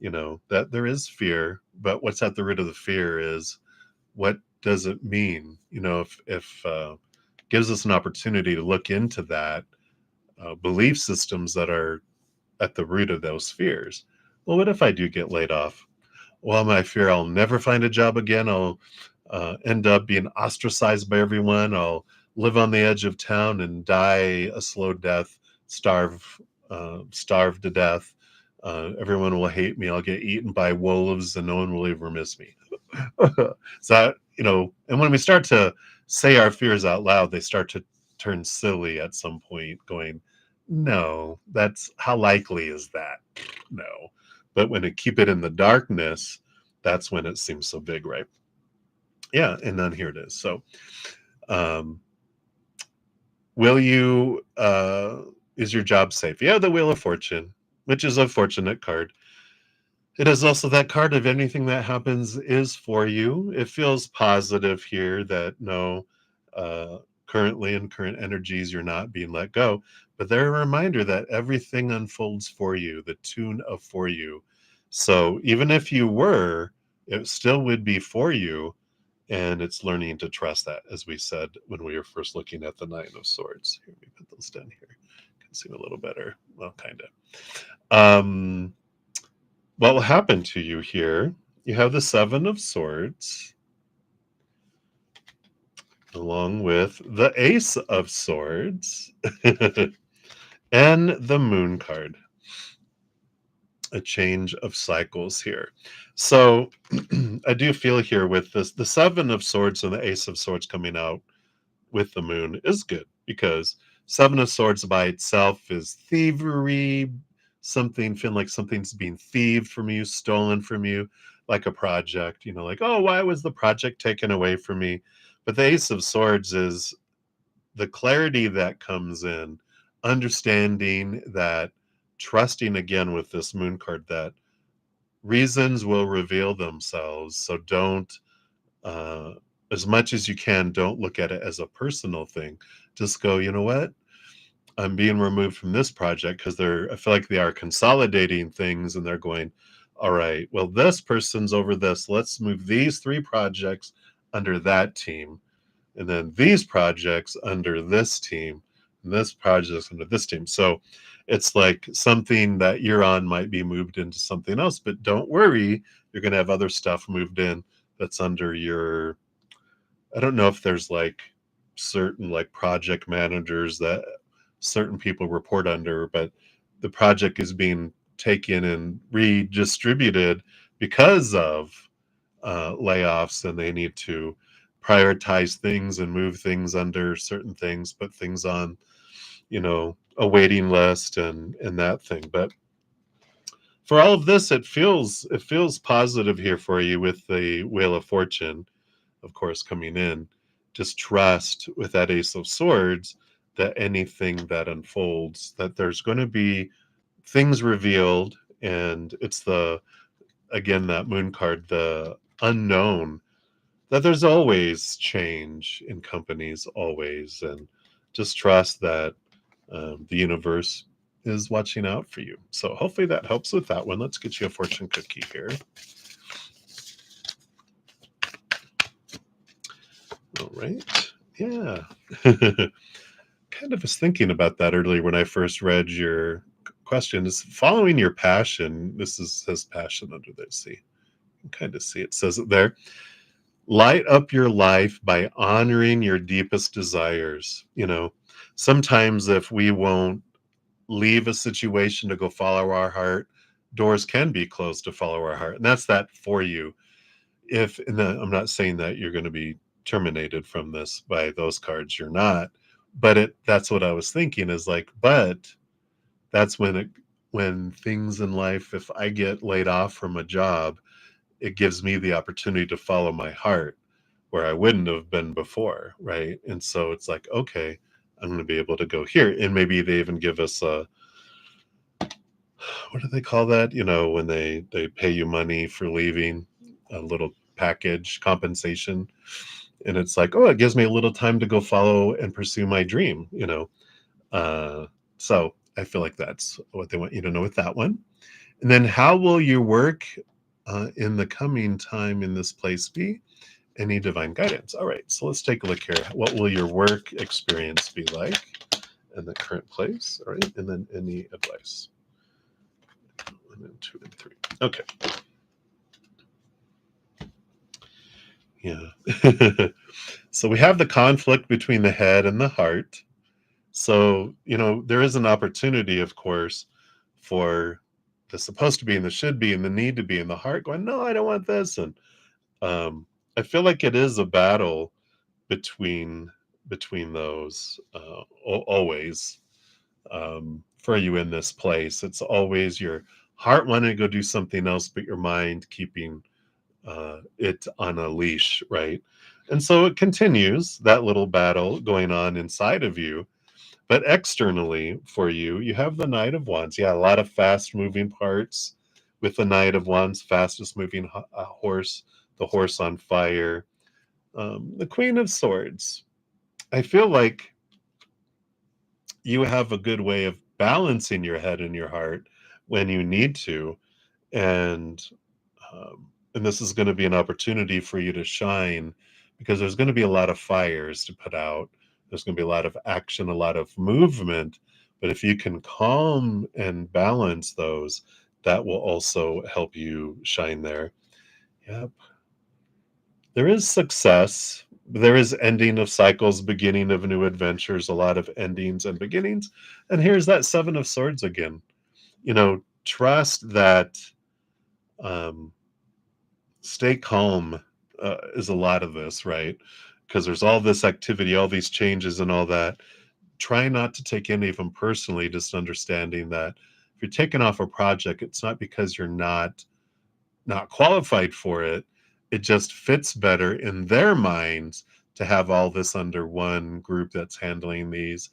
that there is fear, but what's at the root of the fear is, what does it mean? If gives us an opportunity to look into that belief systems that are at the root of those fears. Well, what if I do get laid off? Well, my fear I'll never find a job again. I'll end up being ostracized by everyone. I'll live on the edge of town and die a slow death, starve to death. Everyone will hate me. I'll get eaten by wolves, and no one will ever miss me. So, and when we start to say our fears out loud, they start to turn silly at some point, going, no, that's, how likely is that? No. But when it keep it in the darkness, that's when it seems so big, right? Yeah, and then here it is. So, will you, is your job safe? Yeah, the Wheel of Fortune, which is a fortunate card. It is also that card of anything that happens is for you. It feels positive here that no, currently in current energies, you're not being let go. But they're a reminder that everything unfolds for you, the tune of for you. So even if you were it still would be for you. And it's learning to trust that, as we said when we were first looking at the Nine of Swords. Here, let me put those down here. Can see a little better. Well, kind of. What will happen to you here? You have the Seven of Swords, along with the Ace of Swords, and the Moon card. A change of cycles here. So I do feel here with this, the Seven of Swords and the Ace of Swords coming out with the moon is good, because Seven of Swords by itself is thievery, something feeling like something's being thieved from you, stolen from you, like a project, like, oh, why was the project taken away from me? But the Ace of Swords is the clarity that comes in, understanding that, trusting again with this moon card that reasons will reveal themselves. So don't, uh, as much as you can, don't look at it as a personal thing. Just go, you know what? I'm being removed from this project because I feel like they are consolidating things, and they're going, all right, well, this person's over this. Let's move these 3 projects under that team, and then these projects under this team, and this project under this team. So it's like something that you're on might be moved into something else, but don't worry, you're going to have other stuff moved in that's under your, I don't know if there's like certain like project managers that certain people report under, but the project is being taken and redistributed because of layoffs, and they need to prioritize things and move things under certain things, put things on, a waiting list and that thing. But for all of this, it feels positive here for you with the Wheel of Fortune, of course, coming in. Just trust with that Ace of Swords that anything that unfolds, that there's going to be things revealed, and it's again, that moon card, the unknown, that there's always change in companies, always. And just trust that the universe is watching out for you. So hopefully that helps with that one. Let's get you a fortune cookie here. All right. Yeah. Kind of was thinking about that earlier when I first read your question. Is following your passion. Says passion under there. See, you can kind of see it says it there. Light up your life by honoring your deepest desires. Sometimes if we won't leave a situation to go follow our heart, doors can be closed to follow our heart. And that's that for you. I'm not saying that you're going to be terminated from this by those cards. You're not. But that's what I was thinking is like, but that's when things in life, if I get laid off from a job, it gives me the opportunity to follow my heart where I wouldn't have been before, right? And so it's like, okay, I'm going to be able to go here. And maybe they even give us what do they call that? When they pay you money for leaving, a little package compensation. And it's like, oh, it gives me a little time to go follow and pursue my dream. Uh, so I feel like that's what they want you to know with that one. And then how will your work in the coming time in this place be? Any divine guidance? All right, so let's take a look here. What will your work experience be like in the current place? All right, and then any advice. 1 and 2 and 3. Okay. Yeah. So we have the conflict between the head and the heart. So, there is an opportunity, of course, for the supposed to be and the should be and the need to be in the heart going, no, I don't want this. And I feel like it is a battle between those always, for you in this place. It's always your heart wanting to go do something else, but your mind keeping it on a leash, right? And so it continues, that little battle going on inside of you. But externally for you, you have the Knight of Wands. Yeah, a lot of fast moving parts with the Knight of Wands, fastest moving horse, the horse on fire, the Queen of Swords. I feel like you have a good way of balancing your head and your heart when you need to. And And this is going to be an opportunity for you to shine because there's going to be a lot of fires to put out. There's going to be a lot of action, a lot of movement. But if you can calm and balance those, that will also help you shine there. Yep. There is success. There is ending of cycles, beginning of new adventures, a lot of endings and beginnings. And here's that Seven of Swords again. Trust that, um, stay calm is a lot of this, right? Because there's all this activity, all these changes and all that. Try not to take any of them personally, just understanding that if you're taking off a project, it's not because you're not qualified for it. It just fits better in their minds to have all this under one group that's handling these,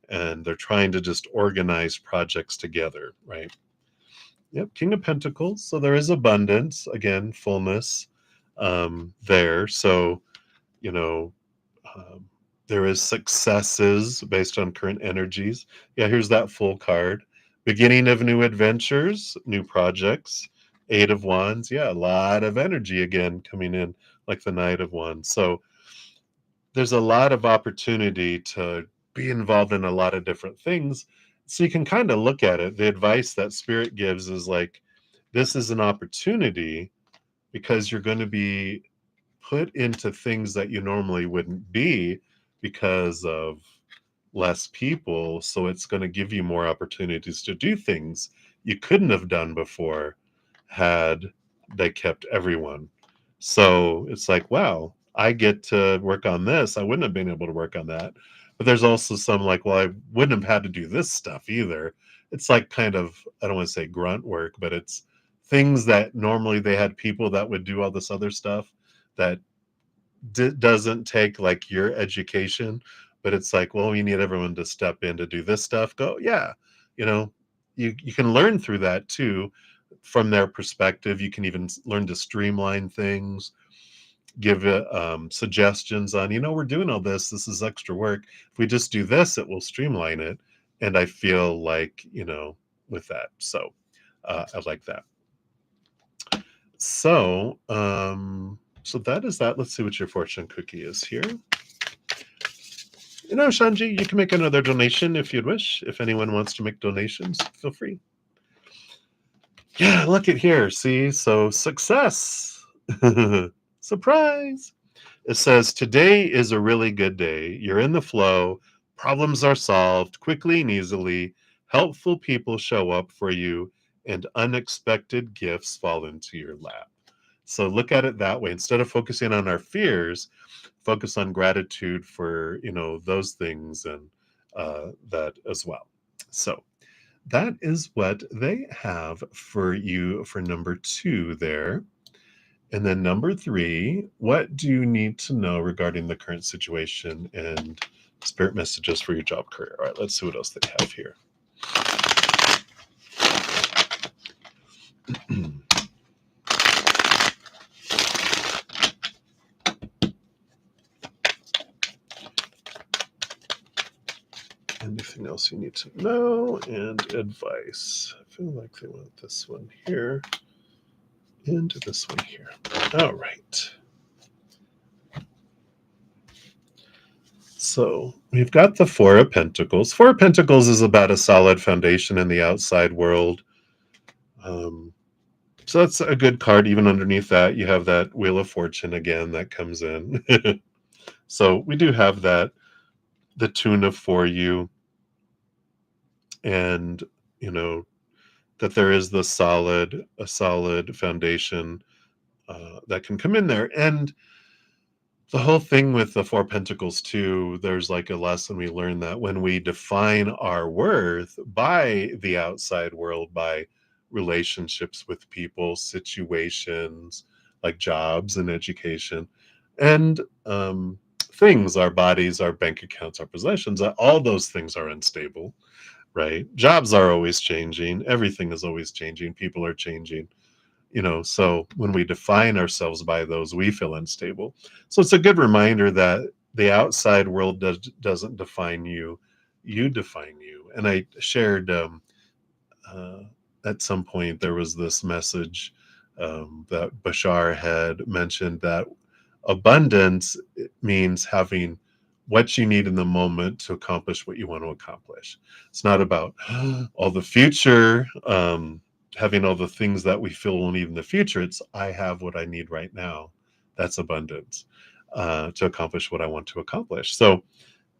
and they're trying to just organize projects together, right? Yep, King of Pentacles. So there is abundance, again, fullness there. So, you know, um, there is successes based on current energies. Yeah, here's that full card. Beginning of new adventures, new projects. Eight of Wands. Yeah, a lot of energy again coming in, like the Knight of Wands. So there's a lot of opportunity to be involved in a lot of different things. So you can kind of look at it. The advice that Spirit gives is like, this is an opportunity because you're going to be put into things that you normally wouldn't be because of less people. So it's going to give you more opportunities to do things you couldn't have done before had they kept everyone. So it's like, wow, I get to work on this. I wouldn't have been able to work on that. But there's also some like, well, I wouldn't have had to do this stuff either. It's like kind of, I don't want to say grunt work, but it's things that normally they had people that would do all this other stuff that doesn't take like your education, but it's like, well, we need everyone to step in to do this stuff. Go, yeah, you know, you can learn through that too, from their perspective. You can even learn to streamline things, give it suggestions on, we're doing all this. This is extra work. If we just do this, it will streamline it. And I feel like, with that. So I like that. So that is that. Let's see what your fortune cookie is here. Shanji, you can make another donation if you'd wish. If anyone wants to make donations, feel free. Yeah, look at here. See, so success. Surprise. It says, today is a really good day. You're in the flow. Problems are solved quickly and easily. Helpful people show up for you, and unexpected gifts fall into your lap. So look at it that way. Instead of focusing on our fears, focus on gratitude for, those things and that as well. So that is what they have for you for number 2 there. And then number 3, what do you need to know regarding the current situation and spirit messages for your job career? All right, let's see what else they have here. Anything else you need to know, and advice. I feel like they want this one here and this one here. All right. So we've got the Four of Pentacles. Four of Pentacles is about a solid foundation in the outside world. So that's a good card. Even underneath that, you have that Wheel of Fortune again that comes in. So we do have that, the tuna for you. And, that there is a solid foundation that can come in there. And the whole thing with the Four Pentacles too, there's like a lesson we learn that when we define our worth by the outside world, by relationships with people, situations like jobs and education, and things, our bodies, our bank accounts, our possessions, all those things are unstable, right? Jobs are always changing. Everything is always changing. People are changing. So when we define ourselves by those, we feel unstable. So it's a good reminder that the outside world doesn't define you. You define you. And I shared at some point, there was this message that Bashar had mentioned that abundance means having what you need in the moment to accomplish what you want to accomplish. It's not about all the future, having all the things that we feel we'll need in the future. It's I have what I need right now. That's abundance to accomplish what I want to accomplish. So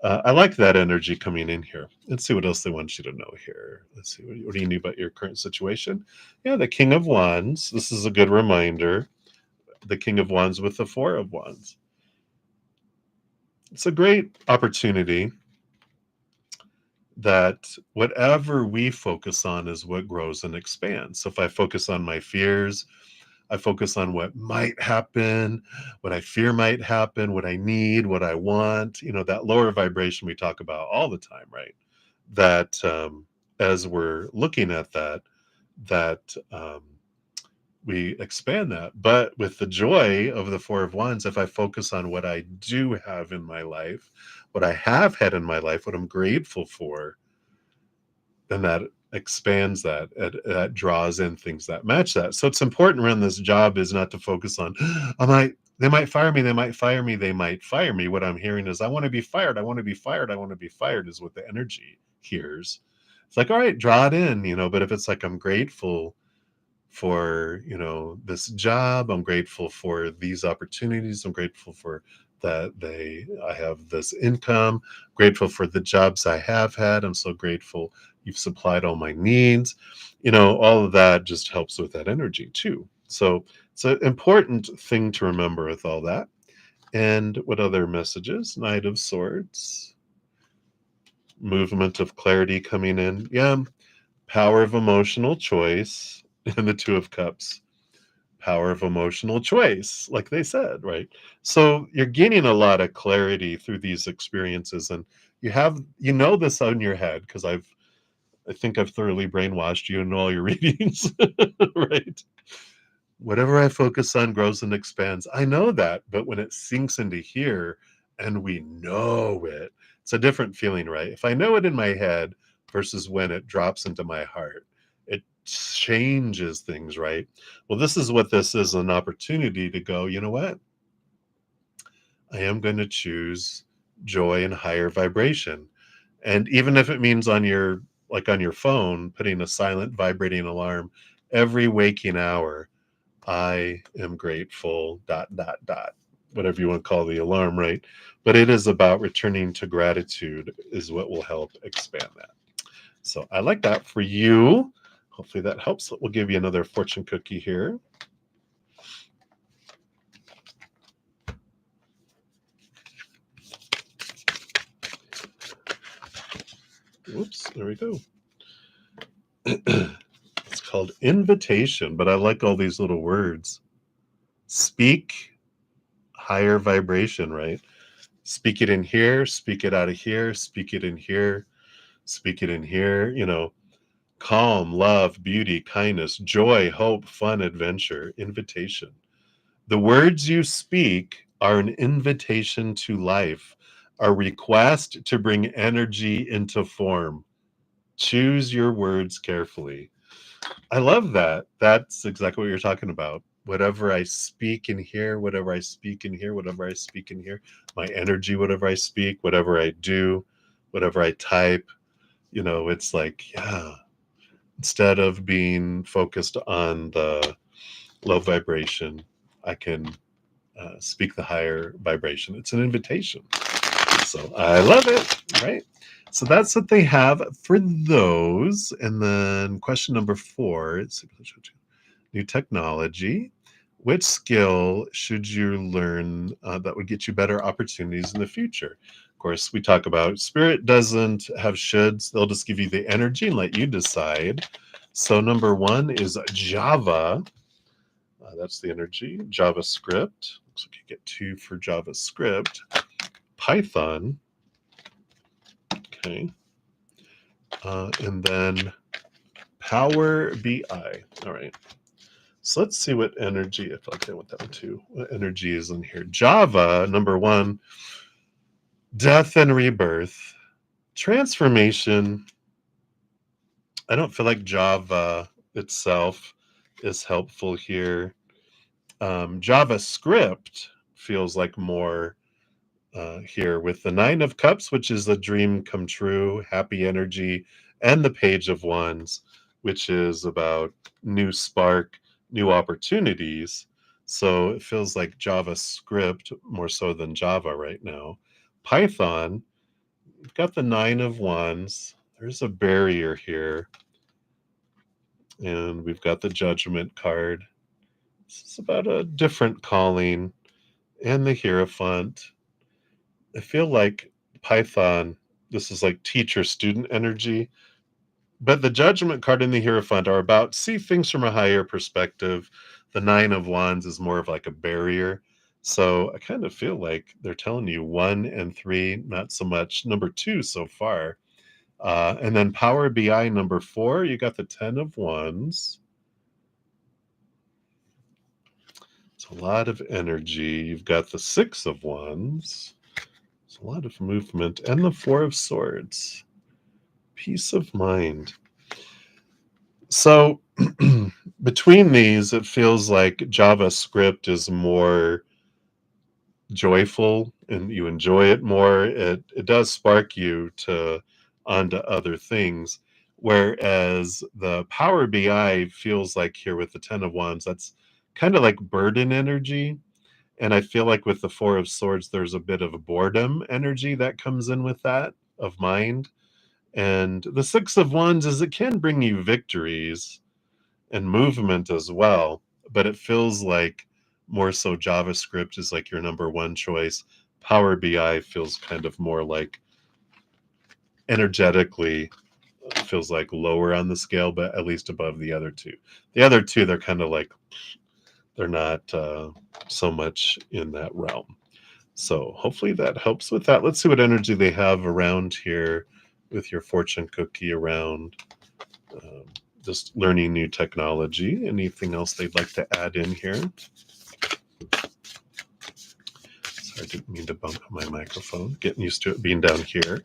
I like that energy coming in here. Let's see what else they want you to know here. Let's see. What do you need about your current situation? Yeah, the King of Wands. This is a good reminder. The King of Wands with the Four of Wands. It's a great opportunity that whatever we focus on is what grows and expands. So if I focus on my fears, I focus on what might happen, what I fear might happen, what I need, what I want, that lower vibration we talk about all the time, right? That as we're looking at that we expand that. But with the joy of the Four of Wands, if I focus on what I do have in my life, what I have had in my life, what I'm grateful for, then that expands that draws in things that match that. So it's important around this job is not to focus on they might fire me, they might fire me, they might fire me. What I'm hearing is I want to be fired, I want to be fired, I want to be fired is what the energy hears. It's like, all right, draw it in, but if it's like I'm grateful for this job, I'm grateful for these opportunities, I'm grateful for that I have this income, grateful for the jobs I have had, I'm so grateful you've supplied all my needs, all of that just helps with that energy too. So it's an important thing to remember with all that. And what other messages? Knight of Swords, movement of clarity coming in. Yeah, power of emotional choice. And the Two of Cups, power of emotional choice, like they said, right? So you're gaining a lot of clarity through these experiences, and you know this on your head because I think I've thoroughly brainwashed you in all your readings, right? Whatever I focus on grows and expands. I know that, but when it sinks into here and we know it, it's a different feeling, right? If I know it in my head versus when it drops into my heart, it changes things, right? Well, this is what this is, an opportunity to go, you know what? I am going to choose joy and higher vibration. And even if it means on your phone, putting a silent vibrating alarm every waking hour, I am grateful, dot, dot, dot, whatever you want to call the alarm, right? But it is about returning to gratitude is what will help expand that. So I like that for you. Hopefully that helps. We'll give you another fortune cookie here. Whoops, there we go. It's called invitation, but I like all these little words. Speak higher vibration, right? Speak it in here, speak it out of here, speak it in here, speak it in here, calm, love, beauty, kindness, joy, hope, fun, adventure, invitation. The words you speak are an invitation to life, a request to bring energy into form. Choose your words carefully. I love that. That's exactly what you're talking about. Whatever I speak in here, whatever I speak in here, whatever I speak in here, my energy, whatever I speak, whatever I do, whatever I type, it's like, yeah, instead of being focused on the low vibration, I can speak the higher vibration. It's an invitation. So I love it, right? So that's what they have for those. And then question number 4, new technology. Which skill should you learn that would get you better opportunities in the future? Of course, we talk about spirit doesn't have shoulds. They'll just give you the energy and let you decide. So number 1 is Java. That's the energy. JavaScript. Looks like you get 2 for JavaScript. Python. Okay. And then Power BI. All right. So let's see what energy, if I want that one too, what energy is in here. Java, number 1, death and rebirth. Transformation. I don't feel like Java itself is helpful here. JavaScript feels like more here with the Nine of Cups, which is a dream come true, happy energy, and the Page of Wands, which is about new spark, new opportunities. So it feels like JavaScript more so than Java right now. Python, we've got the Nine of Wands. There's a barrier here. And we've got the Judgment card. This is about a different calling. And the Hierophant. I feel like Python, this is like teacher student energy, but the Judgment card and the Hierophant are about see things from a higher perspective. The Nine of Wands is more of like a barrier. So I kind of feel like they're telling you 1 and 3, not so much. Number 2 so far. And then Power BI number 4, you got the 10 of Wands. It's a lot of energy. You've got the 6 of Wands. There's a lot of movement. And the 4 of Swords. Peace of mind. So between these, it feels like JavaScript is more joyful and you enjoy it more. It does spark you to onto other things. Whereas the Power BI feels like here with the 10 of Wands, that's kind of like burden energy. And I feel like with the 4 of Swords, there's a bit of a boredom energy that comes in with that of mind. And the 6 of Wands is it can bring you victories and movement as well, but it feels like more so JavaScript is like your number one choice. Power BI feels kind of more like energetically feels like lower on the scale, but at least above the other two. The other two, they're kind of like they're not so much in that realm. So hopefully that helps with that. Let's see what energy they have around here with your fortune cookie around just learning new technology. Anything else they'd like to add in here? Sorry, I didn't mean to bump my microphone. Getting used to it being down here.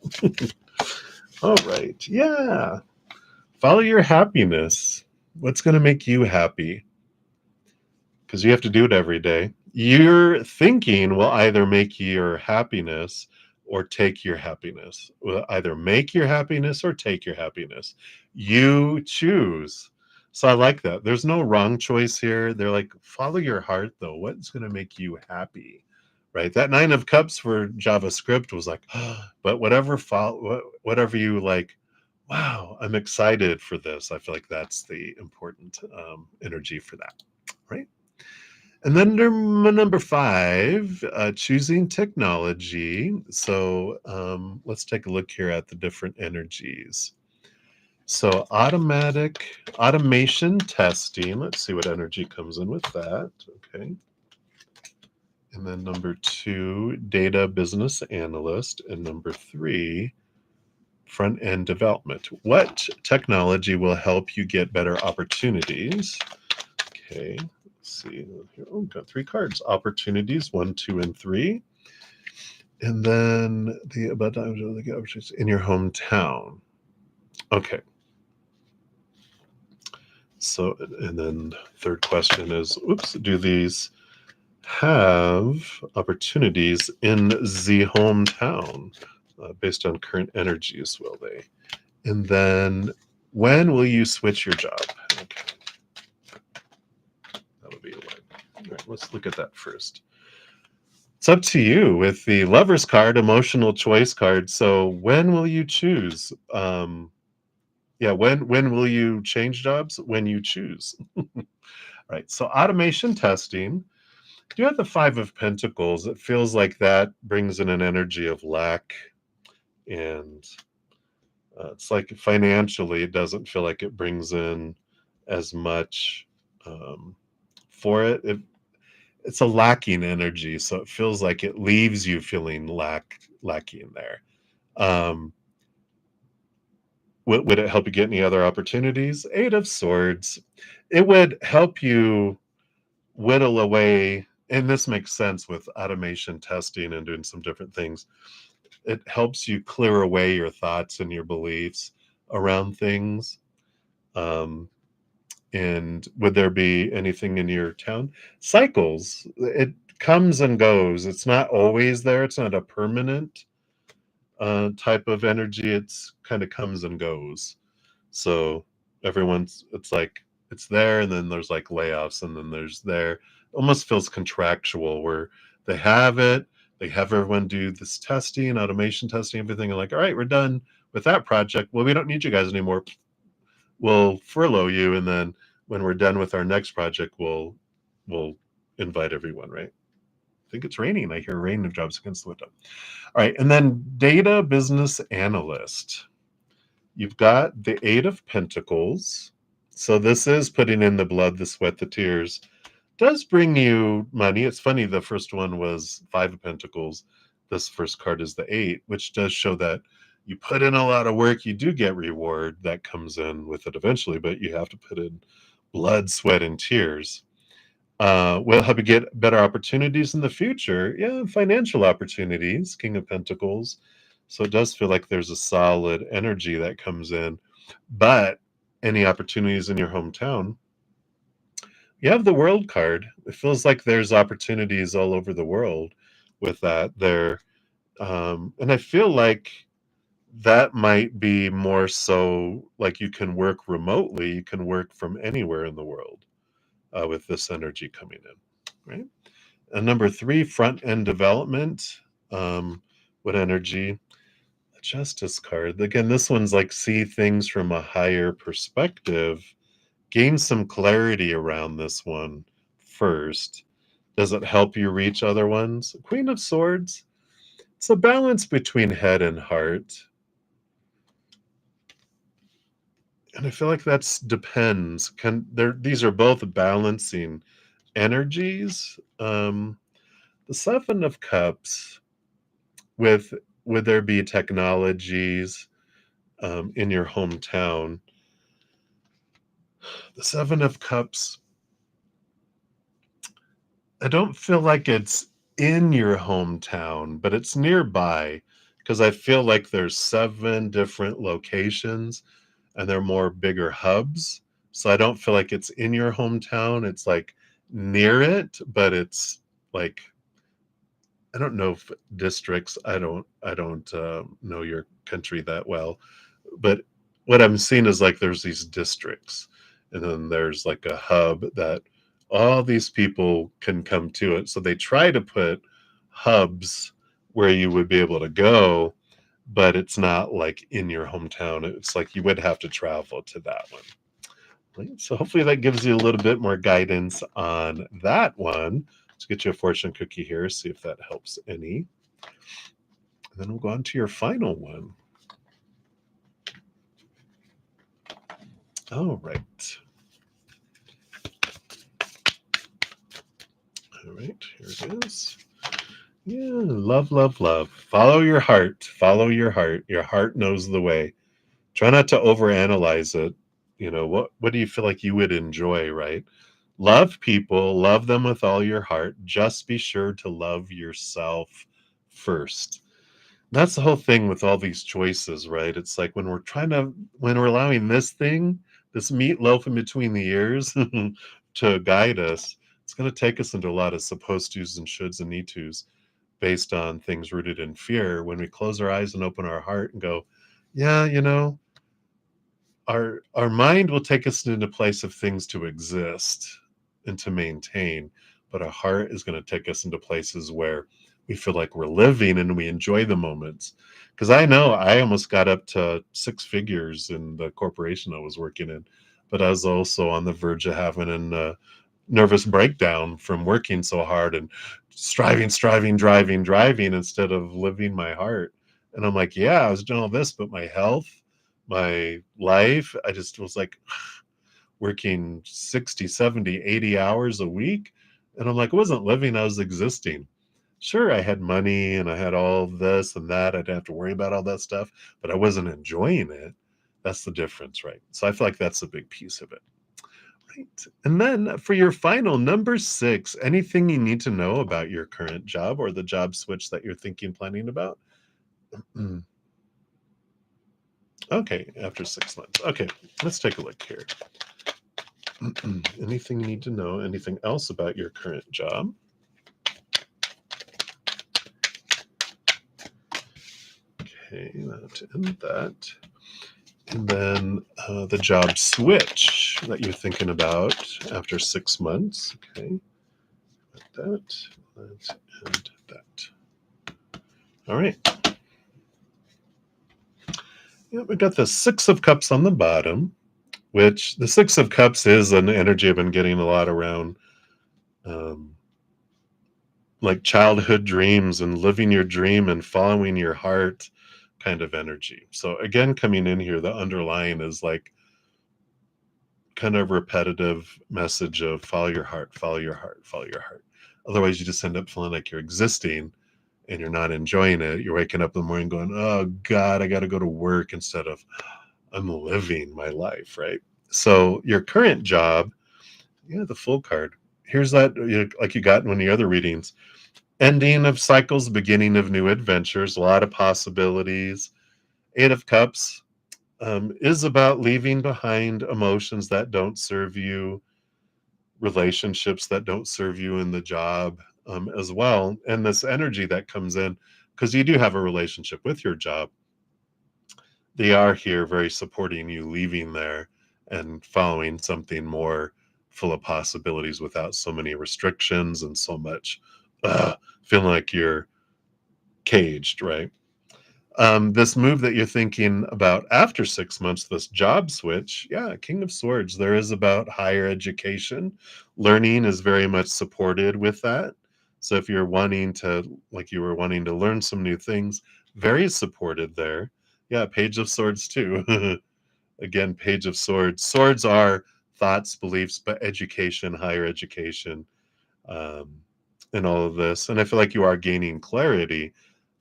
All right. Yeah. Follow your happiness. What's going to make you happy? Because you have to do it every day. Your thinking will either make your happiness or take your happiness. Will either make your happiness or take your happiness. You choose. So I like that. There's no wrong choice here. They're like, follow your heart, though. What's going to make you happy? Right? That 9 of Cups for JavaScript was like, but whatever you like, wow, I'm excited for this. I feel like that's the important energy for that. Right? And then number 5, choosing technology. So let's take a look here at the different energies. So automation testing. Let's see what energy comes in with that. Okay. And then number 2, data business analyst. And number 3, front end development. What technology will help you get better opportunities? Okay. See here. Oh, got 3 cards. Opportunities 1, 2, and 3. And then the about opportunities in your hometown. Okay. So, and then third question is, oops, do these have opportunities in the hometown based on current energies? Will they? And then when will you switch your job? Okay. That'll be a way. All right, let's look at that first. It's up to you with the Lover's card, emotional choice card. So when will you choose? When will you change jobs? When you choose. Right. So automation testing. You have the 5 of Pentacles. It feels like that brings in an energy of lack, and it's like financially, it doesn't feel like it brings in as much for it. It's a lacking energy, so it feels like it leaves you feeling lacking there. Would it help you get any other opportunities? 8 of Swords. It would help you whittle away, and this makes sense with automation testing and doing some different things. It helps you clear away your thoughts and your beliefs around things. And would there be anything in your town? Cycles. It comes and goes. It's not always there. It's not a permanent type of energy. It's kind of comes and goes. So it's like it's there, and then there's like layoffs, and then there's there. Almost feels contractual where they have it. They have everyone do this testing, automation testing, everything, and like, all right, we're done with that project. Well, we don't need you guys anymore. We'll furlough you, and then when we're done with our next project, we'll invite everyone, right? I think it's raining. I hear rain drops against the window. All right, and then data business analyst. You've got the Eight of Pentacles. So this is putting in the blood, the sweat, the tears. Does bring you money. It's funny, the first one was Five of Pentacles. This first card is the Eight, which does show that you put in a lot of work, you do get reward that comes in with it eventually, but you have to put in blood, sweat, and tears. Will help you get better opportunities in the future. Yeah, financial opportunities, King of Pentacles. So it does feel like there's a solid energy that comes in. But any opportunities in your hometown, you have the World card. It feels like there's opportunities all over the world with that there. And I feel like that might be more so like you can work remotely, you can work from anywhere in the world with this energy coming in, right? And number three, front end development. What energy? The Justice card. Again, this one's like see things from a higher perspective. Gain some clarity around this one first. Does it help you reach other ones? Queen of Swords. It's a balance between head and heart. And I feel like that's depends. These are both balancing energies. The Seven of Cups, with would there be technologies in your hometown? The Seven of Cups, I don't feel like it's in your hometown, but it's nearby because I feel like there's seven different locations and they're more bigger hubs. So I don't feel like it's in your hometown. It's like near it, but it's like I don't know if districts. I don't know your country that well, but what I'm seeing is like there's these districts, and then there's like a hub that all these people can come to it. So they try to put hubs where you would be able to go, but it's not like in your hometown. It's like you would have to travel to that one. Right? So hopefully that gives you a little bit more guidance on that one. Let's get you a fortune cookie here, see if that helps any. And then we'll go on to your final one. All right. All right, here it is. Yeah, love, love, love. Follow your heart. Follow your heart. Your heart knows the way. Try not to overanalyze it. You know, what do you feel like you would enjoy, right? Love people, love them with all your heart. Just be sure to love yourself first. That's the whole thing with all these choices, right? It's like when we're allowing this thing, this meatloaf in between the ears to guide us, it's going to take us into a lot of supposed tos and shoulds and need tos based on things rooted in fear. When we close our eyes and open our heart and go, yeah, our mind will take us into a place of things to exist and to maintain, but our heart is going to take us into places where we feel like we're living and we enjoy the moments. Because I know I almost got up to six figures in the corporation I was working in, but I was also on the verge of having a nervous breakdown from working so hard and striving, driving instead of living my heart. And I'm like, yeah, I was doing all this, but my health, my life, I just was like working 60, 70, 80 hours a week. And I'm like, I wasn't living, I was existing. Sure, I had money and I had all this and that. I didn't have to worry about all that stuff, but I wasn't enjoying it. That's the difference, right? So I feel like that's a big piece of it. Right. And then for your final number 6, anything you need to know about your current job or the job switch that you're thinking, planning about? Okay, after 6 months. Okay, let's take a look here. Anything you need to know? Anything else about your current job? Okay, that and that. And then the job switch that you're thinking about after 6 months. Okay, that, and that. All right. Yeah, we got the Six of Cups on the bottom, which the Six of Cups is an energy I've been getting a lot around, um, like childhood dreams and living your dream and following your heart kind of energy. So again, coming in here, the underlying is like kind of repetitive message of follow your heart, follow your heart, follow your heart. Otherwise, you just end up feeling like you're existing and you're not enjoying it. You're waking up in the morning going, oh God, I got to go to work instead of I'm living my life, right? So your current job, yeah, the Full card. Here's that, like you got in one of the other readings, ending of cycles, beginning of new adventures, a lot of possibilities. Eight of Cups is about leaving behind emotions that don't serve you, relationships that don't serve you in the job as well. And this energy that comes in, because you do have a relationship with your job, they are here very supporting you leaving there and following something more full of possibilities without so many restrictions and so much feeling like you're caged, right? This move that you're thinking about after 6 months, this job switch, yeah, King of Swords, there is about higher education. Learning is very much supported with that. So if you're wanting to, like you were wanting to learn some new things, very supported there. Yeah, Page of Swords too. Again, Page of Swords. Swords are thoughts, beliefs, but education, higher education, um, and all of this. And I feel like you are gaining clarity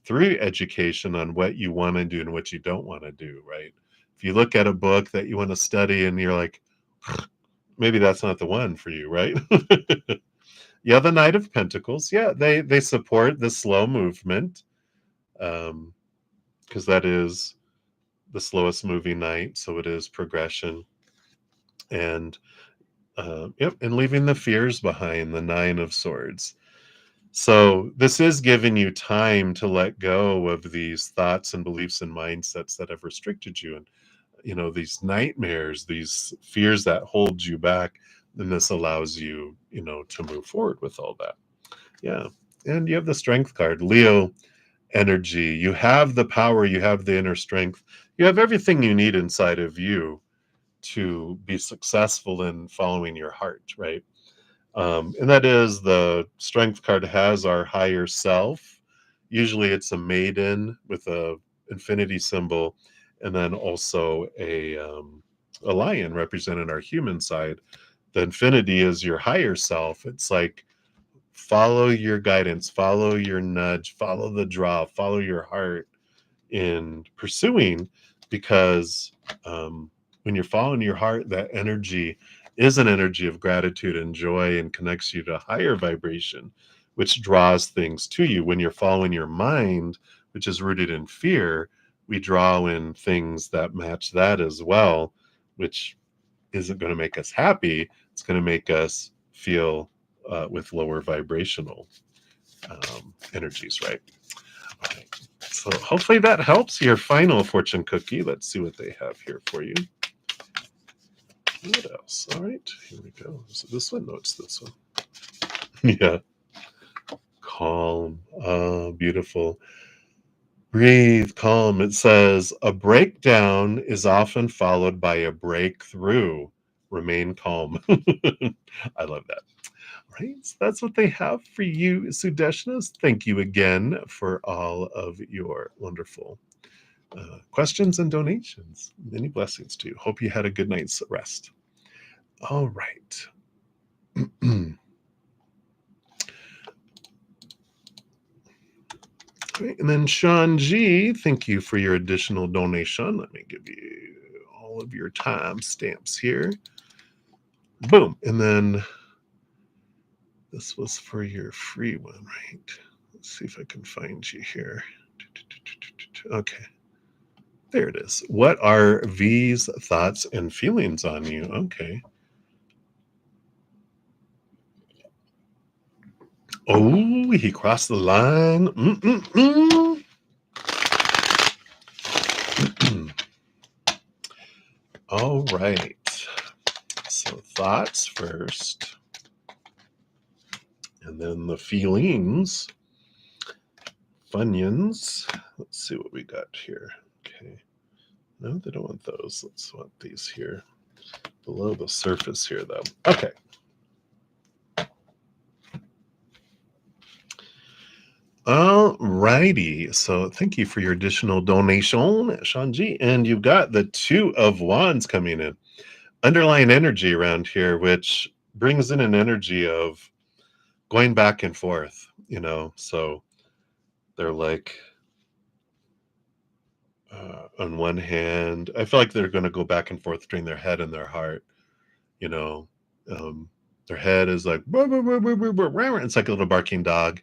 through education on what you want to do and what you don't want to do, right? If you look at a book that you want to study and you're like, maybe that's not the one for you, right? Yeah, the Knight of Pentacles. Yeah, they support the slow movement, because that is the slowest moving knight, so it is progression. And yep, and leaving the fears behind, the Nine of Swords. So this is giving you time to let go of these thoughts and beliefs and mindsets that have restricted you, and these nightmares, these fears that hold you back. And this allows you, to move forward with all that. Yeah. And you have the Strength card, Leo energy. You have the power, you have the inner strength, you have everything you need inside of you to be successful in following your heart, right? And that is the Strength card has our higher self. Usually it's a maiden with a infinity symbol, and then also a lion representing our human side. The infinity is your higher self. It's like follow your guidance, follow your nudge, follow the draw, follow your heart in pursuing, because when you're following your heart, that energy is an energy of gratitude and joy and connects you to higher vibration, which draws things to you. When you're following your mind, which is rooted in fear, we draw in things that match that as well, which isn't going to make us happy. It's going to make us feel with lower vibrational energies, right? All right. So hopefully that helps. Your final fortune cookie. Let's see what they have here for you. What else? All right, here we go. Is it this one? No, it's this one. Yeah. Calm. Beautiful. Breathe, calm. It says, a breakdown is often followed by a breakthrough. Remain calm. I love that. Right, so that's what they have for you, Sudeshnas. Thank you again for all of your wonderful questions and donations. Many blessings to you. Hope you had a good night's rest. All right. Right, and then Sean G, thank you for your additional donation. Let me give you all of your time stamps here. Boom. And then this was for your free one, right? Let's see if I can find you here. Okay. There it is. What are V's thoughts and feelings on you? Okay. Oh, he crossed the line. All right. So thoughts first, and then the feelings. Funyuns. Let's see what we got here. Okay. No, they don't want those. Let's want these here. Below the surface here, though. Okay. All righty. So thank you for your additional donation, Shanji. And you've got the Two of Wands coming in. Underlying energy around here, which brings in an energy of going back and forth, So they're like, on one hand, I feel like they're going to go back and forth between their head and their heart, you know. Um, their head is like, "Brr, brr, brr, brr, brr, brr, brr." It's like a little barking dog,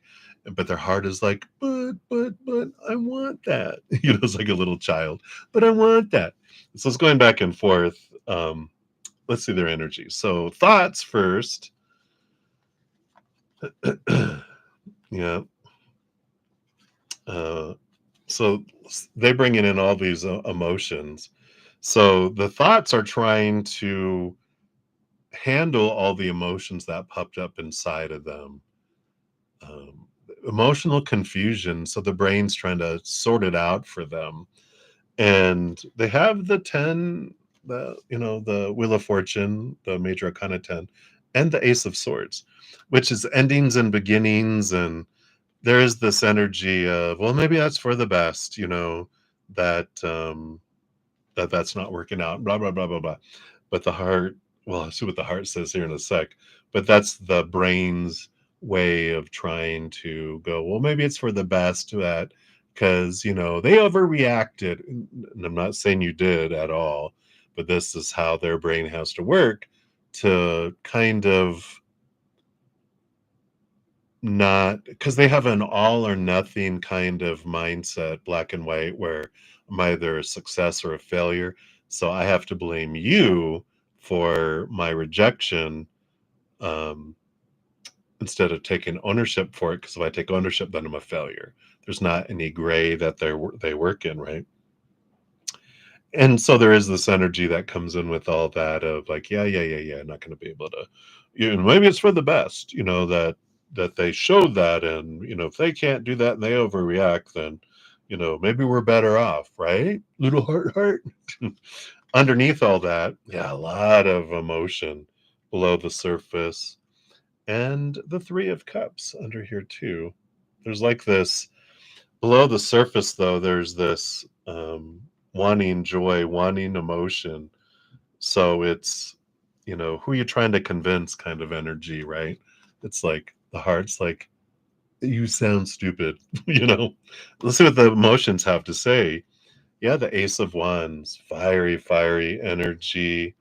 but their heart is like, but I want that. It's like a little child, but I want that. So it's going back and forth. Let's see their energy. So thoughts first. Yeah. So they bring in all these emotions. So the thoughts are trying to handle all the emotions that popped up inside of them. Um, Emotional confusion. So the brain's trying to sort it out for them. And they have the 10, the Wheel of Fortune, the Major Arcana 10, and the Ace of Swords, which is endings and beginnings. And there is this energy of, well, maybe that's for the best, that that's not working out, blah blah blah blah blah. But the heart, well, I'll see what the heart says here in a sec. But that's the brain's way of trying to go, well, maybe it's for the best, that because they overreacted. And I'm not saying you did at all, but this is how their brain has to work to kind of not, because they have an all or nothing kind of mindset, black and white, where I'm either a success or a failure. So I have to blame you for my rejection, um, instead of taking ownership for it. Because if I take ownership, then I'm a failure. There's not any gray that they work in, right? And so there is this energy that comes in with all that of like, yeah, not going to be able to, maybe it's for the best, that they showed that. And, if they can't do that and they overreact, then, maybe we're better off, right? Little heart. Underneath all that, yeah, a lot of emotion below the surface. And the Three of Cups under here too. There's like this below the surface, though, there's this, wanting joy, wanting emotion. So it's, who you trying to convince kind of energy, right? It's like the heart's like, you sound stupid, Let's see what the emotions have to say. Yeah, the Ace of Wands, fiery energy.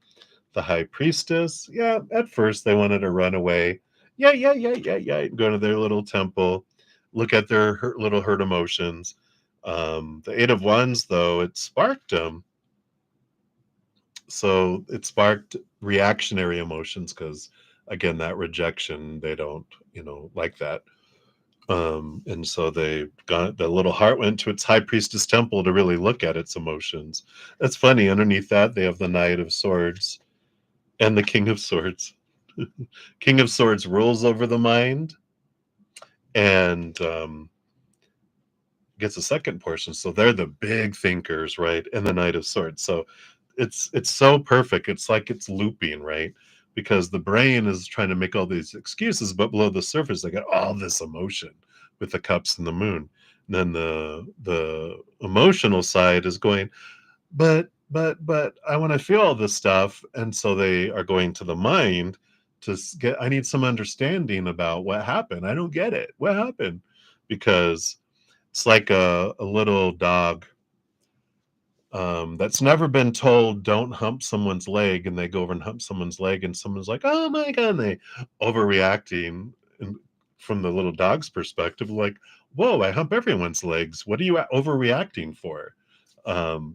The High Priestess, yeah, at first they wanted to run away. Yeah, go to their little temple, look at their little hurt emotions. The Eight of Wands, though, it sparked them. So it sparked reactionary emotions because, again, that rejection, they don't, like that. And so the little heart went to its High Priestess temple to really look at its emotions. That's funny. Underneath that, they have the Knight of Swords and the King of Swords. King of Swords rules over the mind and, gets a second portion. So they're the big thinkers, right? And the Knight of Swords. So it's so perfect. It's like it's looping, right? Because the brain is trying to make all these excuses, but below the surface, they got all this emotion with the cups and the moon. And then the emotional side is going, but I want to feel all this stuff. And so they are going to the mind to get, I need some understanding about what happened. I don't get it. What happened? Because it's like a little dog, that's never been told don't hump someone's leg, and they go over and hump someone's leg, and someone's like, oh my God, and they overreacting. And from the little dog's perspective, like, whoa, I hump everyone's legs. What are you overreacting for?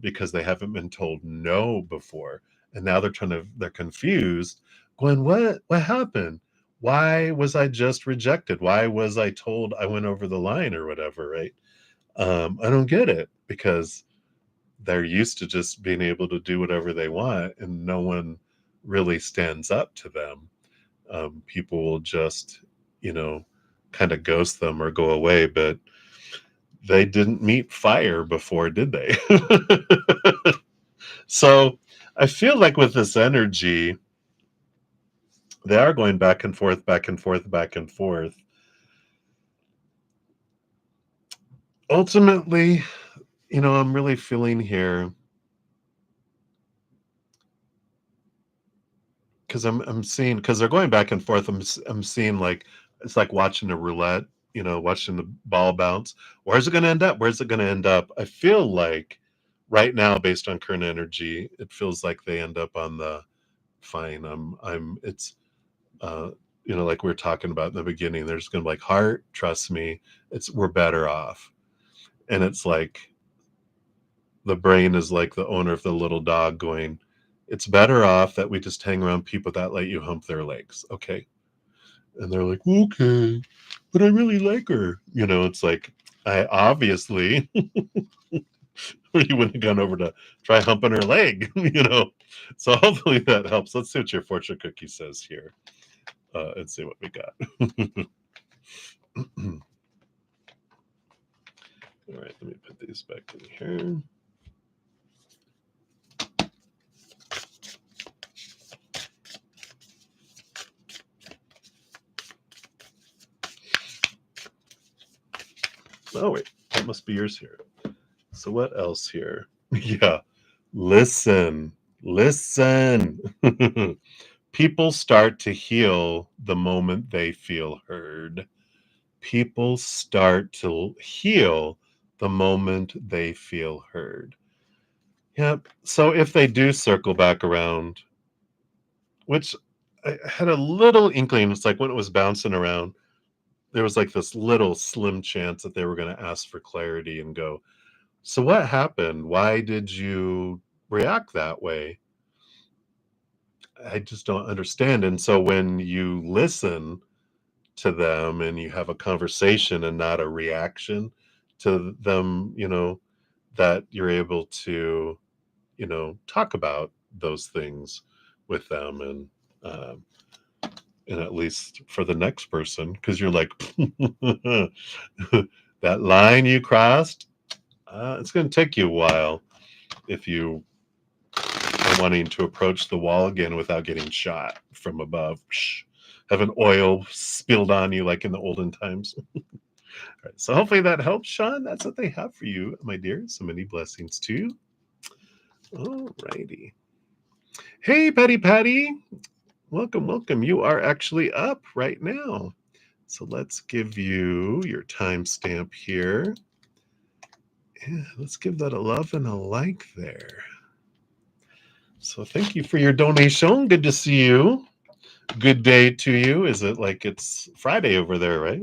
Because they haven't been told no before. And now they're confused, going, what happened? why was I just rejected? Why was I told I went over the line or whatever, right? I don't get it, because they're used to just being able to do whatever they want and no one really stands up to them. People will just, you know, kind of ghost them or go away, but they didn't meet fire before, did they? So I feel like with this energy, they are going back and forth, back and forth, back and forth. Ultimately, I'm really feeling here, because I'm seeing, because they're going back and forth. I'm seeing, like, it's like watching a roulette, watching the ball bounce. Where's it going to end up? Where's it going to end up? I feel like right now, based on current energy, it feels like they end up on the fine. It's uh, like we were talking about in the beginning. There's going to be like, heart, trust me, we're better off, and it's like the brain is like the owner of the little dog going, it's better off that we just hang around people that let you hump their legs. Okay. And they're like, okay, but I really like her. It's like, I obviously, you wouldn't have gone over to try humping her leg, So hopefully that helps. Let's see what your fortune cookie says here, and see what we got. All right, let me put these back in here. Oh, wait, that must be yours here. So what else here? Yeah. Listen. People start to heal the moment they feel heard. People start to heal the moment they feel heard. Yep. So if they do circle back around, which I had a little inkling, it's like when it was bouncing around, there was like this little slim chance that they were going to ask for clarity and go, so what happened? Why did you react that way? I just don't understand. And so when you listen to them and you have a conversation and not a reaction to them, that you're able to, talk about those things with them, and at least for the next person, because you're like, that line you crossed, it's going to take you a while if you are wanting to approach the wall again without getting shot from above. Have an oil spilled on you like in the olden times. All right, so hopefully that helps, Sean. That's what they have for you, my dear. So many blessings to you. All righty. Hey, Patty. Welcome, welcome. You are actually up right now. So let's give you your timestamp here. Yeah, let's give that a love and a like there. So thank you for your donation. Good to see you. Good day to you. Is it like it's Friday over there, right?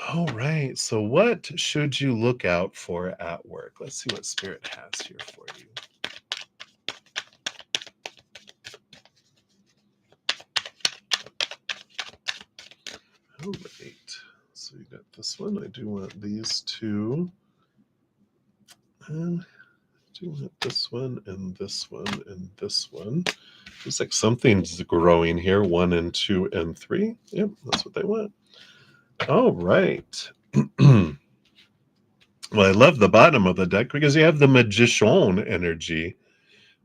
All right. So what should you look out for at work? Let's see what Spirit has here for you. All right. So you got this one. I do want these two. And I do want this one and this one and this one. Looks like something's growing here. 1 and 2 and 3. Yep, that's what they want. All right. Well, I love the bottom of the deck because you have the Magician energy,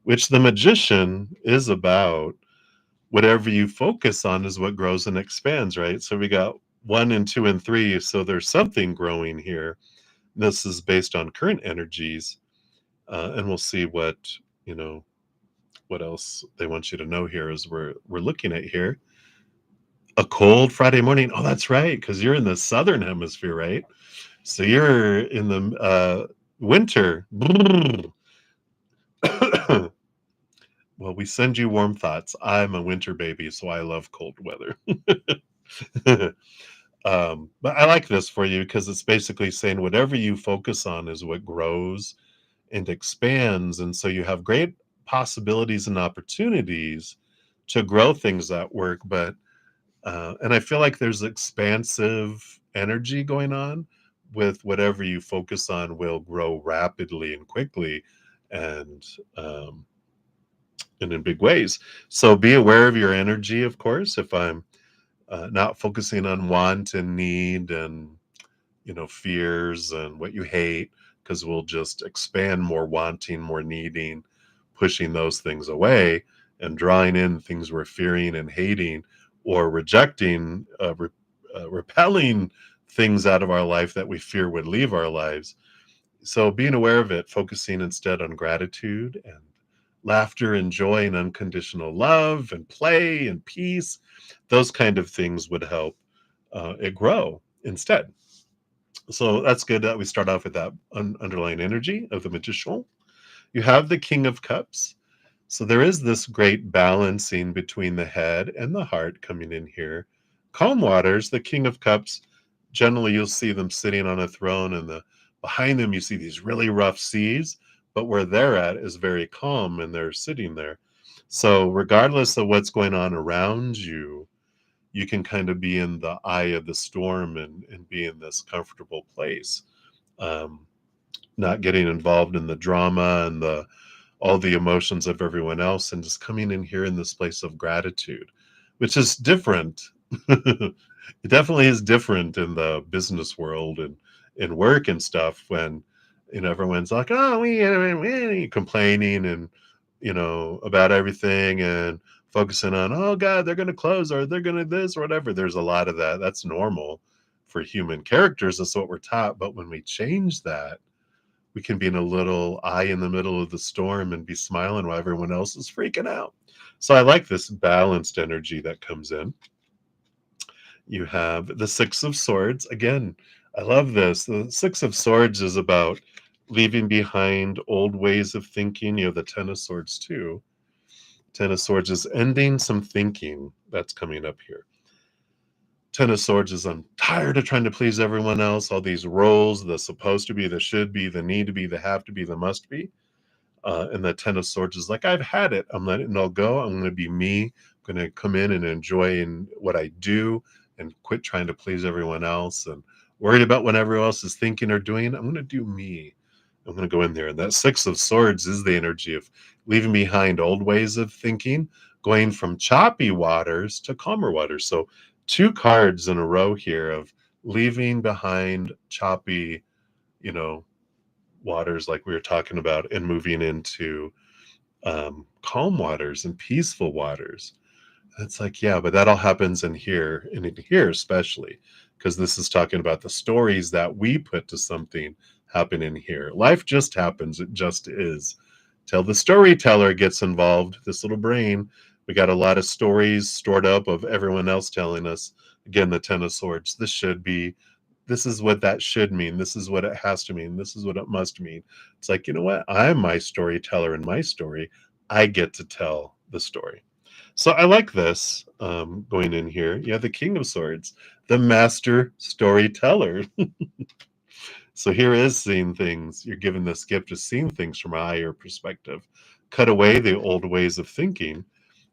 which the Magician is about whatever you focus on is what grows and expands, right? So we got 1 and 2 and 3. So there's something growing here. This is based on current energies. And we'll see what else they want you to know here as we're looking at here. A cold Friday morning. Oh, that's right, because you're in the southern hemisphere, right? So you're in the winter. Well, we send you warm thoughts. I'm a winter baby, so I love cold weather. But I like this for you because it's basically saying whatever you focus on is what grows and expands. And so you have great possibilities and opportunities to grow things at work. But and I feel like there's expansive energy going on with whatever you focus on will grow rapidly and quickly and um, and in big ways. So be aware of your energy, of course. If I'm not focusing on want and need and fears and what you hate, because we'll just expand more wanting, more needing, pushing those things away and drawing in things we're fearing and hating or rejecting, repelling things out of our life that we fear would leave our lives. So being aware of it, focusing instead on gratitude and laughter and joy and unconditional love and play and peace, those kind of things would help it grow instead. So that's good that we start off with that underlying energy of the magician. You have the King of Cups. So there is this great balancing between the head and the heart coming in here. Calm waters, the King of Cups, generally you'll see them sitting on a throne, and behind them you see these really rough seas, but where they're at is very calm and they're sitting there. So regardless of what's going on around you, you can kind of be in the eye of the storm and be in this comfortable place, um, not getting involved in the drama and all the emotions of everyone else, and just coming in here in this place of gratitude, which is different. It definitely is different in the business world and in work and stuff when everyone's like, oh, we complaining and about everything and focusing on, oh God, they're going to close or they're going to this or whatever. There's a lot of that. That's normal for human characters. That's what we're taught. But when we change that, we can be in a little eye in the middle of the storm and be smiling while everyone else is freaking out. So I like this balanced energy that comes in. You have the Six of Swords. Again, I love this. The Six of Swords is about leaving behind old ways of thinking. You have the Ten of Swords too. Ten of Swords is ending some thinking that's coming up here. Ten of Swords is I'm tired of trying to please everyone else, all these roles, the supposed to be, the should be, the need to be, the have to be, the must be. And the Ten of Swords is like, I've had it. I'm letting it all go. I'm going to be me. I'm going to come in and enjoy in what I do and quit trying to please everyone else and worried about what everyone else is thinking or doing. I'm going to do me. I'm going to go in there. And that Six of Swords is the energy of leaving behind old ways of thinking, going from choppy waters to calmer waters. So two cards in a row here of leaving behind choppy, you know, waters like we were talking about and moving into calm waters and peaceful waters. It's like, yeah, but that all happens in here, and in here especially, because this is talking about the stories that we put to something happen in here. Life just happens. It just is. Till the storyteller gets involved, this little brain, we got a lot of stories stored up of everyone else telling us, again, the Ten of Swords, this should be, this is what that should mean. This is what it has to mean. This is what it must mean. It's like, you know what? I'm my storyteller in my story. I get to tell the story. So I like this going in here. You have the King of Swords, the master storyteller. So here is seeing things. You're given this gift of seeing things from a higher perspective. Cut away the old ways of thinking.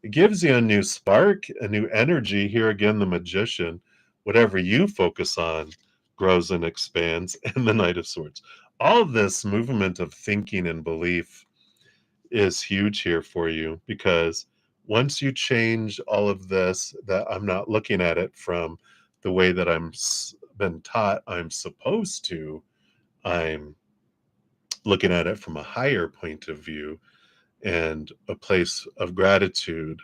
It gives you a new spark, a new energy. Here again, the magician. Whatever you focus on grows and expands. And the Knight of Swords. All this movement of thinking and belief is huge here for you, because once you change all of this, that I'm not looking at it from the way that I'm been taught I'm supposed to, I'm looking at it from a higher point of view and a place of gratitude,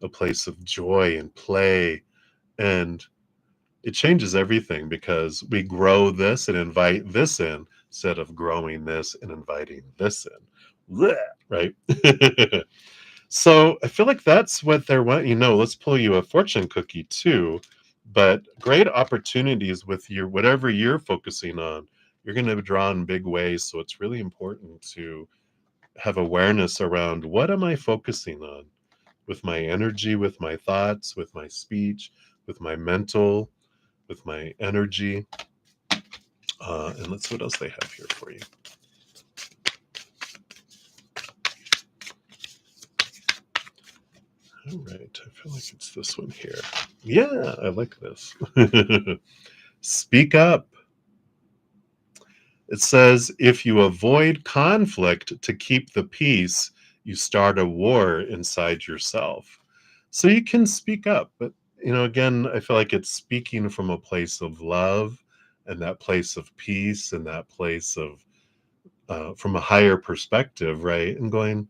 a place of joy and play. And it changes everything because we grow this and invite this in instead of growing this and inviting this in. Blech, right? So I feel like that's what they're wanting. Let's pull you a fortune cookie too. But great opportunities with your whatever you're focusing on, you're going to draw in big ways. So it's really important to have awareness around what am I focusing on with my energy, with my thoughts, with my speech, with my mental, with my energy. And let's see what else they have here for you. All right. I feel like it's this one here. Yeah, I like this. Speak up. It says, if you avoid conflict to keep the peace, you start a war inside yourself. So you can speak up, but again, I feel like it's speaking from a place of love and that place of peace and that place of from a higher perspective, right? And going,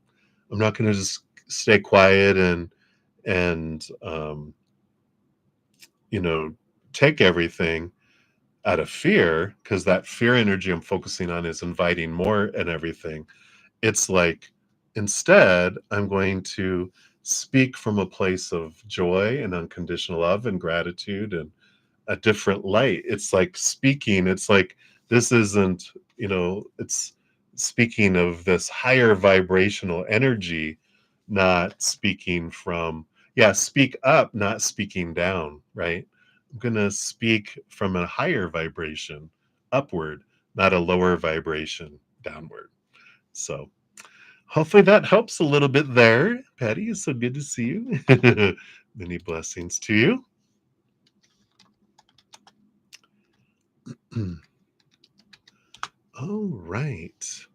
I'm not going to just stay quiet and you know take everything out of fear, because that fear energy I'm focusing on is inviting more and everything. It's like, instead, I'm going to speak from a place of joy and unconditional love and gratitude and a different light. It's like speaking, it's like, this isn't, it's speaking of this higher vibrational energy, not speaking from, yeah, speak up, not speaking down, right? I'm going to speak from a higher vibration upward, not a lower vibration downward. So hopefully that helps a little bit there. Patty, it's so good to see you. Many blessings to you. All right.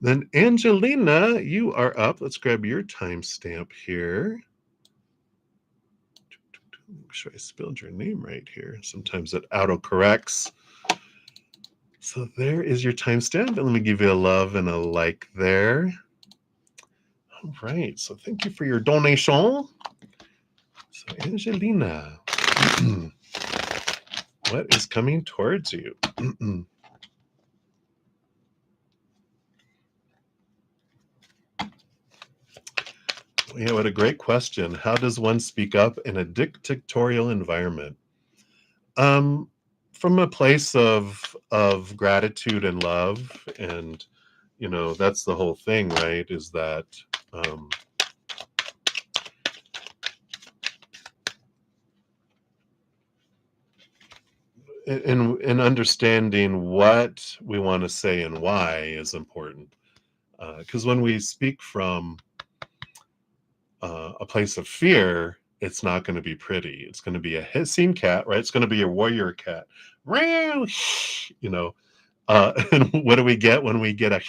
Then Angelina, you are up. Let's grab your timestamp here. Make sure I spelled your name right here. Sometimes it autocorrects. So there is your timestamp. And let me give you a love and a like there. All right. So thank you for your donation. So Angelina, what is coming towards you? Yeah, what a great question. How does one speak up in a dictatorial environment? Um, from a place of gratitude and love, and that's the whole thing, right? Is that um, in understanding what we want to say and why is important. Because when we speak from a place of fear, it's not going to be pretty. It's going to be a hissing cat, right? It's going to be a warrior cat. Meow, and what do we get when we get a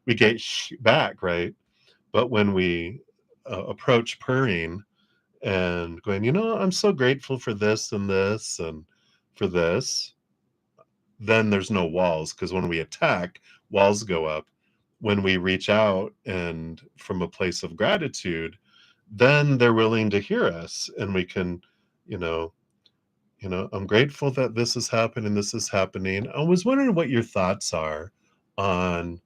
we get back, right? But when we approach purring and going, I'm so grateful for this and this and for this, then there's no walls, because when we attack, walls go up. When we reach out and from a place of gratitude, then they're willing to hear us, and we can, you know, I'm grateful that this is happening, this is happening. I was wondering what your thoughts are on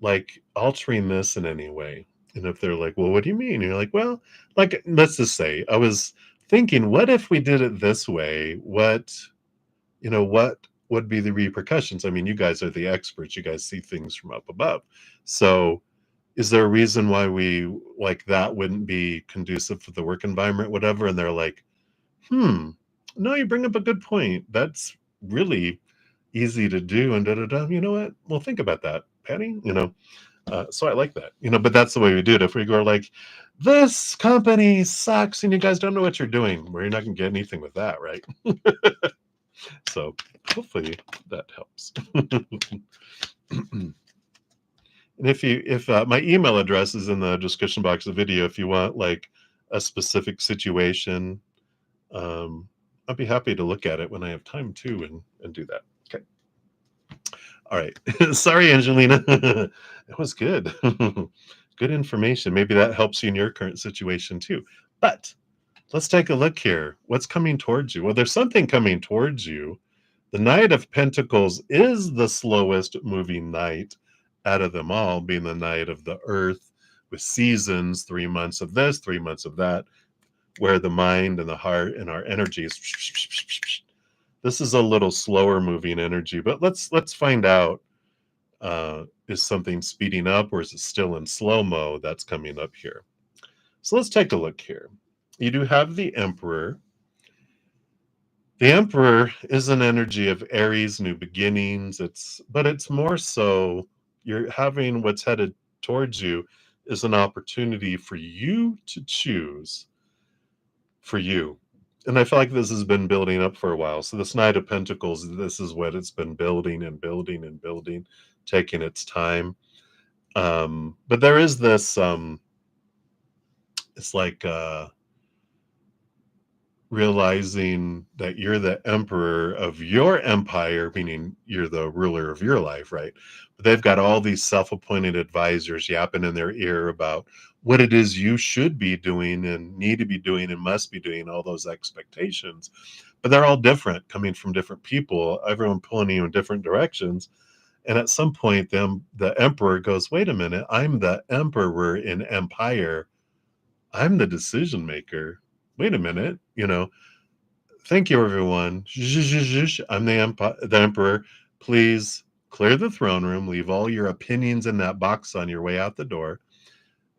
like altering this in any way. And if they're like, well, what do you mean? And you're like, well, like, let's just say I was thinking, what if we did it this way? What would be the repercussions? I mean, you guys are the experts. You guys see things from up above. So is there a reason why we like that wouldn't be conducive for the work environment, whatever? And they're like, no, you bring up a good point. That's really easy to do. And da da da. You know what? Well, think about that, Patty. So I like that. But that's the way we do it. If we go like, this company sucks and you guys don't know what you're doing, well, you're not going to get anything with that, right? So hopefully that helps. And if my email address is in the description box of the video, if you want like a specific situation, I'd be happy to look at it when I have time too and do that. Okay. All right. Sorry, Angelina. It was good. Good information. Maybe that helps you in your current situation too. But let's take a look here. What's coming towards you? Well, there's something coming towards you. The Knight of Pentacles is the slowest moving knight out of them all, being the Knight of the Earth with seasons, 3 months of this, 3 months of that, where the mind and the heart and our energy is. This is a little slower moving energy, but let's find out. Is something speeding up, or is it still in slow-mo? That's coming up here. So let's take a look here. You do have the Emperor. The Emperor is an energy of Aries, new beginnings. But it's more so you're having what's headed towards you is an opportunity for you to choose for you. And I feel like this has been building up for a while. So this Knight of Pentacles, this is what it's been building and building and building, taking its time. But there is this, it's like realizing that you're the emperor of your empire, meaning you're the ruler of your life, right? But they've got all these self-appointed advisors yapping in their ear about what it is you should be doing and need to be doing and must be doing, all those expectations. But they're all different, coming from different people, everyone pulling you in different directions. And at some point, the emperor goes, wait a minute, I'm the emperor in empire. I'm the decision maker. Wait a minute, thank you, everyone. I'm the emperor. Please clear the throne room. Leave all your opinions in that box on your way out the door.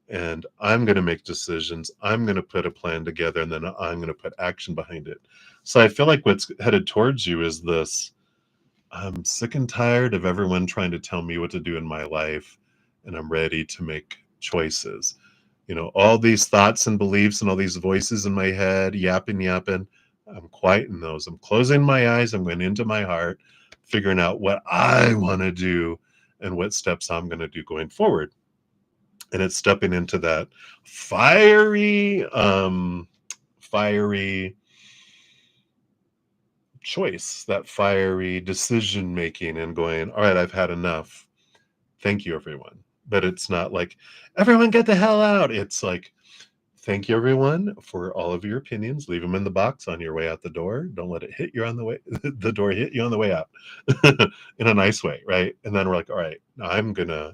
And I'm going to make decisions. I'm going to put a plan together, and then I'm going to put action behind it. So I feel like what's headed towards you is this. I'm sick and tired of everyone trying to tell me what to do in my life, and I'm ready to make choices. All these thoughts and beliefs and all these voices in my head, yapping. I'm quieting those. I'm closing my eyes. I'm going into my heart, figuring out what I want to do and what steps I'm going to do going forward. And it's stepping into that fiery choice, that fiery decision making, and going, all right, I've had enough. Thank you, everyone. But it's not like, everyone get the hell out. It's like, thank you, everyone, for all of your opinions. Leave them in the box on your way out the door. Don't let it hit you on the way, the door hit you on the way out in a nice way, right? And then we're like, all right, now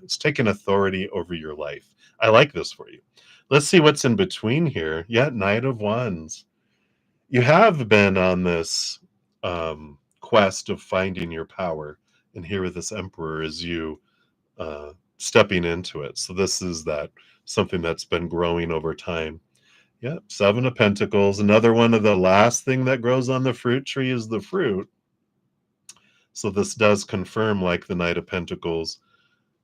it's taking authority over your life. I like this for you. Let's see what's in between here. Yeah, Knight of Wands. You have been on this quest of finding your power. And here with this Emperor is you stepping into it. So this is that something that's been growing over time. Yeah, Seven of Pentacles. Another one of the last thing that grows on the fruit tree is the fruit. So this does confirm, like the Knight of Pentacles,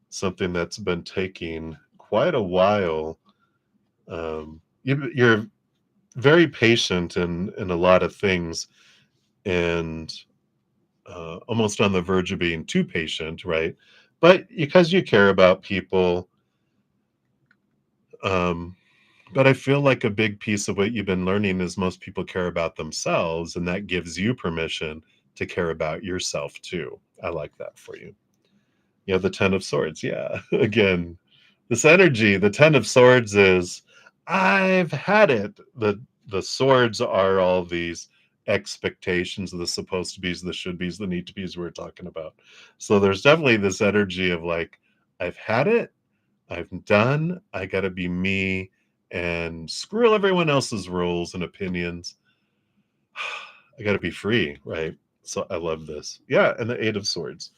something that's been taking quite a while. You're very patient in a lot of things, and almost on the verge of being too patient, right? But because you care about people, but I feel like a big piece of what you've been learning is most people care about themselves, and that gives you permission to care about yourself too. I like that for you. Yeah, the Ten of Swords. Yeah, again, this energy. The Ten of Swords is, I've had it. The swords are all these expectations, the supposed to be's, the should be's, the need to be's we're talking about. So there's definitely this energy of like, I've had it. I'm done. I got to be me and screw everyone else's rules and opinions. I got to be free, right? So I love this. Yeah, and the Eight of Swords.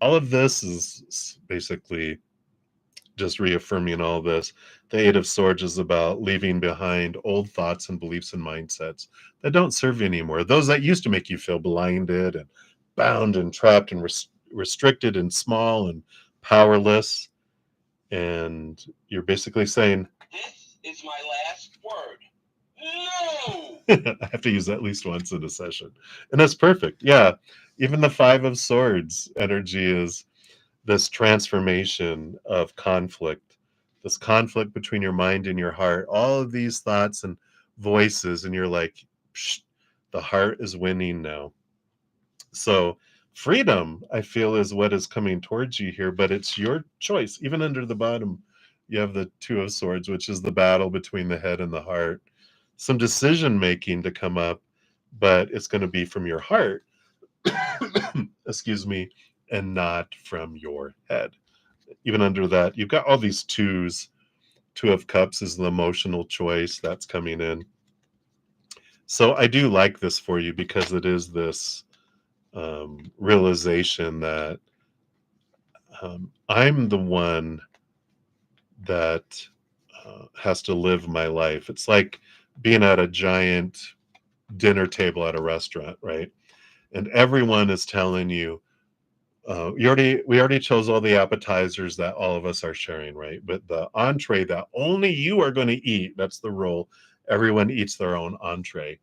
All of this is basically just reaffirming all this. The Eight of Swords is about leaving behind old thoughts and beliefs and mindsets that don't serve you anymore. Those that used to make you feel blinded and bound and trapped and restricted and small and powerless. And you're basically saying, this is my last word. No! I have to use that at least once in a session. And that's perfect. Yeah. Even the Five of Swords energy is this transformation of conflict, this conflict between your mind and your heart, all of these thoughts and voices. And you're like, psh, the heart is winning now. So freedom, I feel, is what is coming towards you here, but it's your choice. Even under the bottom, you have the Two of Swords, which is the battle between the head and the heart. Some decision making to come up, but it's going to be from your heart, excuse me, and not from your head. Even under that, you've got all these twos. Two of Cups is the emotional choice that's coming in. So I do like this for you because it is this realization that I'm the one that has to live my life. It's like being at a giant dinner table at a restaurant, right? And everyone is telling you, we already chose all the appetizers that all of us are sharing, right? But the entree that only you are going to eat, that's the rule. Everyone eats their own entree.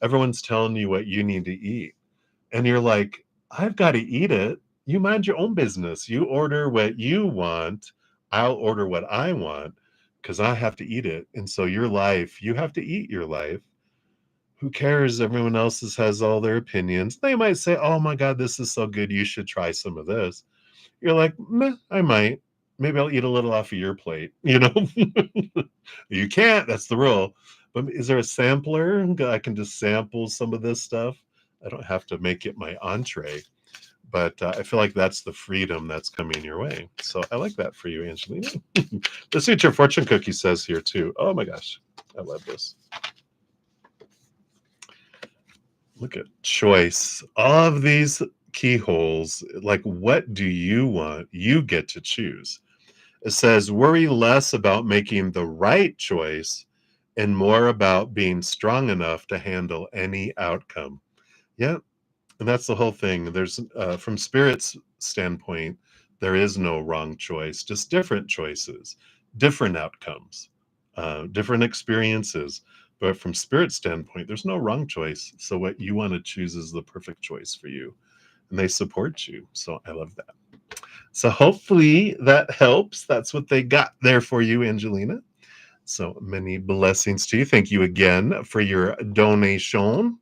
Everyone's telling you what you need to eat. And you're like, I've got to eat it. You mind your own business. You order what you want. I'll order what I want because I have to eat it. And so your life, you have to eat your life. Who cares? Everyone else has all their opinions. They might say, oh my God, this is so good. You should try some of this. You're like, meh, I might. Maybe I'll eat a little off of your plate. You can't. That's the rule. But is there a sampler? I can just sample some of this stuff. I don't have to make it my entree. But I feel like that's the freedom that's coming your way. So I like that for you, Angelina. Let's see what your fortune cookie says here, too. Oh my gosh. I love this. Look at choice. All of these keyholes, like what do you want? You get to choose. It says, worry less about making the right choice and more about being strong enough to handle any outcome. Yeah, and that's the whole thing. There's, from Spirit's standpoint, there is no wrong choice, just different choices, different outcomes, different experiences. But from Spirit's standpoint, there's no wrong choice. So what you want to choose is the perfect choice for you. And they support you. So I love that. So hopefully that helps. That's what they got there for you, Angelina. So many blessings to you. Thank you again for your donation.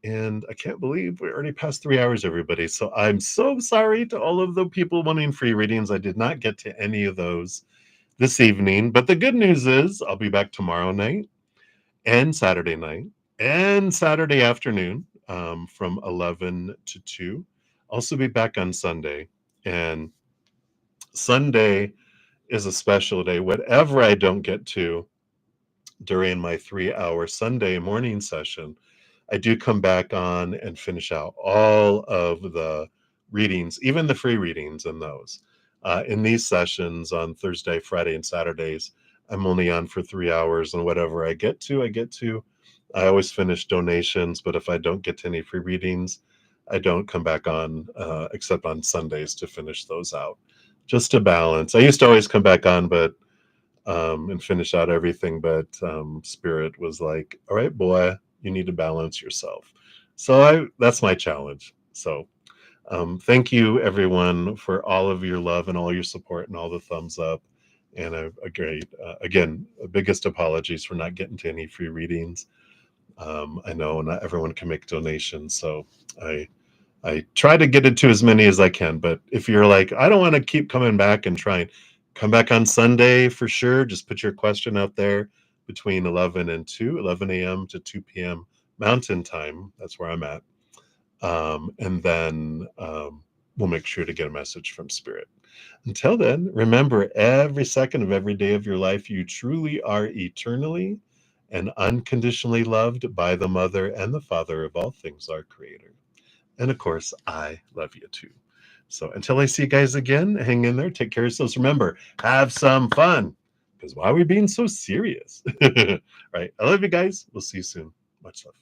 And I can't believe we're already past 3 hours, everybody. So I'm so sorry to all of the people wanting free readings. I did not get to any of those this evening. But the good news is I'll be back tomorrow night and Saturday night and Saturday afternoon from 11 to 2. Also be back on Sunday. And Sunday is a special day. Whatever I don't get to during my 3-hour Sunday morning session, I do come back on and finish out all of the readings, even the free readings in those. In these sessions on Thursday, Friday, and Saturdays, I'm only on for 3 hours, and whatever I get to, I get to. I always finish donations, but if I don't get to any free readings, I don't come back on except on Sundays to finish those out, just to balance. I used to always come back on, but and finish out everything, but Spirit was like, all right, boy, you need to balance yourself. So that's my challenge. So thank you, everyone, for all of your love and all your support and all the thumbs up. And a great, again, biggest apologies for not getting to any free readings. I know not everyone can make donations, so I try to get into as many as I can. But if you're like, I don't want to keep coming back and trying, come back on Sunday for sure. Just put your question out there between 11 and 2, 11 a.m. to 2 p.m. Mountain Time. That's where I'm at. And then we'll make sure to get a message from Spirit. Until then, remember every second of every day of your life, you truly are eternally and unconditionally loved by the Mother and the Father of all things, our Creator. And of course, I love you too. So until I see you guys again, hang in there, take care of yourselves. Remember, have some fun. Because why are we being so serious? Right. I love you guys. We'll see you soon. Much love.